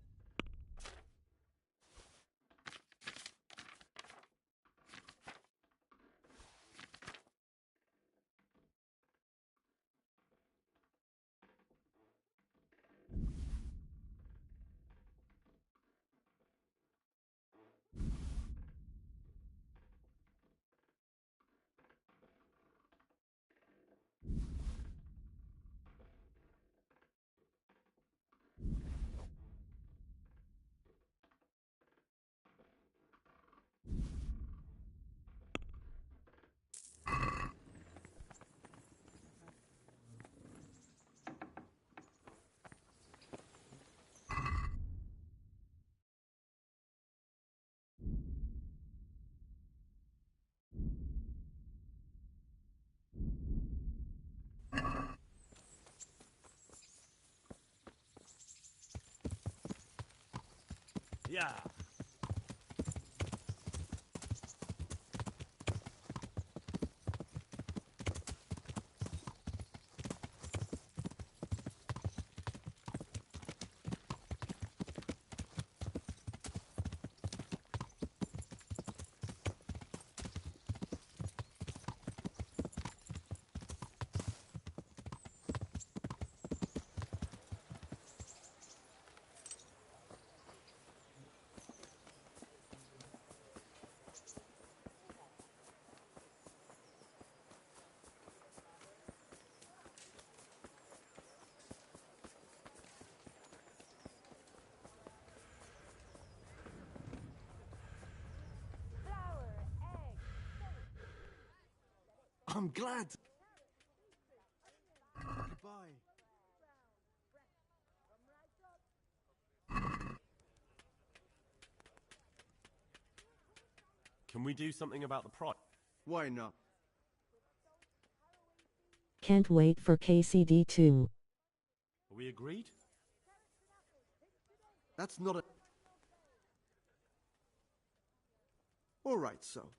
Yeah. I'm glad. Goodbye. Can we do something about the price? Why not? Can't wait for KCD2. Are we agreed? That's not a... All right, so.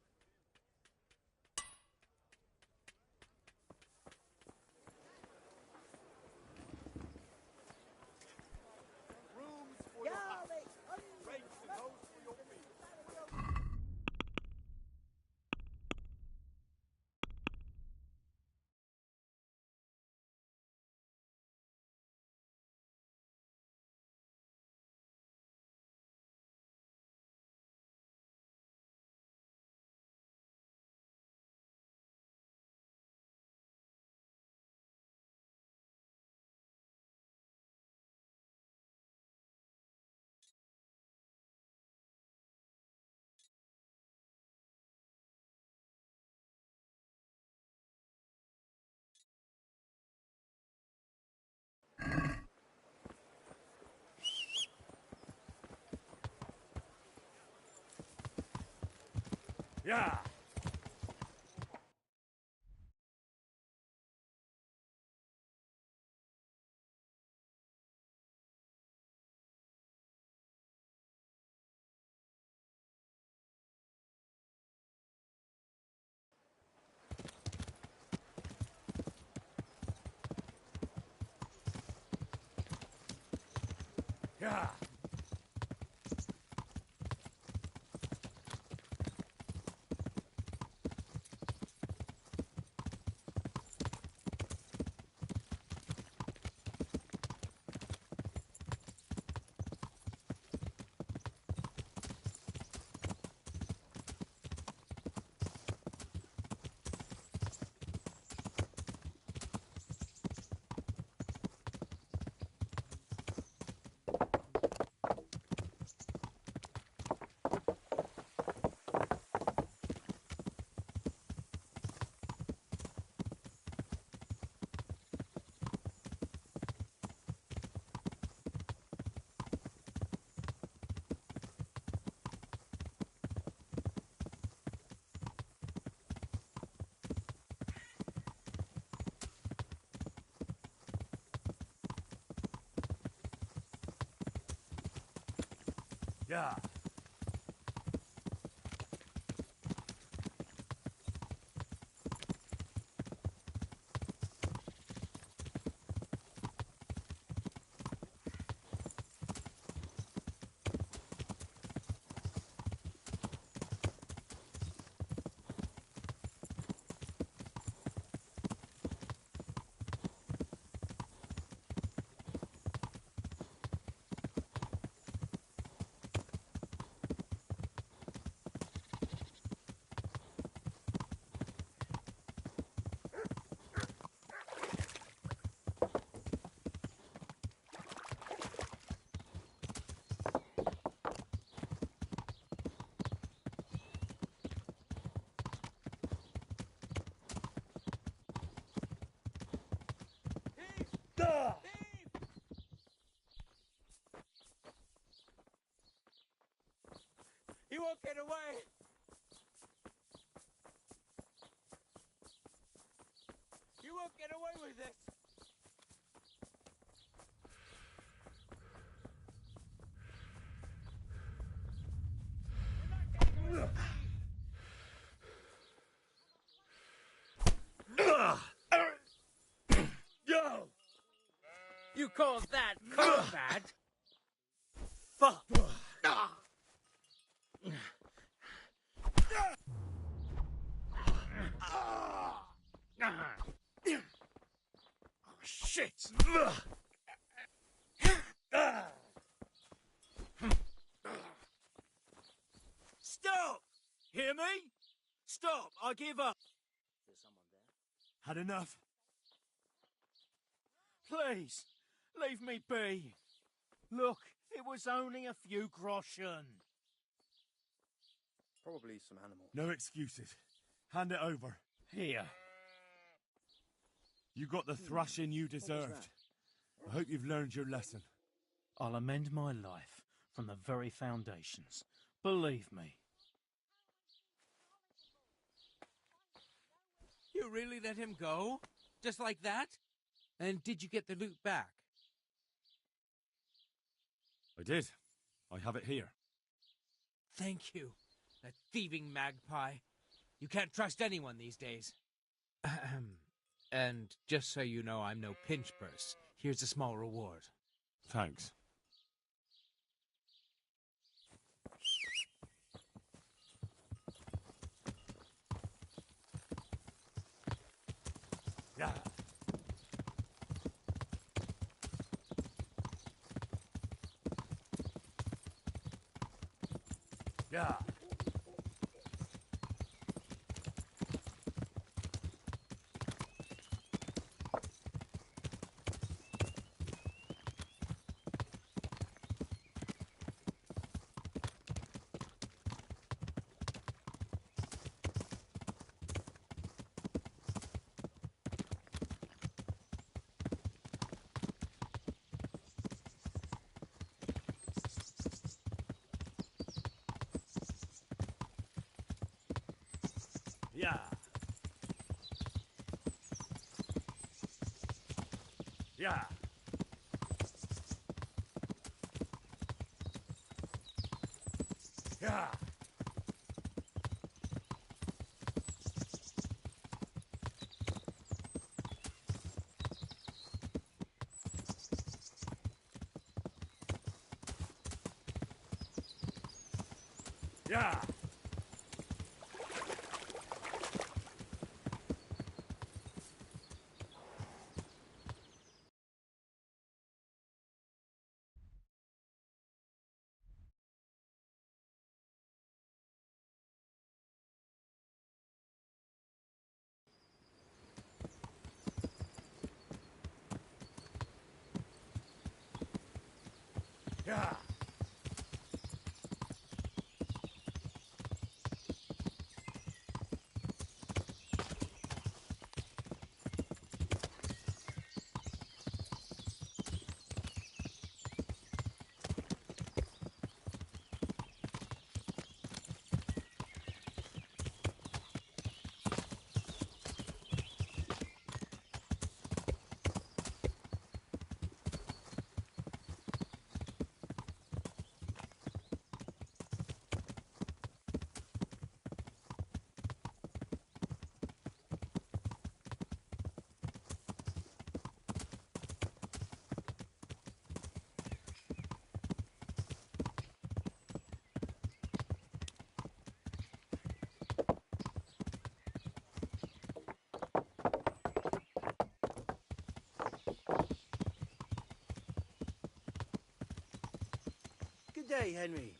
Yeah. Yeah. Yeah. He won't get away! You won't get away with this! Yo! You call that combat? Fuck! Oh, shit! Stop! Hear me? Stop! I give up. There's someone there. Had enough. Please, leave me be. Look, it was only a few groschen. Probably some animal. No excuses. Hand it over. Here. You got the thrashing you deserved. I hope you've learned your lesson. I'll amend my life from the very foundations. Believe me. You really let him go? Just like that? And did you get the loot back? I did. I have it here. Thank you. That thieving magpie. You can't trust anyone these days. And just so you know, I'm no pinch purse. Here's a small reward. Thanks. Yeah. Yeah. Yeah. Yeah. Yeah. Yeah. Yeah. day, Henry.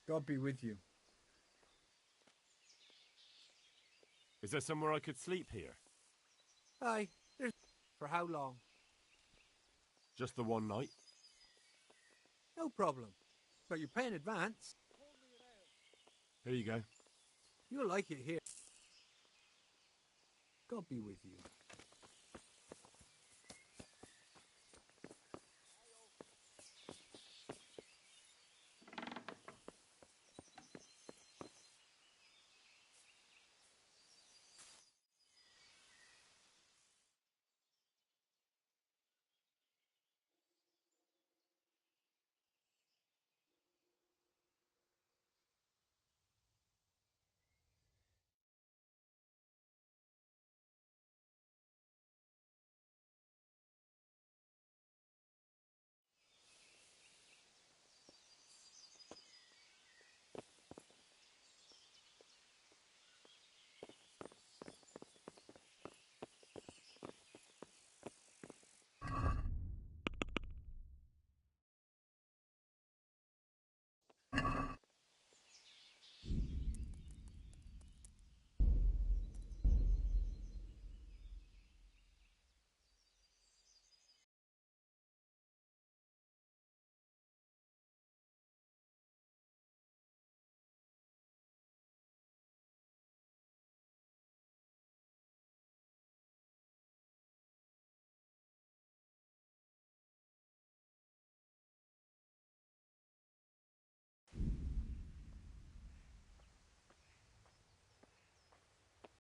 God be with you. Is there somewhere I could sleep here? Aye, there's... For how long? Just the one night? No problem. But you pay in advance. Here you go. You'll like it here. God be with you.